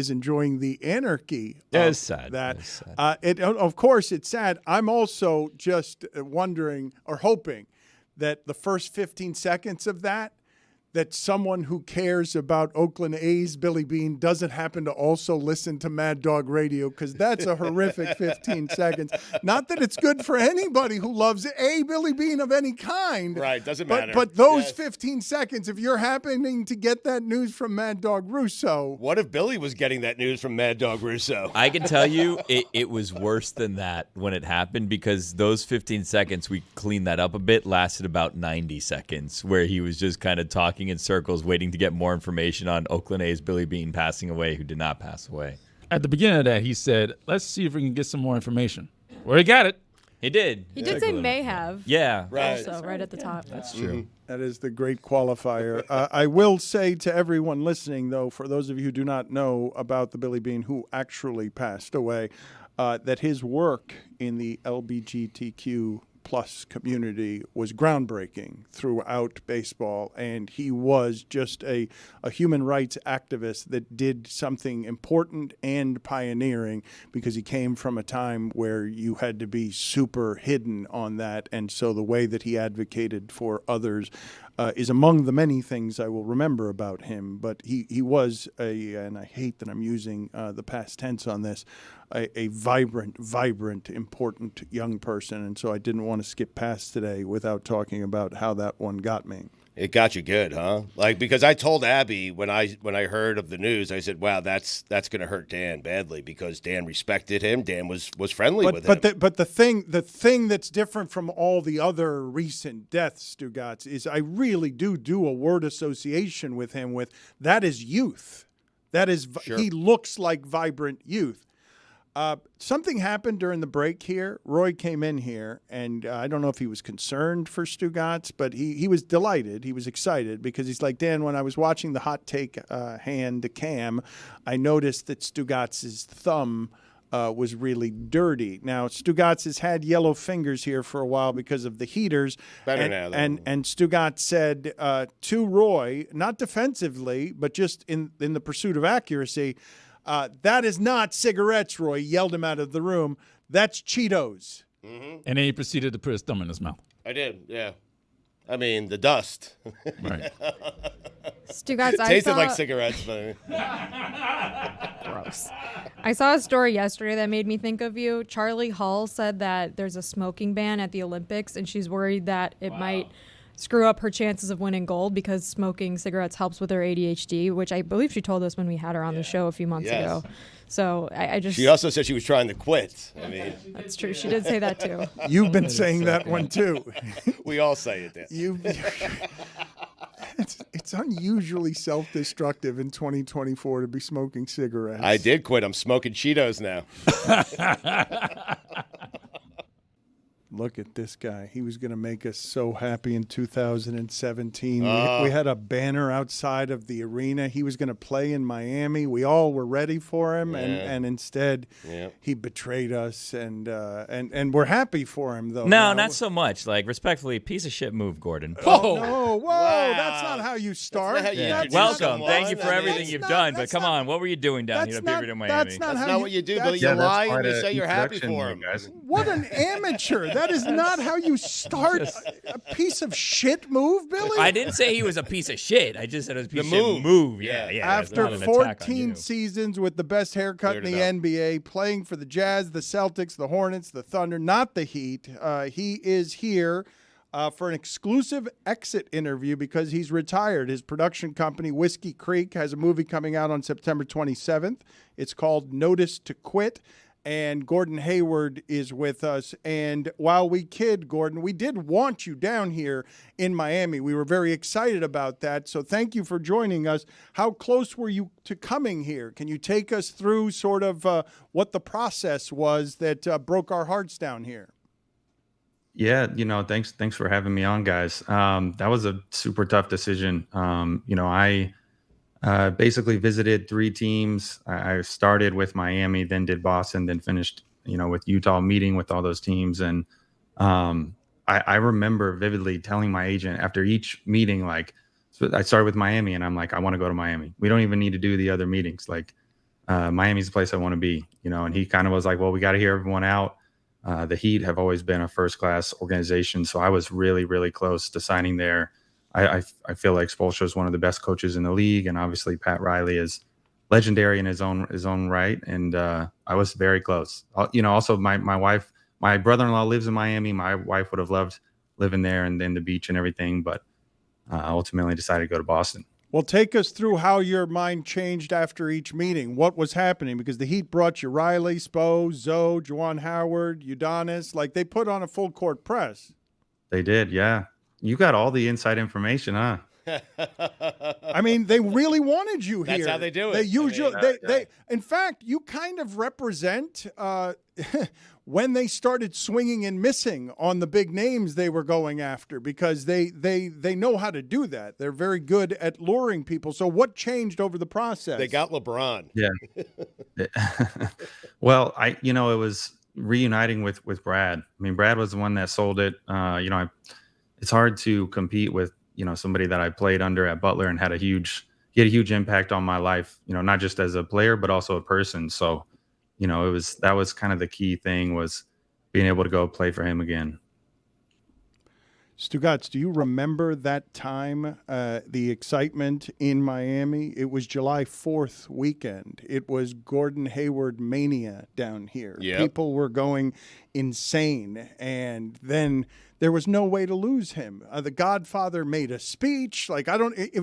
enjoying the anarchy of sad. that. It's sad. Of course, it's sad. I'm also just wondering or hoping that the first 15 seconds of that that someone who cares about Oakland A's Billy Beane doesn't happen to also listen to Mad Dog Radio, because that's a horrific 15 seconds. Not that it's good for anybody who loves a Billy Beane of any kind. Right, doesn't matter. But those 15 seconds, if you're happening to get that news from Mad Dog Russo. What if Billy was getting that news from Mad Dog Russo? I can tell you it was worse than that when it happened, because those 15 seconds, we cleaned that up a bit, lasted about 90 seconds, where he was just kind of talking in circles, waiting to get more information on Oakland A's Billy Beane passing away, who did not pass away. At the beginning of that, he said, let's see if we can get some more information. Well, he got it. He did. He did say may have. Yeah. Right. Also, right at the top. That's true. That is the great qualifier. I will say to everyone listening, though, for those of you who do not know about the Billy Beane who actually passed away, that his work in the LGBTQ plus community was groundbreaking throughout baseball, and he was just a human rights activist that did something important and pioneering, because he came from a time where you had to be super hidden on that, and so the way that he advocated for others is among the many things I will remember about him. But he was and I hate that I'm using the past tense on this, a vibrant, important young person. And so I didn't want to skip past today without talking about how that one got me. It got you good, huh? Like, because I told Abby when I heard of the news, I said, "Wow, that's going to hurt Dan badly," because Dan respected him. Dan was friendly with him. But the thing that's different from all the other recent deaths, Stugotz, is I really do a word association with him. With that is youth. That is Sure. He looks like vibrant youth. Something happened during the break here. Roy came in here, and I don't know if he was concerned for Stugotz, but he was delighted. He was excited because he's like, Dan, when I was watching the hot take hand cam, I noticed that Stugotz's thumb was really dirty. Now, Stugotz has had yellow fingers here for a while because of the heaters. Better now, though. And Stugotz said to Roy, not defensively, but just in the pursuit of accuracy, that is not cigarettes, Roy. Yelled him out of the room. That's Cheetos. Mm-hmm. And then he proceeded to put his thumb in his mouth. I did, yeah. I mean, the dust. Right. Stugotz, Tasted like cigarettes, but gross. I saw a story yesterday that made me think of you. Charlie Hull said that there's a smoking ban at the Olympics, and she's worried that it might screw up her chances of winning gold because smoking cigarettes helps with her ADHD, which I believe she told us when we had her on the show a few months ago. So I just... She also said she was trying to quit. I mean... That's true. She did say that, too. You've been saying that one, too. We all say it, Dan. It's unusually self-destructive in 2024 to be smoking cigarettes. I did quit. I'm smoking Cheetos now. Look at this guy. He was going to make us so happy in 2017. We had a banner outside of the arena. He was going to play in Miami. We all were ready for him, and instead he betrayed us. And we're happy for him, though. No, not so much. Like, respectfully, piece of shit move, Gordon. Whoa, whoa, that's not how you start. Welcome. Thank you for everything you've done. But come on, what were you doing down here in Miami? That's not what you do, Billy. You lie and you say you're happy for him. What an amateur. That is not how you start a piece of shit move, Billy. I didn't say he was a piece of shit. I just said it was a piece of shit move. Yeah. After 14 seasons with the best haircut in the NBA, playing for the Jazz, the Celtics, the Hornets, the Thunder, not the Heat, he is here for an exclusive exit interview because he's retired. His production company, Whiskey Creek, has a movie coming out on September 27th. It's called Notice to Quit. And Gordon Hayward is with us. And while we kid, Gordon, we did want you down here in Miami. We were very excited about that. So thank you for joining us. How close were you to coming here? Can you take us through sort of what the process was that broke our hearts down here? Yeah, thanks for having me on, guys. That was a super tough decision. I basically visited 3 teams. I started with Miami, then did Boston, then finished, with Utah, meeting with all those teams. And I remember vividly telling my agent after each meeting, so I started with Miami, and I'm like, I want to go to Miami. We don't even need to do the other meetings. Miami's the place I want to be, and he kind of was like, well, we got to hear everyone out. The Heat have always been a first-class organization, so I was really, really close to signing there. I feel like Spoelstra is one of the best coaches in the league, and obviously Pat Riley is legendary in his own right. And I was very close. Also my brother-in-law lives in Miami. My wife would have loved living there and then the beach and everything, but ultimately decided to go to Boston. Well, take us through how your mind changed after each meeting. What was happening? Because the Heat brought you Riley, Spo, Zoe, Juwan Howard, Udonis. Like, they put on a full court press. They did, yeah. You got all the inside information, huh? I mean, they really wanted you here. That's how they do it. They usually, they in fact, you kind of represent when they started swinging and missing on the big names they were going after, because they know how to do that. They're very good at luring people. So what changed over the process? They got LeBron. Yeah. Well, it was reuniting with Brad. I mean, Brad was the one that sold it. It's hard to compete with, somebody that I played under at Butler and he had a huge impact on my life, not just as a player, but also a person. So, that was kind of the key thing, was being able to go play for him again. Stugotz, do you remember that time, the excitement in Miami? It was July 4th weekend. It was Gordon Hayward mania down here. Yep. People were going insane, and then there was no way to lose him. The Godfather made a speech. Like,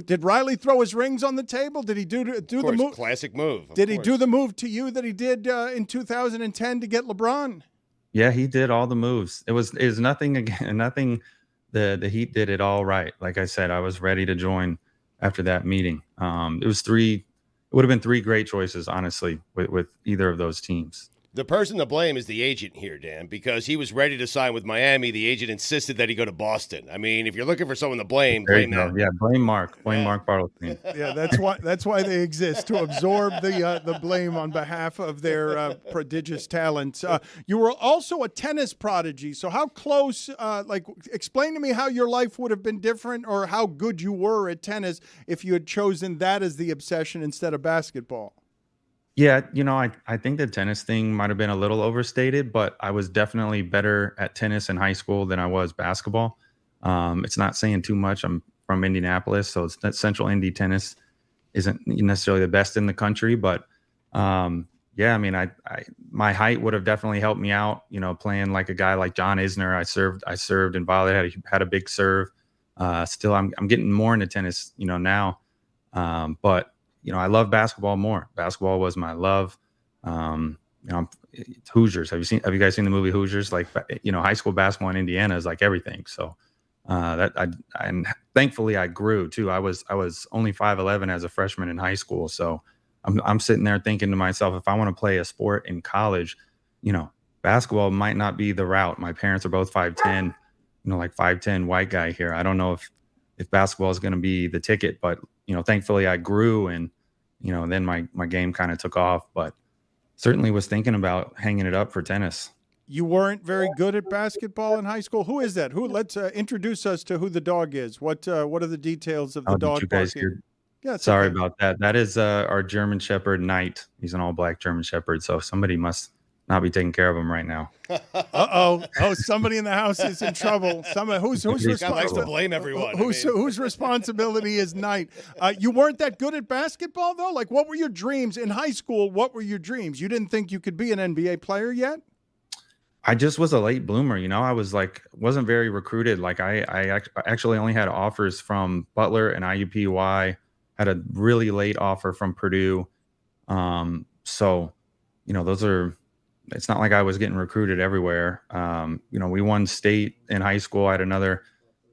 did Riley throw his rings on the table? Did he do the move? Classic move. Did he do the move to you that he did in 2010 to get LeBron? Yeah, he did all the moves. It was nothing The Heat did it all right. Like I said, I was ready to join after that meeting. It would have been three great choices, honestly, with either of those teams. The person to blame is the agent here, Dan, because he was ready to sign with Miami. The agent insisted that he go to Boston. I mean, if you're looking for someone to blame that. Yeah, blame Mark. Blame Mark Bartlett. Yeah, that's why they exist, to absorb the blame on behalf of their prodigious talents. You were also a tennis prodigy. So how close? Explain to me how your life would have been different, or how good you were at tennis if you had chosen that as the obsession instead of basketball. Yeah, I think the tennis thing might have been a little overstated, but I was definitely better at tennis in high school than I was basketball. It's not saying too much. I'm from Indianapolis, so Central Indy tennis isn't necessarily the best in the country, but yeah, I mean, my height would have definitely helped me out. Playing like a guy like John Isner, I served and volleyed, had a big serve. Still, I'm getting more into tennis, now, but. I love basketball more. Basketball was my love. Hoosiers. Have you guys seen the movie Hoosiers? Like, high school basketball in Indiana is like everything. So and thankfully I grew too. I was only 5'11" as a freshman in high school. So I'm sitting there thinking to myself, if I want to play a sport in college, basketball might not be the route. My parents are both 5'10", like 5'10" white guy here. I don't know if basketball is going to be the ticket, but thankfully I grew, and then my game kind of took off, but certainly was thinking about hanging it up for tennis. You weren't very good at basketball in high school. Who is that? Let's introduce us to who the dog is. What are the details of the dog? Did you guys hear? Yeah, sorry about that. That is our German Shepherd, Knight. He's an all-black German Shepherd, so somebody must not be taking care of him right now. Oh, somebody in the house is in trouble. Who's responsible? Likes to blame everyone. Whose responsibility is Knight? You weren't that good at basketball, though? Like, what were your dreams in high school? What were your dreams? You didn't think you could be an NBA player yet? I just was a late bloomer. I was wasn't very recruited. Like, I actually only had offers from Butler and IUPUI, had a really late offer from Purdue. So, those are, it's not like I was getting recruited everywhere. We won state in high school. I had another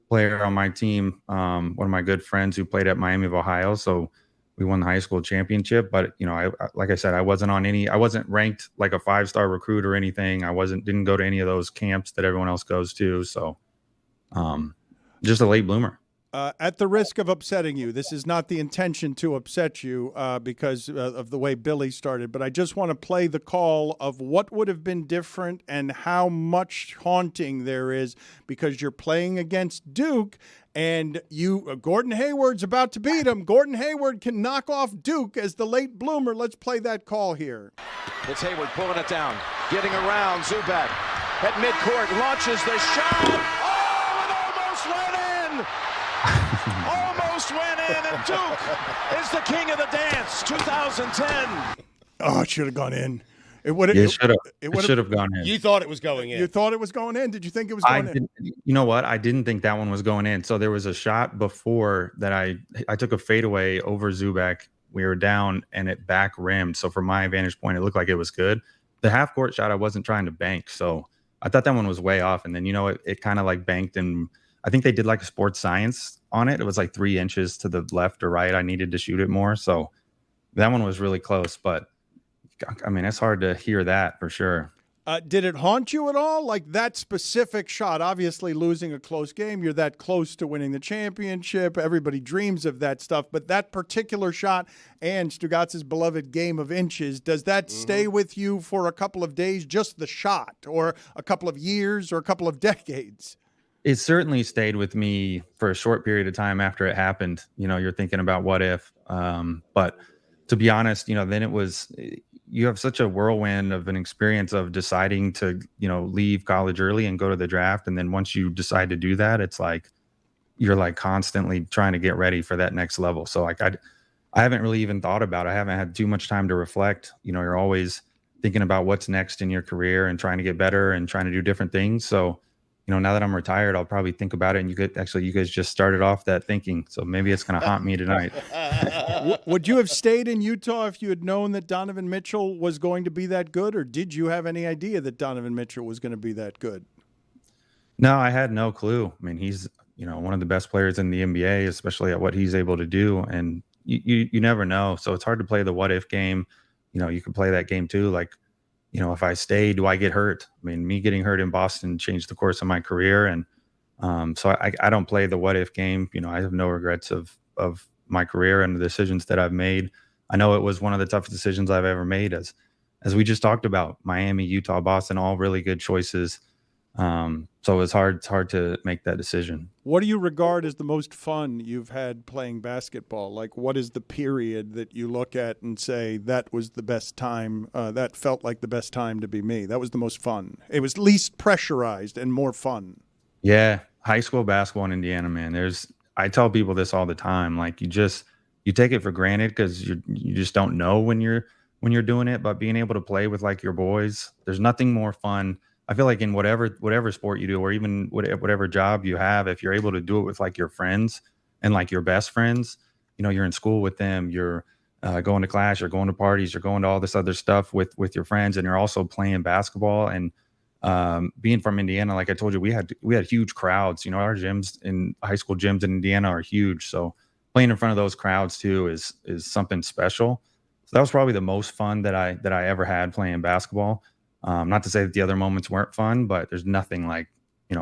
player on my team, one of my good friends who played at Miami of Ohio. So we won the high school championship. But, like I said, I wasn't ranked like a 5-star recruit or anything. Didn't go to any of those camps that everyone else goes to. So just a late bloomer. At the risk of upsetting you, this is not the intention to upset you because of the way Billy started, but I just want to play the call of what would have been different and how much haunting there is, because you're playing against Duke and Gordon Hayward's about to beat him. Gordon Hayward can knock off Duke as the late bloomer. Let's play that call here. It's Hayward pulling it down, getting around Zubac at midcourt, launches the shot. Oh, it almost went in. Duke is the king of the dance, 2010. Oh, it should have gone in. It would have. It should have gone in. You thought it was going in. You thought it was going in. Did you think it was going in? You know what? I didn't think that one was going in. So there was a shot before that I took a fadeaway over Zubak. We were down and it back rimmed. So from my vantage point, it looked like it was good. The half court shot, I wasn't trying to bank. So I thought that one was way off. And then, it kind of like banked, and I think they did like a sports science on it. It was like 3 inches to the left or right. I needed to shoot it more. So that one was really close, but I mean, it's hard to hear that for sure. Did it haunt you at all? Like that specific shot, obviously losing a close game, you're that close to winning the championship. Everybody dreams of that stuff. But that particular shot and Stugotz's beloved game of inches, does that stay with you for a couple of days, just the shot, or a couple of years, or a couple of decades? It certainly stayed with me for a short period of time after it happened. You're thinking about what if. But to be honest, then it was... You have such a whirlwind of an experience of deciding to, leave college early and go to the draft. And then once you decide to do that, it's like, you're like constantly trying to get ready for that next level. So like, I haven't really even thought about it. I haven't had too much time to reflect. You're always thinking about what's next in your career and trying to get better and trying to do different things. So, now that I'm retired, I'll probably think about it. And you guys just started off that thinking. So maybe it's going to haunt me tonight. Would you have stayed in Utah if you had known that Donovan Mitchell was going to be that good? Or did you have any idea that Donovan Mitchell was going to be that good? No, I had no clue. I mean, he's, one of the best players in the NBA, especially at what he's able to do. And you never know. So it's hard to play the what if game. You can play that game too. Like, if I stay, do I get hurt? I mean, me getting hurt in Boston changed the course of my career. And so I don't play the what if game. I have no regrets of my career and the decisions that I've made. I know it was one of the toughest decisions I've ever made, as we just talked about. Miami, Utah, Boston, all really good choices. So it's hard to make that decision. What do you regard as the most fun you've had playing basketball? Like, what is the period that you look at and say, that was the best time, that felt like the best time to be me? That was the most fun. It was least pressurized and more fun. Yeah, high school basketball in Indiana, man. I tell people this all the time. Like, you take it for granted because you just don't know when you're doing it. But being able to play with like your boys, there's nothing more fun. I feel like in whatever sport you do, or even whatever job you have, if you're able to do it with like your friends and like your best friends, you're in school with them, you're going to class, you're going to parties, you're going to all this other stuff with your friends, and you're also playing basketball. And being from Indiana, like I told you, we had huge crowds. Our gyms in high school gyms in Indiana are huge. So playing in front of those crowds too is something special. So that was probably the most fun that I ever had playing basketball. Not to say that the other moments weren't fun, but there's nothing like,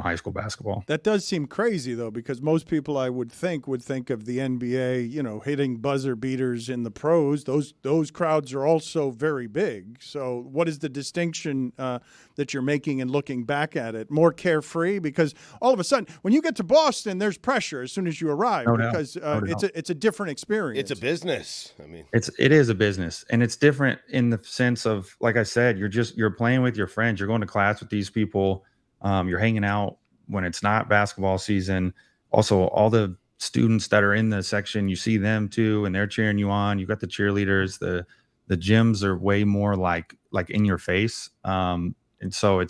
high school basketball. That does seem crazy, though, because most people I would think of the NBA, hitting buzzer beaters in the pros. Those crowds are also very big. So what is the distinction that you're making and looking back at it? More carefree? Because all of a sudden, when you get to Boston, there's pressure as soon as you arrive, because it's a different experience. It's a business. I mean, it is a business, and it's different in the sense of, like I said, you're playing with your friends. You're going to class with these people. You're hanging out when it's not basketball season. Also, all the students that are in the section, you see them too, and they're cheering you on. You got the cheerleaders. The gyms are way more like in your face. And so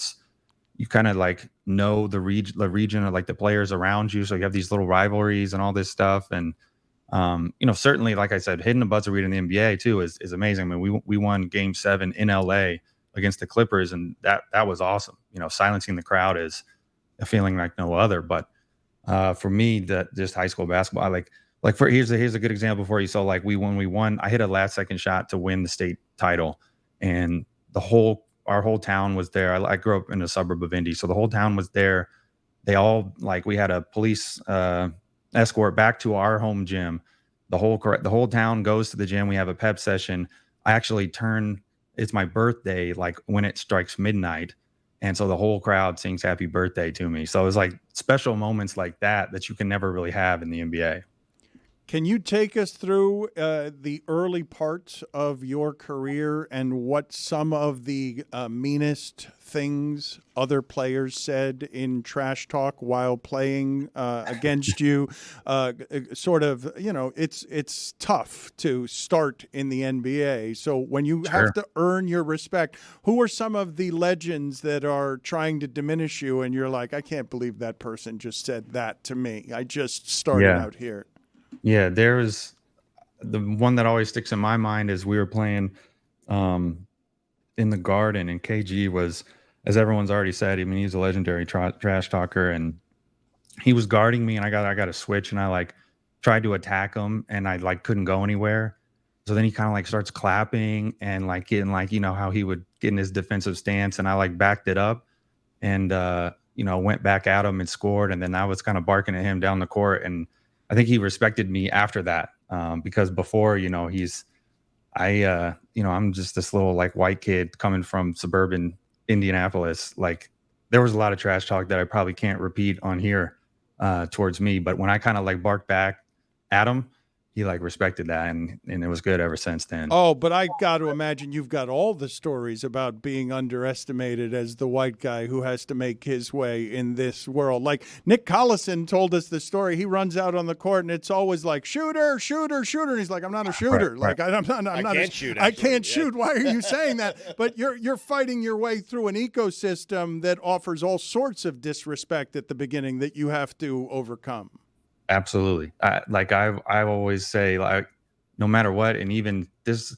you kind of like know the region or like the players around you. So you have these little rivalries and all this stuff. And certainly, like I said, hitting a buzzer beater in the NBA too is amazing. I mean, we won Game 7 in LA against the Clippers, and that was awesome. Silencing the crowd is a feeling like no other. But for me, that just high school basketball, I here's a good example for you. So like when we won, I hit a last second shot to win the state title, and our whole town was there. I grew up in a suburb of Indy, so the whole town was there. They all we had a police escort back to our home gym. The whole town goes to the gym. We have a pep session. I actually it's my birthday, like when it strikes midnight. And so the whole crowd sings happy birthday to me. So it was like special moments like that you can never really have in the NBA. Can you take us through the early parts of your career and what some of the meanest things other players said in trash talk while playing against you? Sort of, it's tough to start in the NBA. So when you have to earn your respect, who are some of the legends that are trying to diminish you and you're like, I can't believe that person just said that to me. I just started out here. Yeah, there's the one that always sticks in my mind is we were playing in the Garden, and KG was, as everyone's already said, I mean, he's a legendary trash talker, and he was guarding me, and I got a switch, and I tried to attack him, and I couldn't go anywhere. So then he kind of starts clapping and getting how he would get in his defensive stance, and I backed it up and went back at him and scored, and then I was kind of barking at him down the court, and I think he respected me after that because before, I'm just this little white kid coming from suburban Indianapolis. There was a lot of trash talk that I probably can't repeat on here towards me. But when I kind of barked back at him, he respected that, and it was good ever since then. Oh, but I got to imagine you've got all the stories about being underestimated as the white guy who has to make his way in this world. Like Nick Collison told us the story. He runs out on the court and it's always shooter, shooter, shooter. And he's like, I'm not a shooter. Right. I'm not. I can't shoot. I can't shoot. Why are you saying that? But you're fighting your way through an ecosystem that offers all sorts of disrespect at the beginning that you have to overcome. Absolutely. I always say, no matter what, and even this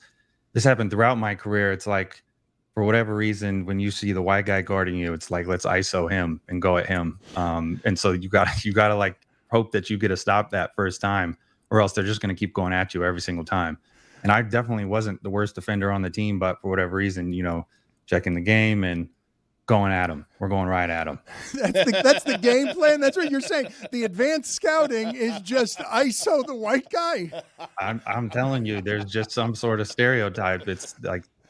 happened throughout my career. It's for whatever reason, when you see the white guy guarding you, it's let's ISO him and go at him. And so you gotta hope that you get a stop that first time, or else they're just gonna keep going at you every single time. And I definitely wasn't the worst defender on the team, but for whatever reason, checking the game and going at him. We're going right at him. That's the game plan. That's what you're saying. The advanced scouting is just ISO the white guy. I'm telling you, there's just some sort of stereotype. It's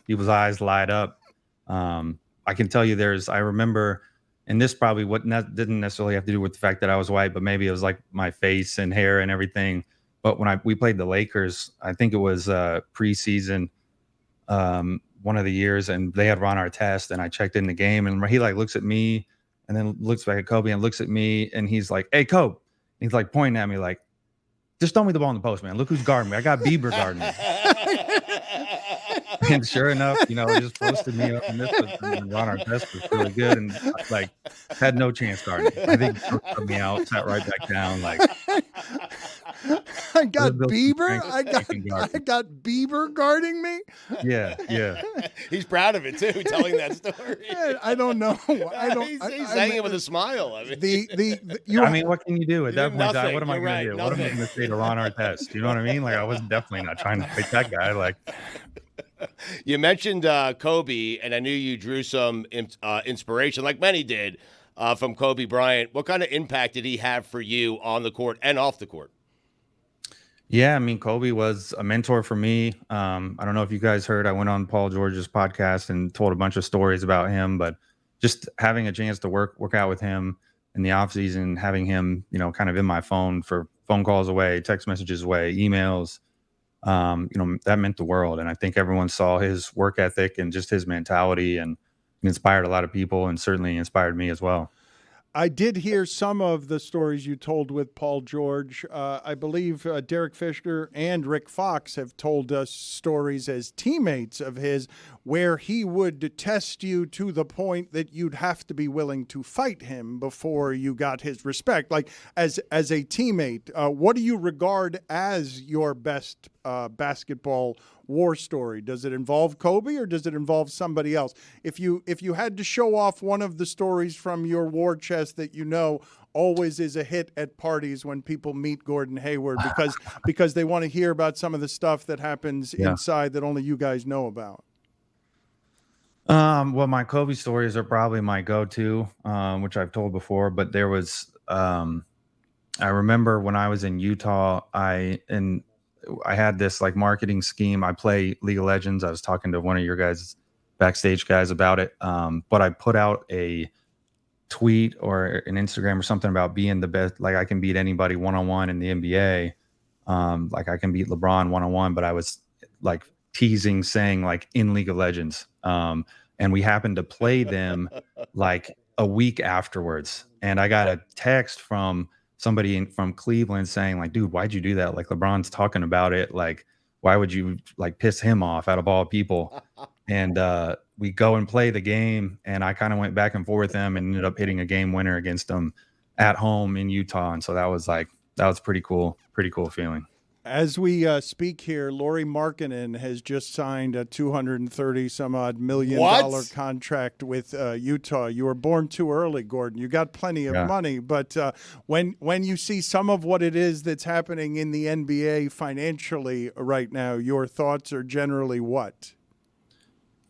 people's eyes light up. I can tell you I remember, and this probably didn't necessarily have to do with the fact that I was white, but maybe it was my face and hair and everything. But when we played the Lakers, I think it was preseason, one of the years, and they had run our test, and I checked in the game, and he looks at me and then looks back at Kobe and looks at me, and he's like, "Hey, Kobe." And he's pointing at me just throw me the ball in the post, man. Look who's guarding me. I got Bieber guarding me. And sure enough, he just posted me up, and this was run our test was really good, and had no chance guarding me. I think he put me out, sat right back down, I got Bieber. I got Bieber guarding me. Yeah. He's proud of it too, telling that story. I don't know. He's saying it with a smile. I mean, what can you do at that point? Nothing. What am I going to do? What am I going to say to run our test? You know what I mean? I was definitely not trying to pick that guy. You mentioned Kobe, and I knew you drew some inspiration, like many did, from Kobe Bryant. What kind of impact did he have for you on the court and off the court? Yeah, I mean, Kobe was a mentor for me. I don't know if you guys heard, I went on Paul George's podcast and told a bunch of stories about him, but just having a chance to work out with him in the off season, having him, kind of in my phone for phone calls away, text messages away, emails, that meant the world. And I think everyone saw his work ethic and just his mentality, and inspired a lot of people, and certainly inspired me as well. I did hear some of the stories you told with Paul George. I believe Derek Fisher and Rick Fox have told us stories as teammates of his where he would test you to the point that you'd have to be willing to fight him before you got his respect. As a teammate, what do you regard as your best basketball war story? Does it involve Kobe or does it involve somebody else? If you had to show off one of the stories from your war chest that always is a hit at parties when people meet Gordon Hayward because they want to hear about some of the stuff that happens inside that only you guys know about. Well, my Kobe stories are probably my go-to, which I've told before, but there was I remember when I was in Utah, I had this marketing scheme. I play League of Legends. I was talking to one of your guys, backstage guys, about it. But I put out a tweet or an Instagram or something about being the best. I can beat anybody one-on-one in the NBA. Like I can beat LeBron one-on-one, but I was like teasing saying like in League of Legends. And we happened to play them like a week afterwards. And I got a text from somebody from Cleveland saying like, dude, why'd you do that? Like LeBron's talking about it. Like, why would you like piss him off out of all people? And we go and play the game. And I kind of went back and forth with them and ended up hitting a game winner against them at home in Utah. And so that was pretty cool feeling. As we speak here, Lauri Markkanen has just signed a $230-some-odd million contract with Utah. You were born too early, Gordon. You got plenty of money, but when you see some of what it is that's happening in the NBA financially right now, your thoughts are generally what?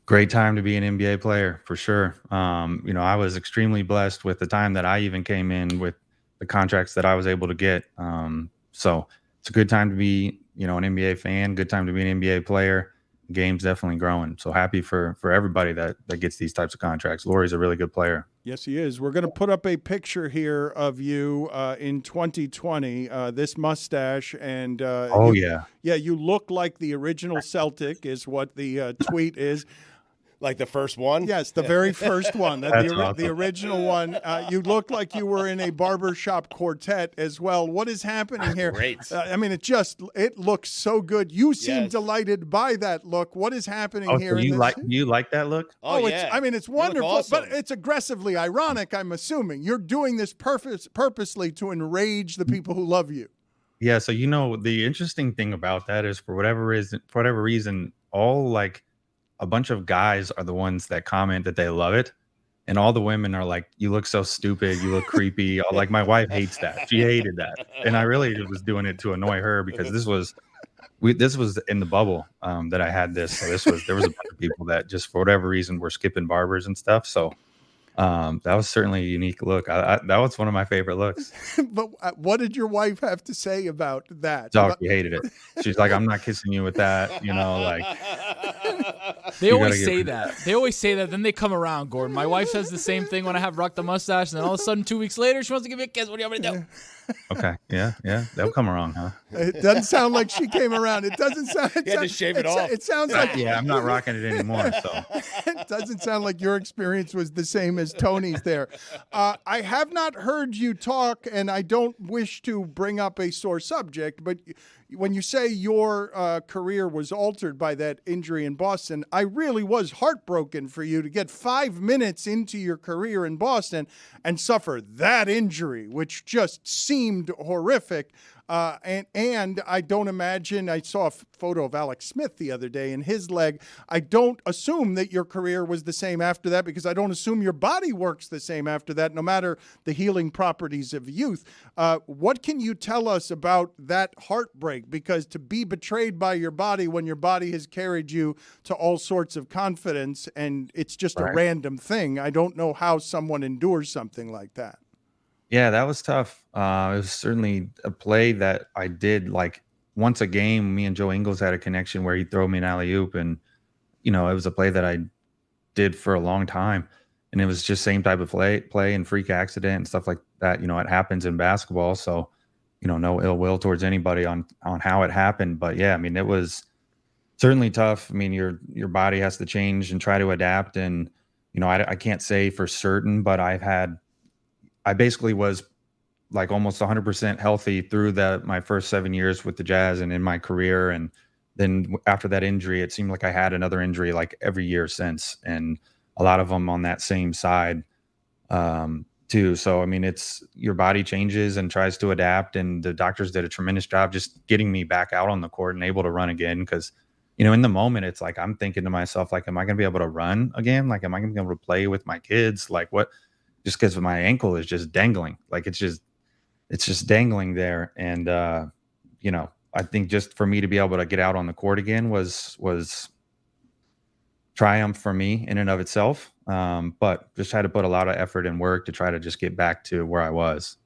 Great time to be an NBA player, for sure. I was extremely blessed with the time that I even came in with the contracts that I was able to get. So it's a good time to be, an NBA fan, good time to be an NBA player. The game's definitely growing. So happy for everybody that gets these types of contracts. Lauri's a really good player. Yes, he is. We're going to put up a picture here of you in 2020, this mustache. And you look like the original Celtic is what the tweet is. Like the first one? Yes, the very first one. That's awesome. The original one. You look like you were in a barbershop quartet as well. What is happening here? Great. It looks so good. You seem delighted by that look. What is happening here? So you like that look? Oh yeah. It's wonderful, awesome. but it's aggressively ironic, I'm assuming. You're doing this purposely to enrage the people who love you. Yeah, so the interesting thing about that is for whatever reason, all like a bunch of guys are the ones that comment that they love it. And all the women are like, you look so stupid. You look creepy. Like my wife hates that. She hated that. And I really was doing it to annoy her because this was in the bubble that I had this. So there was a bunch of people that just for whatever reason were skipping barbers and stuff. So that was certainly a unique look. That was one of my favorite looks. But what did your wife have to say about that? She hated it. She's like, I'm not kissing you with that. They always say that. They always say that. Then they come around, Gordon. My wife says the same thing when I have rocked the mustache. And then all of a sudden, 2 weeks later, she wants to give me a kiss. What do you want me to do? Okay. Yeah. They'll come around, huh? It doesn't sound like she came around. It doesn't sound. You had to shave it off. It sounds like. Yeah, I'm not rocking it anymore. So it doesn't sound like your experience was the same as Tony's there. I have not heard you talk, and I don't wish to bring up a sore subject, but when you say your career was altered by that injury in Boston, I really was heartbroken for you to get 5 minutes into your career in Boston and suffer that injury, which just seemed horrific. And I don't imagine, I saw a photo of Alex Smith the other day in his leg. I don't assume that your career was the same after that because I don't assume your body works the same after that, no matter the healing properties of youth. What can you tell us about that heartbreak? Because to be betrayed by your body when your body has carried you to all sorts of confidence and it's just a random thing, I don't know how someone endures something like that. Yeah, that was tough. It was certainly a play that I did like once a game. Me and Joe Ingles had a connection where he'd throw me an alley-oop, and it was a play that I did for a long time, and it was just same type of play and freak accident and stuff like that. It happens in basketball, so no ill will towards anybody on how it happened. But yeah, it was certainly tough. Your body has to change and try to adapt, and I can't say for certain, but I basically was like almost 100% healthy through my first 7 years with the Jazz and in my career. And then after that injury, it seemed like I had another injury like every year since, and a lot of them on that same side too. So, it's your body changes and tries to adapt, and the doctors did a tremendous job just getting me back out on the court and able to run again. Cause in the moment, it's like, I'm thinking to myself, like, am I going to be able to run again? Like, am I going to be able to play with my kids? Like what? Just because my ankle is just dangling, like it's just dangling there. And, I think just for me to be able to get out on the court again was triumph for me in and of itself. But just had to put a lot of effort and work to try to just get back to where I was.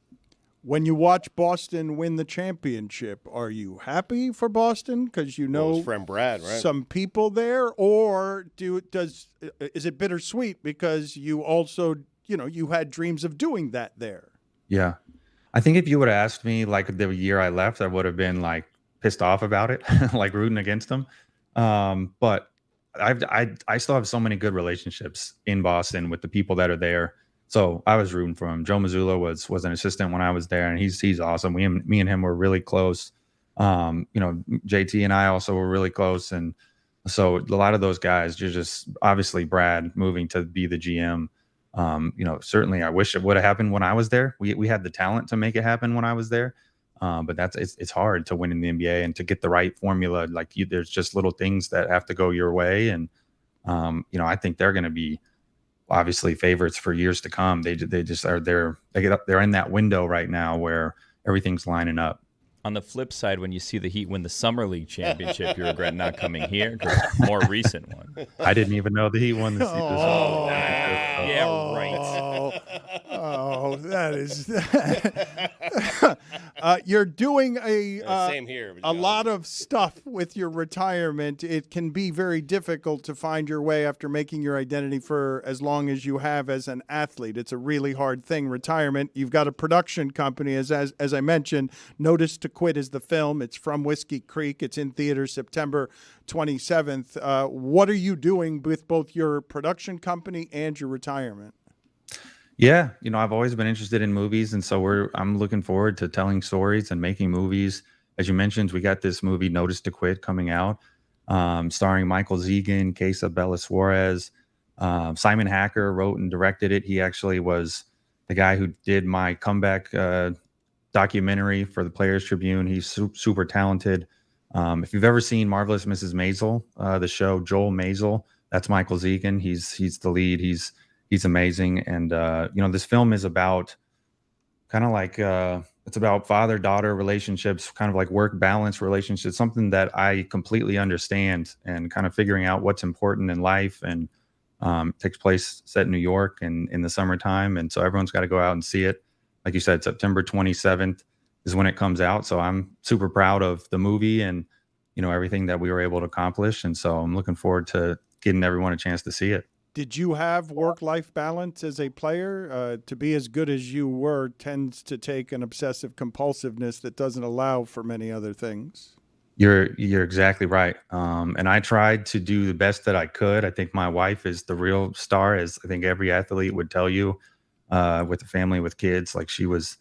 When you watch Boston win the championship, are you happy for Boston? Because his friend Brad, right? Some people there, or is it bittersweet because you also you had dreams of doing that there? Yeah. I think if you would have asked me like the year I left, I would have been like pissed off about it, like rooting against him. But I still have so many good relationships in Boston with the people that are there. So I was rooting for him. Joe Mazzulla was an assistant when I was there, and he's awesome. Me and him were really close. JT and I also were really close, and so a lot of those guys, you're just obviously Brad moving to be the GM. Certainly I wish it would have happened when I was there. We had the talent to make it happen when I was there. But it's hard to win in the NBA and to get the right formula. There's just little things that have to go your way. And, I think they're going to be obviously favorites for years to come. They just are they're in that window right now where everything's lining up. On the flip side, when you see the Heat win the Summer League championship, you regret not coming here because more recent one. I didn't even know the Heat won this. Yeah, right. Oh, that is. You're doing same here, a lot of stuff with your retirement. It can be very difficult to find your way after making your identity for as long as you have as an athlete. It's a really hard thing, retirement. You've got a production company, as I mentioned. Notice to Quit is the film. It's from Whiskey Creek. It's in theaters September 27th. What are you doing with both your production company and your retirement? Yeah, I've always been interested in movies, and so I'm looking forward to telling stories and making movies. As you mentioned, we got this movie Notice to Quit coming out, starring Michael Zegan, Casa Bella Suarez. Simon Hacker wrote and directed it. He actually was the guy who did my comeback documentary for the Players Tribune. He's super talented. If you've ever seen Marvelous Mrs. Maisel, the show, Joel Maisel, that's Michael Zegan. He's the lead. He's amazing. And, this film is about kind of like, it's about father-daughter relationships, kind of like work balance relationships, something that I completely understand, and kind of figuring out what's important in life. And takes place set in New York and in the summertime. And so everyone's got to go out and see it. Like you said, September 27th is when it comes out. So I'm super proud of the movie and, everything that we were able to accomplish. And so I'm looking forward to getting everyone a chance to see it. Did you have work-life balance as a player? To be as good as you were tends to take an obsessive compulsiveness that doesn't allow for many other things. You're exactly right. And I tried to do the best that I could. I think my wife is the real star, as I think every athlete would tell you, with a family, with kids. Like, she was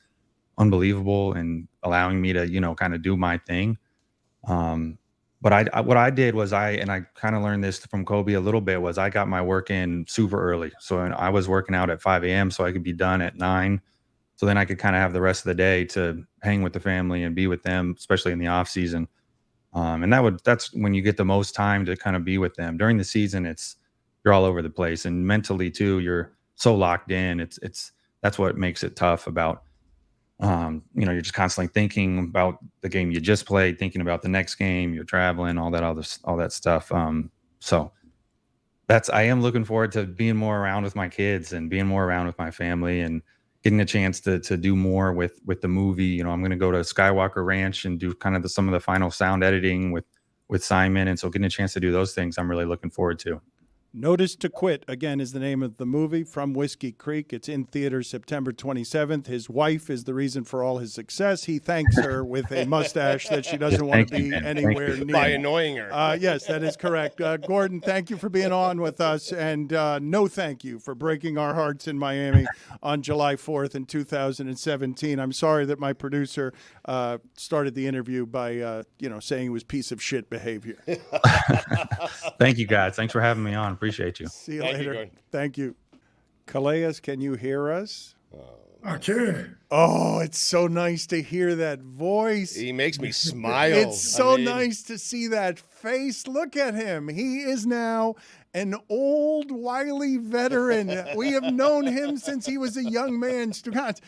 unbelievable in allowing me to, kind of do my thing. But what I did was and I kind of learned this from Kobe a little bit, was I got my work in super early. So I was working out at 5 a.m. so I could be done at 9. So then I could kind of have the rest of the day to hang with the family and be with them, especially in the off season. And that's when you get the most time to kind of be with them. During the season, you're all over the place, and mentally too, you're so locked in. That's what makes it tough about, you're just constantly thinking about the game you just played, thinking about the next game, you're traveling, all that stuff. So I am looking forward to being more around with my kids and being more around with my family and getting a chance to do more with the movie. I'm going to go to Skywalker Ranch and do kind of some of the final sound editing with Simon. And so getting a chance to do those things, I'm really looking forward to. Notice to Quit, again, is the name of the movie from Whiskey Creek. It's in theaters September 27th. His wife is the reason for all his success. He thanks her with a mustache that she doesn't want to be anywhere near. By annoying her. Yes, that is correct. Gordon, thank you for being on with us. And no thank you for breaking our hearts in Miami on July 4th in 2017. I'm sorry that my producer started the interview by, saying it was piece of shit behavior. Thank you, guys. Thanks for having me on. Appreciate you. See you later. Thank you. Calais, can you hear us? I can. Oh, it's so nice to hear that voice. He makes me smile. It's so nice to see that face. Look at him. He is now an old, wily veteran. We have known him since he was a young man. Stugotz,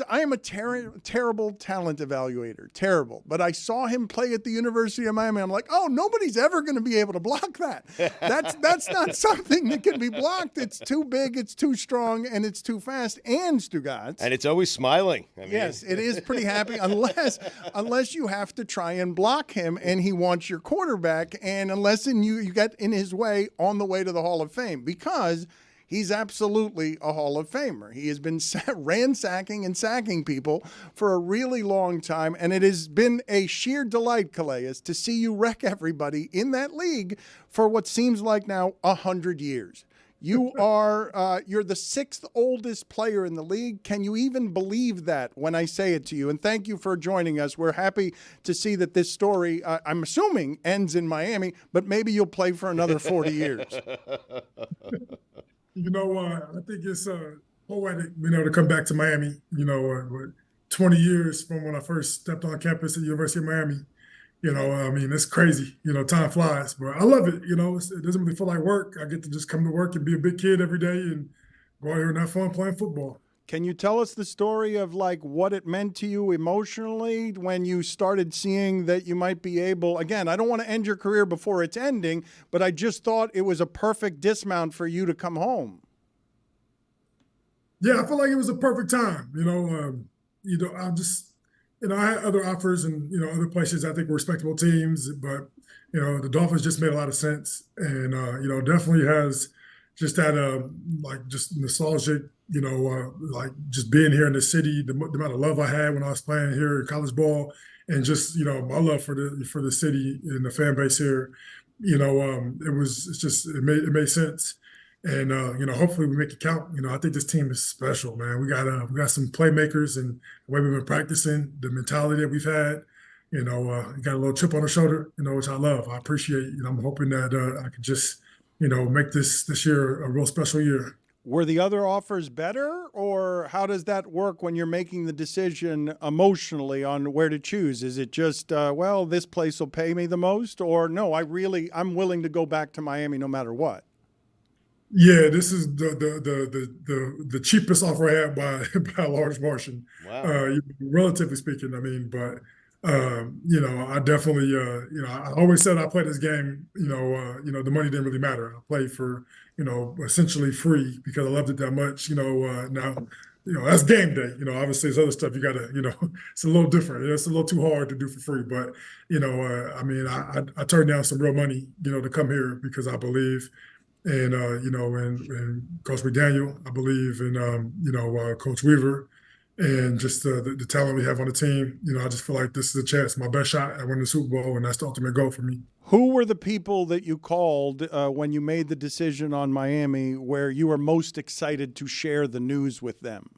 I am a terrible talent evaluator. Terrible. But I saw him play at the University of Miami. I'm like, oh, nobody's ever going to be able to block that. That's not something that can be blocked. It's too big, it's too strong, and it's too fast. And Stugotz. And it's always smiling. Yes, it is pretty happy unless you have to try and block him and he wants your quarterback, and unless you get in his way on the way to the Hall of Fame, because he's absolutely a Hall of Famer. He has been ransacking and sacking people for a really long time, and it has been a sheer delight, Calais, to see you wreck everybody in that league for what seems like now 100 years. You are you're the 6th oldest player in the league. Can you even believe that when I say it to you? And thank you for joining us. We're happy to see that this story, I'm assuming, ends in Miami, but maybe you'll play for another 40 years. You know, I think it's poetic being able to come back to Miami, 20 years from when I first stepped on campus at the University of Miami. I mean, it's crazy. Time flies, but I love it. It doesn't really feel like work. I get to just come to work and be a big kid every day and go out here and have fun playing football. Can you tell us the story of like what it meant to you emotionally when you started seeing that you might be able, again, I don't want to end your career before it's ending, but I just thought it was a perfect dismount for you to come home. Yeah, I feel like it was a perfect time. I had other offers and, other places I think were respectable teams, but, the Dolphins just made a lot of sense and, definitely has just that, just nostalgic, just being here in the city, the amount of love I had when I was playing here in college ball and just, my love for the city and the fan base here, it made sense. And hopefully we make it count. I think this team is special, man. We got some playmakers, and the way we've been practicing, the mentality that we've had. You got a little chip on the shoulder, which I love. I appreciate. I'm hoping that I can just, make this year a real special year. Were the other offers better, or how does that work when you're making the decision emotionally on where to choose? Is it just, this place will pay me the most, or no, I'm willing to go back to Miami no matter what? Yeah, this is the cheapest offer I had by a large margin. Wow. Relatively speaking, I mean, but I definitely I always said I played this game, the money didn't really matter. I played for, essentially free because I loved it that much. Now, that's game day. Obviously there's other stuff you gotta, it's a little different. It's a little too hard to do for free. But, I turned down some real money, to come here because I believe and Coach McDaniel, I believe in Coach Weaver, and just the talent we have on the team. I just feel like this is a chance, my best shot at winning the Super Bowl, and that's the ultimate goal for me. Who were the people that you called when you made the decision on Miami, where you were most excited to share the news with them?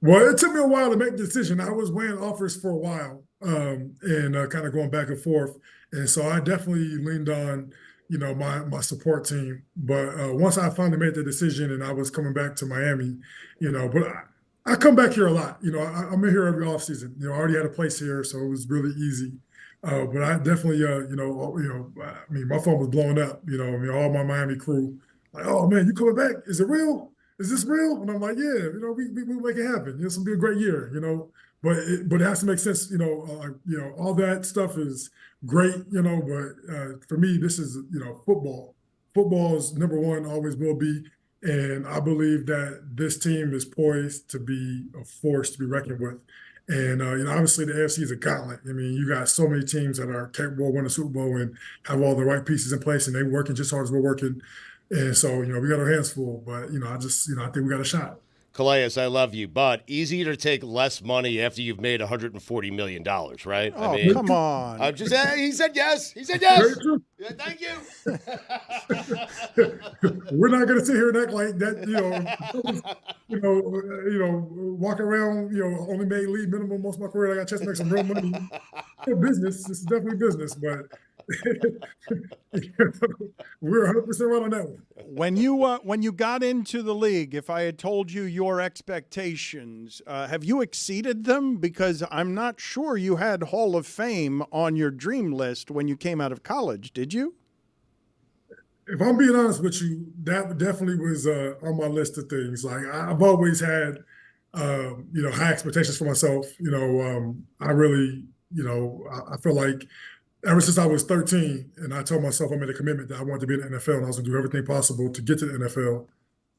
Well, it took me a while to make the decision. I was weighing offers for a while and kind of going back and forth, and so I definitely leaned on my support team. But once I finally made the decision and I was coming back to Miami, but I come back here a lot. I'm in here every offseason. I already had a place here, so it was really easy. But I definitely, my phone was blowing up. All my Miami crew, like, oh man, you coming back? Is it real? Is this real? And I'm like, yeah, we make it happen. This will be a great year. But it has to make sense. All that stuff is great. But for me, this is football. Football is number one, always will be. And I believe that this team is poised to be a force to be reckoned with. And, obviously the AFC is a gauntlet. I mean, you got so many teams that are capable of winning the Super Bowl and have all the right pieces in place, and they're working just as hard as we're working. And so, we got our hands full. But, I think we got a shot. Calais, I love you, but easier to take less money after you've made $140 million, right? Oh, come on. I'm just he said yes. He said yes. Yeah, thank you. We're not going to sit here and act like that, walk around, only made league minimum most of my career. I got a chance to make some real money. Business. This is definitely business, but we're 100% right on that one. When you got into the league, if I had told you your expectations, have you exceeded them? Because I'm not sure you had Hall of Fame on your dream list when you came out of college, did you? If I'm being honest with you, that definitely was on my list of things. Like I've always had, high expectations for myself. I really, I feel like ever since I was 13, and I told myself I made a commitment that I wanted to be in the NFL, and I was going to do everything possible to get to the NFL.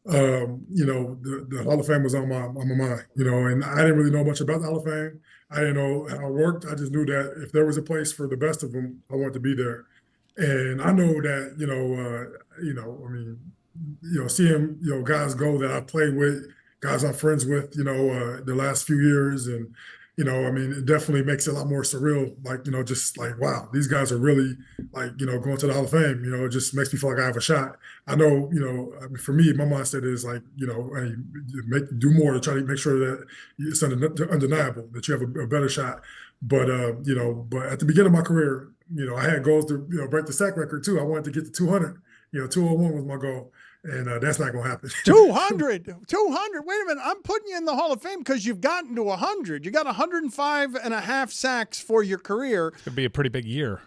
The Hall of Fame was on my mind, and I didn't really know much about the Hall of Fame. I didn't know how it worked. I just knew that if there was a place for the best of them, I wanted to be there. And I know that, seeing, guys go that I've played with, guys I'm friends with, the last few years. And, I mean, it definitely makes it a lot more surreal. Like, just like, wow, these guys are really like, going to the Hall of Fame. It just makes me feel like I have a shot. I know, I mean, for me, my mindset is like, hey, do more to try to make sure that it's undeniable, that you have a better shot. But, but at the beginning of my career, I had goals to, break the sack record too. I wanted to get to 200. 201 was my goal. And that's not going to happen. 200. Wait a minute. I'm putting you in the Hall of Fame because you've gotten to 100. You got 105 and a half sacks for your career. It's going to be a pretty big year.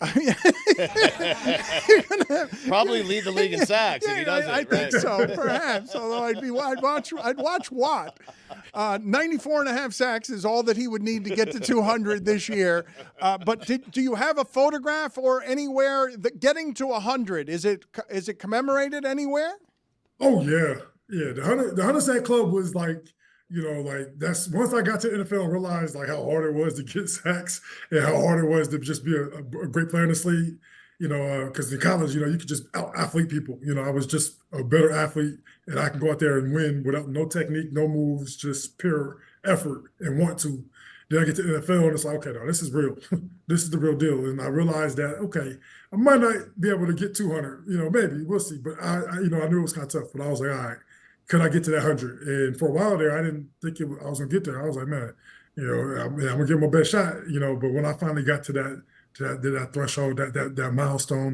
Probably lead the league in sacks if he does it. I think so, perhaps. Although I'd watch Watt. 94 and a half sacks is all that he would need to get to 200 this year. But do you have a photograph or anywhere that getting to 100? Is it commemorated anywhere? Oh yeah. The 100 sack club was like, that's once I got to the NFL and realized like how hard it was to get sacks and how hard it was to just be a great player in this league. Because in college, you could just out-athlete people. I was just a better athlete, and I can go out there and win without no technique, no moves, just pure effort and want to. Then I get to the NFL, and it's like, okay, no, this is real. This is the real deal. And I realized that, okay, I might not be able to get 200. Maybe we'll see. But I knew it was kind of tough. But I was like, all right, could I get to that 100? And for a while there, I didn't think I was gonna get there. I was like, man, I'm gonna give my best shot. But when I finally got to that threshold, that milestone,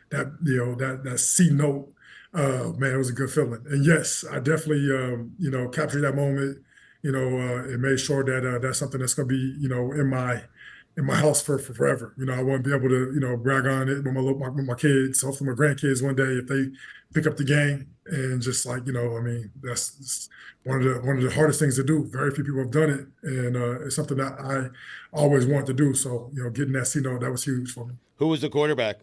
that C note, man, it was a good feeling. And yes, I definitely captured that moment, and made sure that that's something that's gonna be in my house for forever. I want to be able to brag on it with my kids, hopefully my grandkids one day if they pick up the game. And just like I mean, that's one of the hardest things to do. Very few people have done it, and it's something that I always wanted to do. So getting that C note, that was huge for me. Who was the quarterback?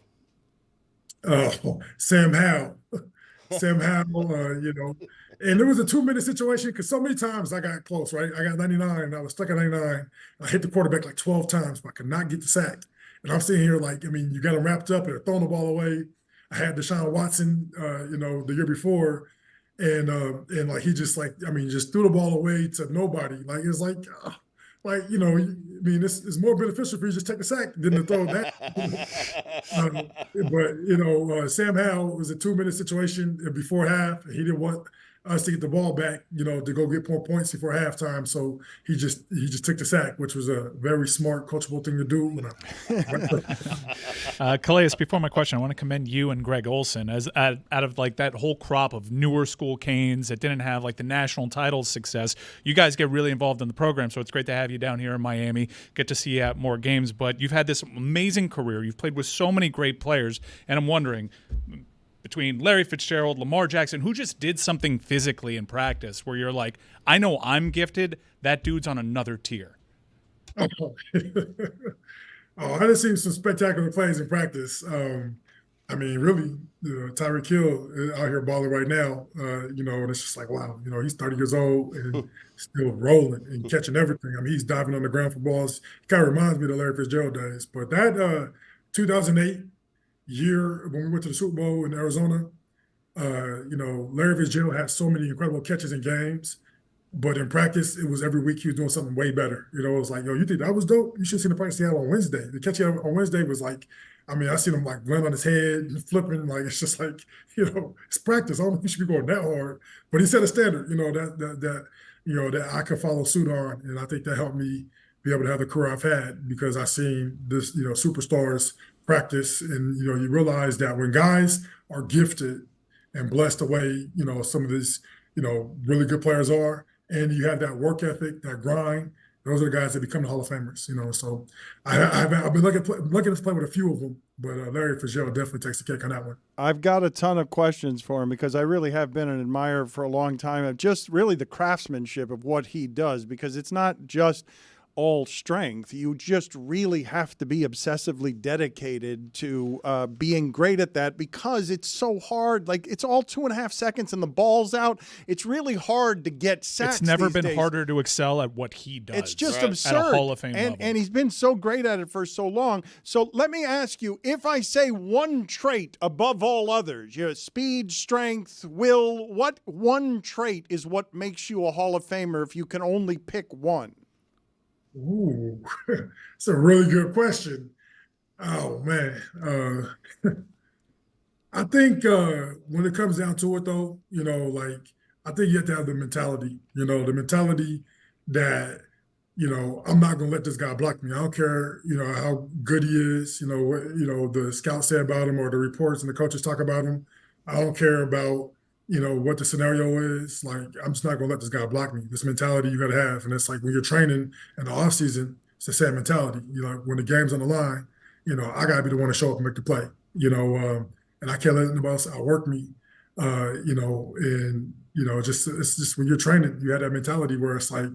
Sam Howell. Sam Howell. And it was a 2-minute situation because so many times I got close. Right, I got 99, and I was stuck at 99. I hit the quarterback like 12 times, but I could not get the sack. And I'm sitting here like, I mean, you got him wrapped up and they're throwing the ball away. I had Deshaun Watson, the year before, and like he just just threw the ball away to nobody. Like it's like, I mean, it's more beneficial for you to just take the sack than to throw that. But Sam Howell was a 2-minute situation before half. He didn't want us to get the ball back, to go get more points before halftime. So he just took the sack, which was a very smart, coachable thing to do. Calais, before my question, I want to commend you and Greg Olson as out of like that whole crop of newer school Canes that didn't have like the national title success. You guys get really involved in the program, so it's great to have you down here in Miami, get to see you at more games. But you've had this amazing career. You've played with so many great players, and I'm wondering, between Larry Fitzgerald, Lamar Jackson, who just did something physically in practice where you're like, I know I'm gifted, that dude's on another tier. I just seen some spectacular plays in practice. I mean, really, Tyreek Hill is out here balling right now, and it's just like, wow, he's 30 years old and still rolling and catching everything. I mean, he's diving on the ground for balls. It kind of reminds me of the Larry Fitzgerald days. But that 2008 year when we went to the Super Bowl in Arizona, Larry Fitzgerald had so many incredible catches in games, but in practice, it was every week he was doing something way better. It was like, you think that was dope? You should have seen the practice he had on Wednesday. The catch he had on Wednesday was like, I mean, I seen him like land on his head and flipping. Like, it's just like, it's practice. I don't think he should be going that hard, but he set a standard, that I could follow suit on. And I think that helped me be able to have the career I've had because I seen this, superstars practice, and you realize that when guys are gifted and blessed the way some of these really good players are, and you have that work ethic, that grind, those are the guys that become the Hall of Famers. So I've been lucky to play with a few of them, but Larry Fitzgerald definitely takes the cake on that one. I've got a ton of questions for him because I really have been an admirer for a long time of just really the craftsmanship of what he does, because it's not just all strength. You just really have to be obsessively dedicated to being great at that, because it's so hard. Like, it's all 2.5 seconds and the ball's out. It's really hard to get sacks. It's never these been days. harder to excel at what he does. It's just Right. absurd. At a Hall of Fame level. And he's been so great at it for so long. So let me ask you, if I say one trait above all others, speed, strength, will, what one trait is what makes you a Hall of Famer if you can only pick one? Ooh, it's a really good question. Oh, man. I think when it comes down to it, though, I think you have to have the mentality, the mentality that, I'm not going to let this guy block me. I don't care, how good he is, what, the scouts say about him or the reports and the coaches talk about him. I don't care about, what the scenario is. Like, I'm just not going to let this guy block me. This mentality you got to have. And it's like when you're training in the off season, it's the same mentality. When the game's on the line, I got to be the one to show up and make the play, and I can't let anybody else outwork me, it's just when you're training, you have that mentality where it's like,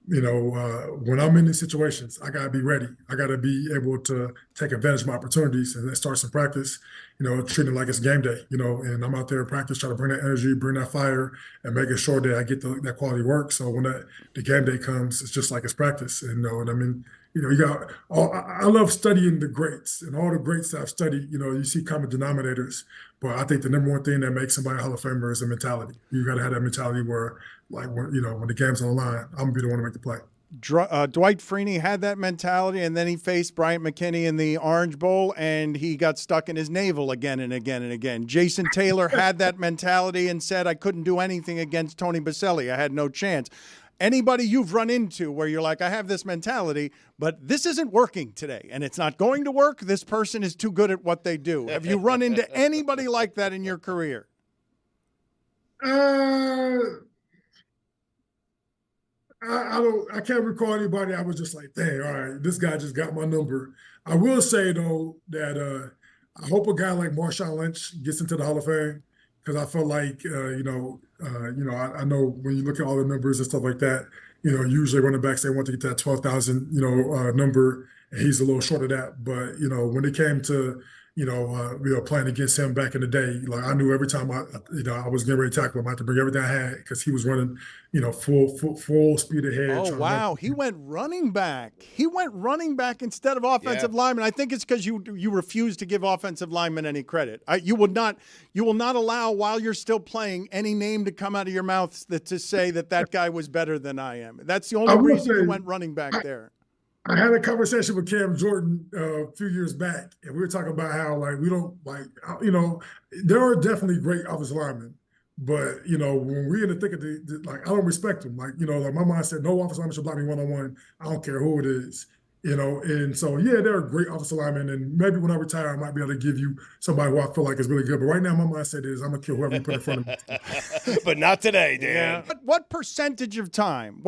when I'm in these situations, I got to be ready. I got to be able to take advantage of my opportunities and then start some practice, treating it like it's game day, and I'm out there in practice trying to bring that energy, bring that fire, and making sure that I get that quality work. So when the game day comes, it's just like it's practice. And, and I mean, I love studying the greats, and all the greats that I've studied, you see common denominators, but I think the number one thing that makes somebody a Hall of Famer is a mentality. You got to have that mentality where, like, when the game's on the line, I'm going to be the one to make the play. Dwight Freeney had that mentality, and then he faced Bryant McKinney in the Orange Bowl, and he got stuck in his navel again and again and again. Jason Taylor had that mentality and said, I couldn't do anything against Tony Baselli. I had no chance. Anybody you've run into where you're like, I have this mentality, but this isn't working today, and it's not going to work. This person is too good at what they do. Have you run into anybody like that in your career? I can't recall anybody. I was just like, dang, all right, this guy just got my number. I will say, though, that I hope a guy like Marshawn Lynch gets into the Hall of Fame, because I feel like, I know when you look at all the numbers and stuff like that, usually running backs, they want to get to that 12,000, number, and he's a little short of that. But, when it came to, playing against him back in the day, like, I knew every time I was getting ready to tackle him, I had to bring everything I had, because he was running, full speed ahead. Oh, wow. He went running back. He went running back instead of offensive lineman. I think it's because you refuse to give offensive linemen any credit. You will not allow, while you're still playing, any name to come out of your mouth to say that guy was better than I am. That's the only reason you went running back there. I had a conversation with Cam Jordan a few years back, and we were talking about how, like, we don't, like, there are definitely great offensive linemen, but, when we're in the thick of I don't respect them. Like, like my mind said, no offensive lineman should block me one-on-one. I don't care who it is, and so, yeah, there are great offensive linemen, and maybe when I retire, I might be able to give you somebody who I feel like is really good. But right now, my mindset is I'm going to kill whoever you put in front of me. But not today, Dan. Yeah. But what percentage of time,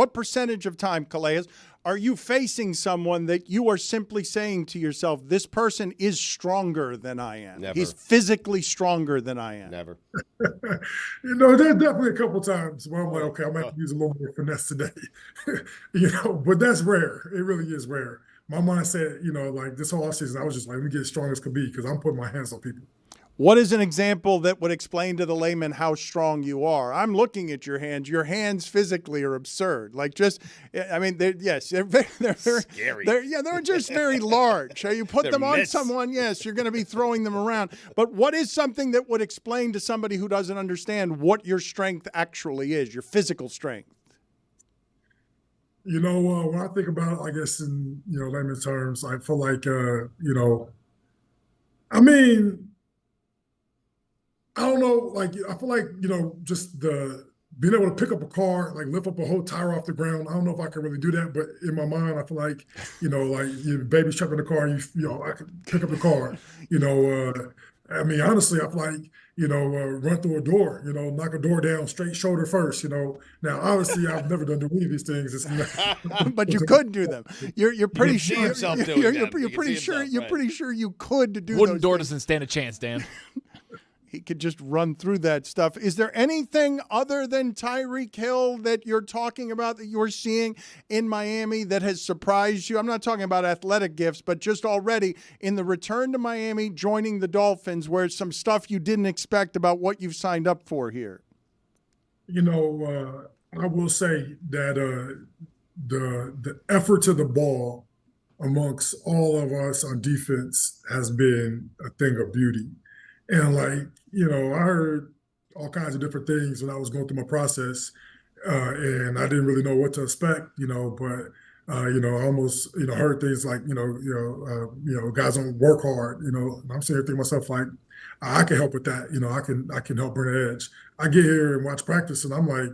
Calais, are you facing someone that you are simply saying to yourself, this person is stronger than I am? Never. He's physically stronger than I am. Never. There's definitely a couple times where I'm like, okay, I'm going to have to use a little more finesse today. But that's rare. It really is rare. My mindset, like this whole offseason, I was just like, let me get as strong as could be, because I'm putting my hands on people. What is an example that would explain to the layman how strong you are? I'm looking at your hands. Your hands physically are absurd. Like, just, I mean, they're scary. They're just very large. You put them on someone, yes, you're going to be throwing them around. But what is something that would explain to somebody who doesn't understand what your strength actually is, your physical strength? When I think about it, I guess in, layman's terms, I feel like, I don't know, like, I feel like, just being able to pick up a car, like lift up a whole tire off the ground. I don't know if I can really do that, but in my mind, I feel like, baby's trapped in the car, I could pick up the car, honestly, I feel like, run through a door, knock a door down, straight shoulder first, Now, obviously, I've never done any of these things. But you could do them. You're pretty sure. You're pretty sure you could do. Wooden door doesn't stand a chance, Dan. he could just run through that stuff. Is there anything other than Tyreek Hill that you're talking about that you're seeing in Miami that has surprised you? I'm not talking about athletic gifts, but just already in the return to Miami, joining the Dolphins, where some stuff you didn't expect about what you've signed up for here. I will say that the effort to the ball amongst all of us on defense has been a thing of beauty. And I heard all kinds of different things when I was going through my process, and I didn't really know what to expect, but I almost, heard things like, guys don't work hard, and I'm sitting here thinking to myself, like, I can help with that. I can help bring an edge. I get here and watch practice and I'm like,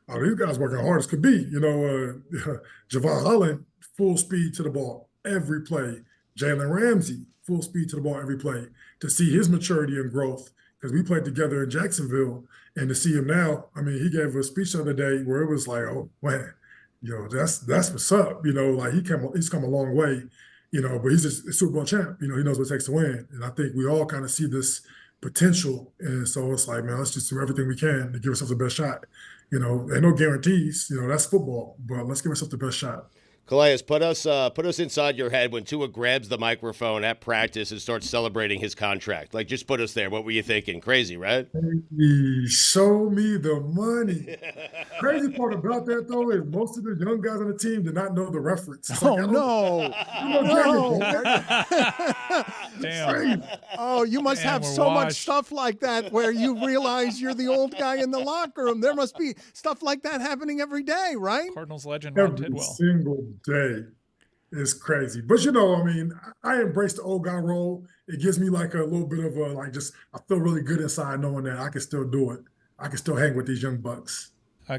oh, these guys working hard as could be. Javon Holland, full speed to the ball every play. Jalen Ramsey, full speed to the ball every play. To see his maturity and growth, because we played together in Jacksonville, and to see him now, he gave a speech the other day where it was like, oh man, that's what's up. He's come a long way, but he's a Super Bowl champ. He knows what it takes to win. And I think we all kind of see this potential. And so it's like, man, let's just do everything we can to give ourselves the best shot. There ain't no guarantees, that's football, but let's give ourselves the best shot. Calais, put us inside your head when Tua grabs the microphone at practice and starts celebrating his contract. Like, just put us there. What were you thinking? Crazy, right? Hey, show me the money. Crazy part about that, though, is most of the young guys on the team did not know the reference. Oh, no. No. Damn. Oh, you must have so much stuff like that where you realize you're the old guy in the locker room. There must be stuff like that happening every day, right? Cardinals legend Ron Every Tidwell. single day is crazy. But, I embrace the old guy role. It gives me like a little bit of I feel really good inside knowing that I can still do it. I can still hang with these young bucks.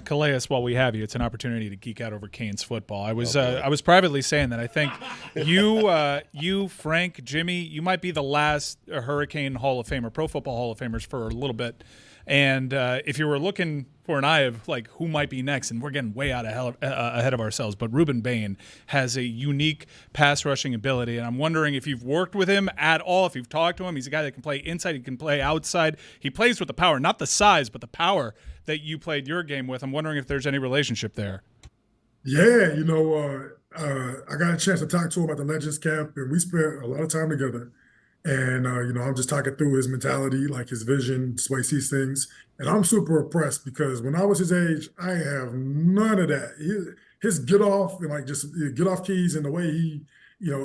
Calais, while we have you, it's an opportunity to geek out over Canes football. I was privately saying that I think you, Frank, Jimmy, you might be the last Hurricane Hall of Famer, Pro Football Hall of Famers for a little bit. And if you were looking for an eye of like who might be next, and we're getting way out ahead of ourselves, but Ruben Bain has a unique pass rushing ability, and I'm wondering if you've worked with him at all, if you've talked to him. He's a guy that can play inside, he can play outside. He plays with the power, not the size, but the power that you played your game with. I'm wondering if there's any relationship there. Yeah, I got a chance to talk to him at the Legends Camp, and we spent a lot of time together. And, I'm just talking through his mentality, like his vision, the way he sees things. And I'm super impressed because when I was his age, I have none of that. His get off and just get off keys and the way he,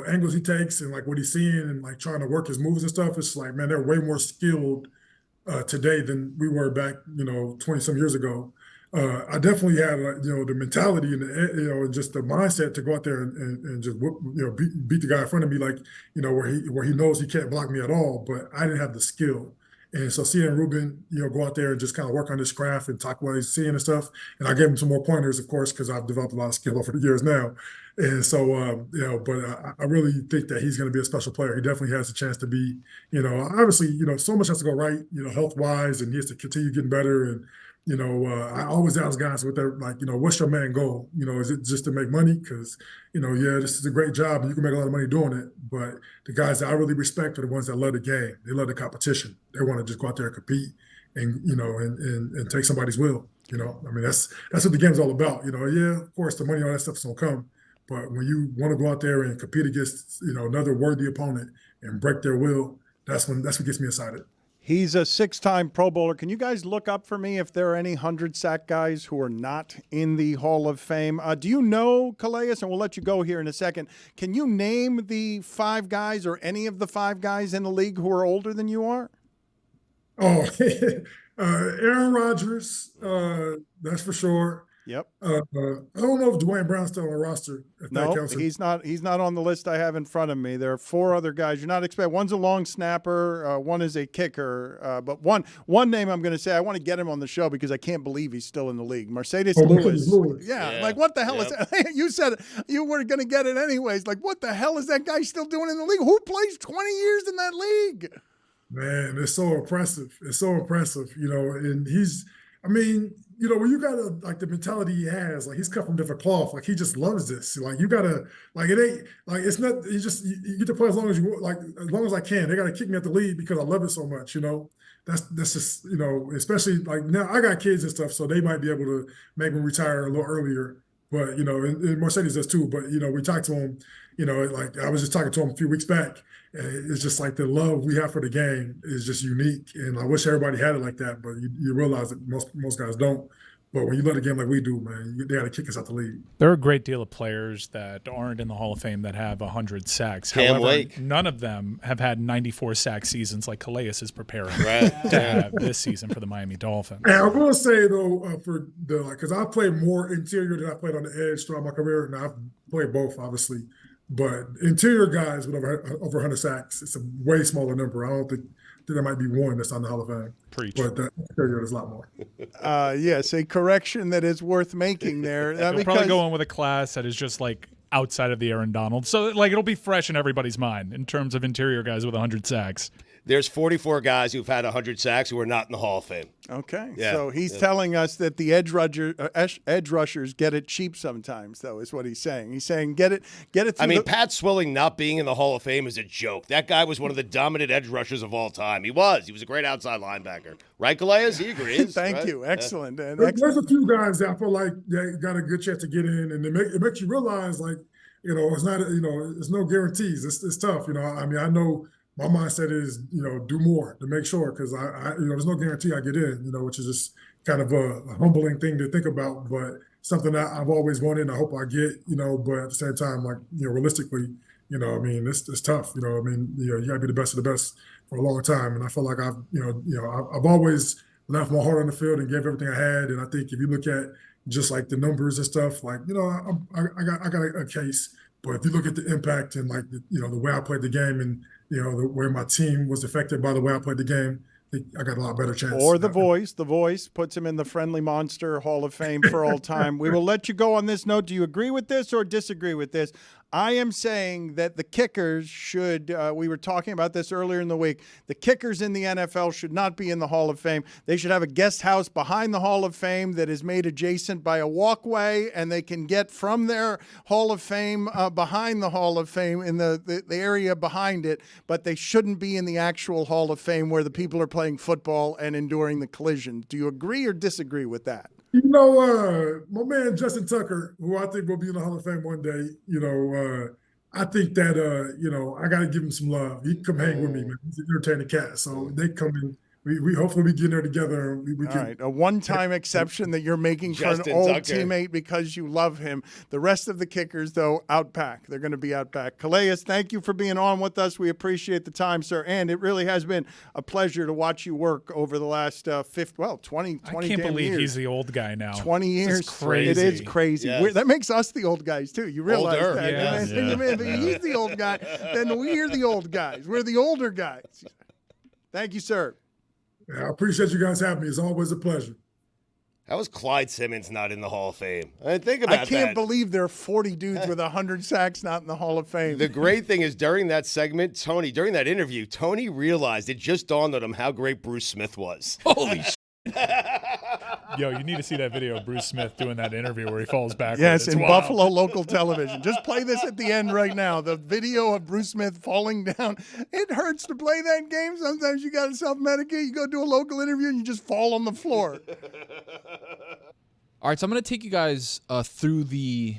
angles he takes and what he's seeing and trying to work his moves and stuff. It's like, man, they're way more skilled today than we were back, 20 some years ago. I definitely had, the mentality and and just the mindset to go out there and just beat the guy in front of me, where he knows he can't block me at all. But I didn't have the skill, and so seeing Ruben, go out there and just kind of work on his craft and talk what he's seeing and stuff. And I gave him some more pointers, of course, because I've developed a lot of skill over the years now. And so, but I really think that he's going to be a special player. He definitely has a chance to be, obviously, so much has to go right, health wise, and he has to continue getting better. And I always ask guys with their what's your main goal? Is it just to make money? Because this is a great job and you can make a lot of money doing it. But the guys that I really respect are the ones that love the game. They love the competition. They want to just go out there and compete and and take somebody's will. That's what the game's all about. Of course the money, all that stuff's gonna come. But when you want to go out there and compete against another worthy opponent and break their will, that's what gets me excited. He's a 6-time Pro Bowler. Can you guys look up for me if there are any 100-sack guys who are not in the Hall of Fame? Do you know, Calais, and we'll let you go here in a second, can you name the 5 guys or any of the 5 guys in the league who are older than you are? Oh, Aaron Rodgers, that's for sure. Yep. I don't know if Dwayne Brown's still on the roster. No, he's not. He's not on the list I have in front of me. There are 4 other guys you're not expecting. One's a long snapper. One is a kicker. But one name I'm going to say, I want to get him on the show because I can't believe he's still in the league. Mercedes Lewis. Yeah, like what the hell is that? You said you were going to get it anyways. Like what the hell is that guy still doing in the league? Who plays 20 years in that league? Man, it's so impressive. It's so impressive, and he's – I mean, when you gotta like the mentality he has, like he's cut from different cloth. Like he just loves this. Like you gotta, like it ain't like it's not. You get to play as long as you like, as long as I can. They gotta kick me at the lead because I love it so much. That's just especially like now I got kids and stuff, so they might be able to make me retire a little earlier. But and Mercedes does too. But we talked to him. Like I was just talking to him a few weeks back. And it's just like the love we have for the game is just unique, and I wish everybody had it like that. But you realize that most guys don't. But when you love the game like we do, man, they got to kick us out the league. There are a great deal of players that aren't in the Hall of Fame that have 100 sacks. However, none of them have had 94 sack seasons like Calais is preparing to have this season for the Miami Dolphins. And I will say though, for the because I played more interior than I played on the edge throughout my career, and I've played both, obviously. But interior guys with over 100 sacks, it's a way smaller number. I don't think there might be one that's on the Hall of Fame. Preach. But the interior is a lot more. Yes, a correction that is worth making there. You'll probably go in with a class that is just like outside of the Aaron Donald. So like it'll be fresh in everybody's mind in terms of interior guys with 100 sacks. There's 44 guys who've had 100 sacks who are not in the Hall of Fame. Okay, Yeah. so he's telling us that the edge rushers get it cheap sometimes, though, is what he's saying. He's saying get it. Through Pat Swilling not being in the Hall of Fame is a joke. That guy was one of the dominant edge rushers of all time. He was a great outside linebacker, right, Calais? He agrees. Thank right? you, excellent. And There's a few guys that I feel like they got a good chance to get in, and it makes you realize like it's not it's no guarantees. It's tough. I know. My mindset is, do more to make sure, because I there's no guarantee I get in, which is just kind of a humbling thing to think about, but something that I've always wanted and I hope I get, but at the same time, like, realistically, it's tough, you gotta be the best of the best for a long time. And I feel like I've always left my heart on the field and gave everything I had. And I think if you look at just like the numbers and stuff, like, I got a case, but if you look at the impact and like, the way I played the game and, the way my team was affected by the way I played the game, I got a lot better chance. Or the voice puts him in the Friendly Monster Hall of Fame for all time. We will let you go on this note. Do you agree with this or disagree with this? I am saying that the kickers should, we were talking about this earlier in the week, the kickers in the NFL should not be in the Hall of Fame. They should have a guest house behind the Hall of Fame that is made adjacent by a walkway, and they can get from their Hall of Fame behind the Hall of Fame in the area behind it, but they shouldn't be in the actual Hall of Fame where the people are playing football and enduring the collision. Do you agree or disagree with that? My man Justin Tucker, who I think will be in the Hall of Fame one day, I think that, I got to give him some love. He come hang with me, man. He's an entertaining cat. So they come in. We hopefully we get in there together. We All right, a one-time exception that you're making for an old teammate because you love him. The rest of the kickers, though, out back. They're going to be out back. Calais, thank you for being on with us. We appreciate the time, sir. And it really has been a pleasure to watch you work over the last 20 I can't believe years. He's the old guy now. 20 years. It's crazy. It is crazy. Yes. That makes us the old guys, too. You realize Older. that. Yes. If he's the old guy, then we're the old guys. We're the older guys. Thank you, sir. Yeah, I appreciate you guys having me. It's always a pleasure. How is Clyde Simmons not in the Hall of Fame? I mean, think about that. I can't believe there are 40 dudes with 100 sacks not in the Hall of Fame. The great thing is during that segment, during that interview, Tony realized it just dawned on him how great Bruce Smith was. Holy shit. Yo, you need to see that video of Bruce Smith doing that interview where he falls backwards. Yes, It's in wild. Buffalo local television. Just play this at the end right now. The video of Bruce Smith falling down. It hurts to play that game. Sometimes you got to self-medicate. You go do a local interview and you just fall on the floor. All right, so I'm going to take you guys through the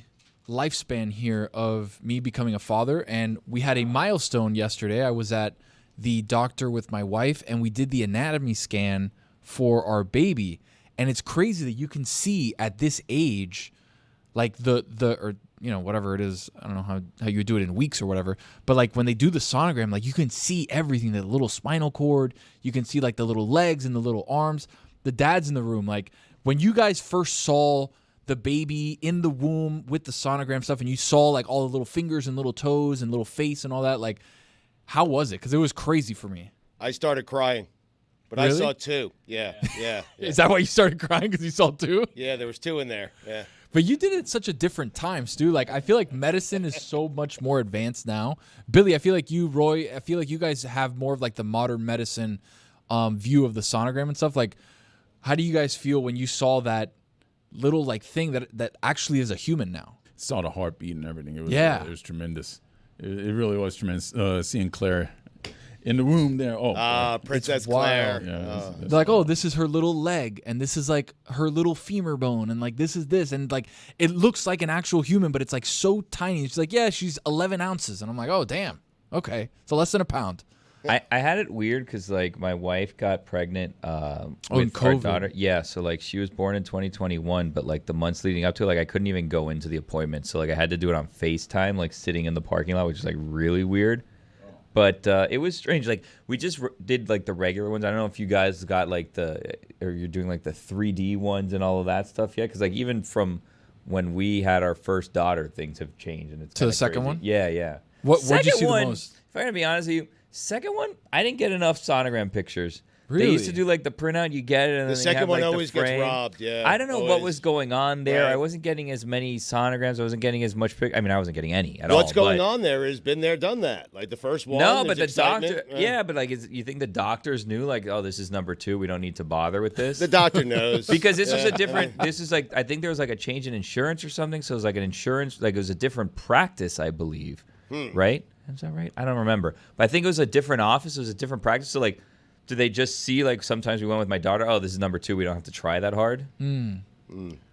lifespan here of me becoming a father. And we had a milestone yesterday. I was at the doctor with my wife, and we did the anatomy scan for our baby. And it's crazy that you can see at this age, like or whatever it is. I don't know how you would do it in weeks or whatever. But like when they do the sonogram, like you can see everything, the little spinal cord. You can see like the little legs and the little arms. The dad's in the room. Like when you guys first saw the baby in the womb with the sonogram stuff, and you saw like all the little fingers and little toes and little face and all that, like how was it? Because it was crazy for me. I started crying. But Really? I saw two. Yeah. Is that why you started crying? Because you saw two? Yeah, there was two in there. Yeah. But you did it at such a different time, Stu. Like, I feel like medicine is so much more advanced now. Billy, I feel like you, Roy, I feel like you guys have more of like the modern medicine view of the sonogram and stuff. Like, How do you guys feel when you saw that little like thing that actually is a human now? Saw the heartbeat and everything. It was, it was tremendous. It really was tremendous. Seeing Claire in the room there. Oh, Princess Claire. Yeah, they're like, oh, this is her little leg, and this is like her little femur bone, and like this is this, and like it looks like an actual human, but it's like so tiny. She's like, yeah, she's 11 ounces, and I'm like, oh, damn. Okay, so less than a pound. I had it weird because like my wife got pregnant with COVID. our daughter. Yeah, so like she was born in 2021, but like the months leading up to it, like I couldn't even go into the appointment. So like I had to do it on FaceTime, like sitting in the parking lot, which is like really weird. But it was strange. Like we just did like the regular ones. I don't know if you guys got like or you're doing like the 3D ones and all of that stuff yet. Because like even from when we had our first daughter, things have changed. And it's to the second crazy. one. Yeah. What did you see the most? If I'm gonna be honest with you, second one I didn't get enough sonogram pictures. Really? They used to do like the printout, you get it, and The then second have, one like, always the gets frame. robbed, yeah, I don't know what always. was going on there. Right. I wasn't getting as many sonograms. I wasn't getting as much I mean, I wasn't getting any at What's all. going but- on there is been there, done that. Like the first one. No, but there's the excitement. doctor, yeah, but like, you think the doctors knew, like, oh, this is number 2. We don't need to bother with this. The doctor knows because this was Yeah. a different. This is like, I think there was like a change in insurance or something. So it was like an insurance, like it was a different practice, I believe. Right? Is that right? I don't remember, but I think it was a different office. It was a different practice. So like, do they just see like sometimes we went with my daughter? Oh, this is number 2. We don't have to try that hard.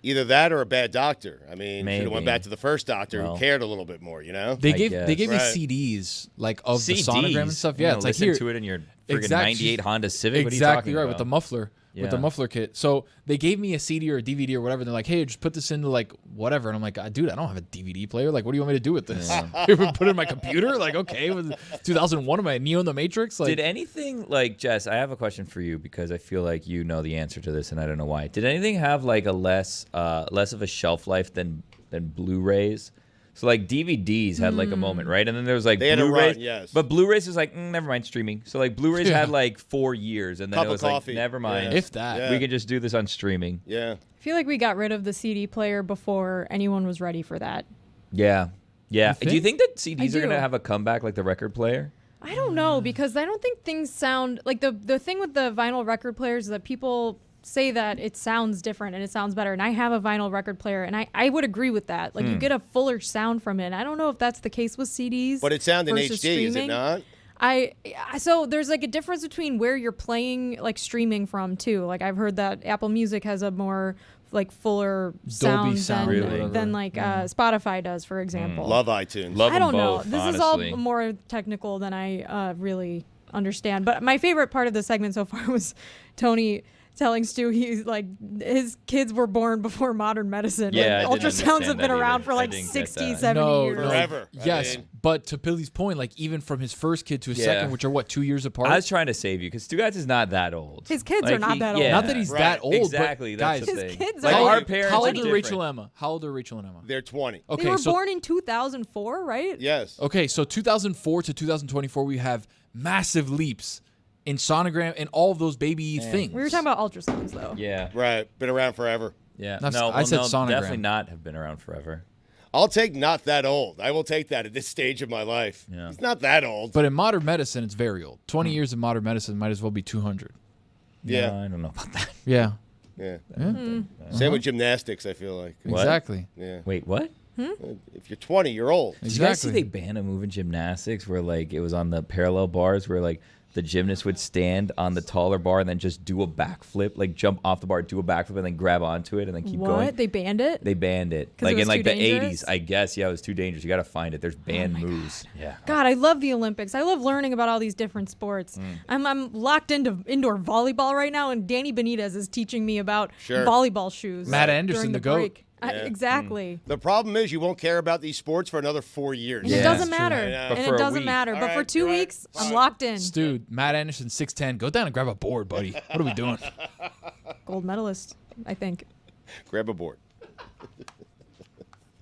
Either that or a bad doctor. I mean, should have Maybe. went back to the first doctor Well. who cared a little bit more. You know, They gave me Right. CDs like of the CDs? sonogram and stuff. Yeah, You it's like listen here to it in your friggin' 98 Honda Civic. What are you Exactly talking right about? with the muffler. With the Yeah. muffler kit. So they gave me a CD or a DVD or whatever. They're like, hey, just put this into like whatever. And I'm like, dude, I don't have a DVD player. Like, what do you want me to do with this? Put it in my computer? Like, okay, with 2001, am I Neo in the Matrix? Like, Did anything, like, Jess, I have a question for you because I feel like you know the answer to this and I don't know why. Did anything have like a less of a shelf life than Blu-rays? So like DVDs had like a moment, right? And then there was like They had a Blu-rays. run, yes. But Blu-rays was like, never mind streaming. So like Blu-rays Yeah. had like 4 years and then Cup it of was like, coffee. never mind. Yeah. if that. Yeah. We can just do this on streaming. Yeah. I feel like we got rid of the CD player before anyone was ready for that. Yeah. Yeah. You Do you think that CDs are do. going to have a comeback like the record player? I don't know because I don't think things sound like the thing with the vinyl record players is that people say that it sounds different and it sounds better. And I have a vinyl record player and I would agree with that. Like you get a fuller sound from it. I don't know if that's the case with CDs. But it sounds in versus HD, is it streaming. not? So there's like a difference between where you're playing like streaming from too. Like I've heard that Apple Music has a more like fuller sound, sound or whatever. than like Spotify does, for example. Love iTunes. Love I don't them know. both, This honestly. is all more technical than I really understand. But my favorite part of the segment so far was Tony telling Stu he's like his kids were born before modern medicine. Yeah, Like, I didn't ultrasounds have understand been that around either. for I like didn't get 60, that. 70 years. Forever. I Yes, mean- but to Billy's point, like even from his first kid to his Yeah. second, which are what 2 years apart. I was trying to save you because Stugotz is not that old. His kids Like, are not that old. yeah. Not that he's Right. that old, Exactly. but That's guys, the His thing. kids like are our like- parents how are old are different. Rachel Emma? How old are Rachel and Emma? They're 20. Okay, They were so born in 2004, right? Yes. okay, so 2004 to 2024, we have massive leaps in sonogram and all of those baby things. We were talking about ultrasounds though. Yeah. Right. Been around forever. Yeah. I've- No, I said no, sonogram. definitely not have been around forever. I'll take not that old. I will take that at this stage of my life. Yeah. It's not that old. But in modern medicine, it's very old. 20 years in modern medicine might as well be 200. Yeah. No, I don't know about that. Yeah. Yeah. Hmm. Same with gymnastics, I feel like. What? Exactly. Yeah. Wait, what? If you're 20, you're old. Did you guys see Exactly. they banned a move in gymnastics where like it was on the parallel bars where like the gymnast would stand on the taller bar and then just do a backflip, like jump off the bar, do a backflip, and then grab onto it and then keep What? going. They banned it? They banned it. 'Cause Like it was in like too the dangerous? 80s, I guess. Yeah, it was too dangerous. You got to find it. There's banned moves. Yeah. God, I love the Olympics. I love learning about all these different sports. I'm locked into indoor volleyball right now, and Danny Benitez is teaching me about Sure. volleyball shoes. Matt Anderson, during the GOAT. break. Yeah. Exactly. The problem is you won't care about these sports for another 4 years. And Yeah, it doesn't that's true. matter. I know. But And for it a doesn't week. matter. All But for right, 2 you're right. weeks, I'm locked in. Dude, Matt Anderson, 6'10". Go down and grab a board, buddy. What are we doing? Gold medalist, I think. Grab a board.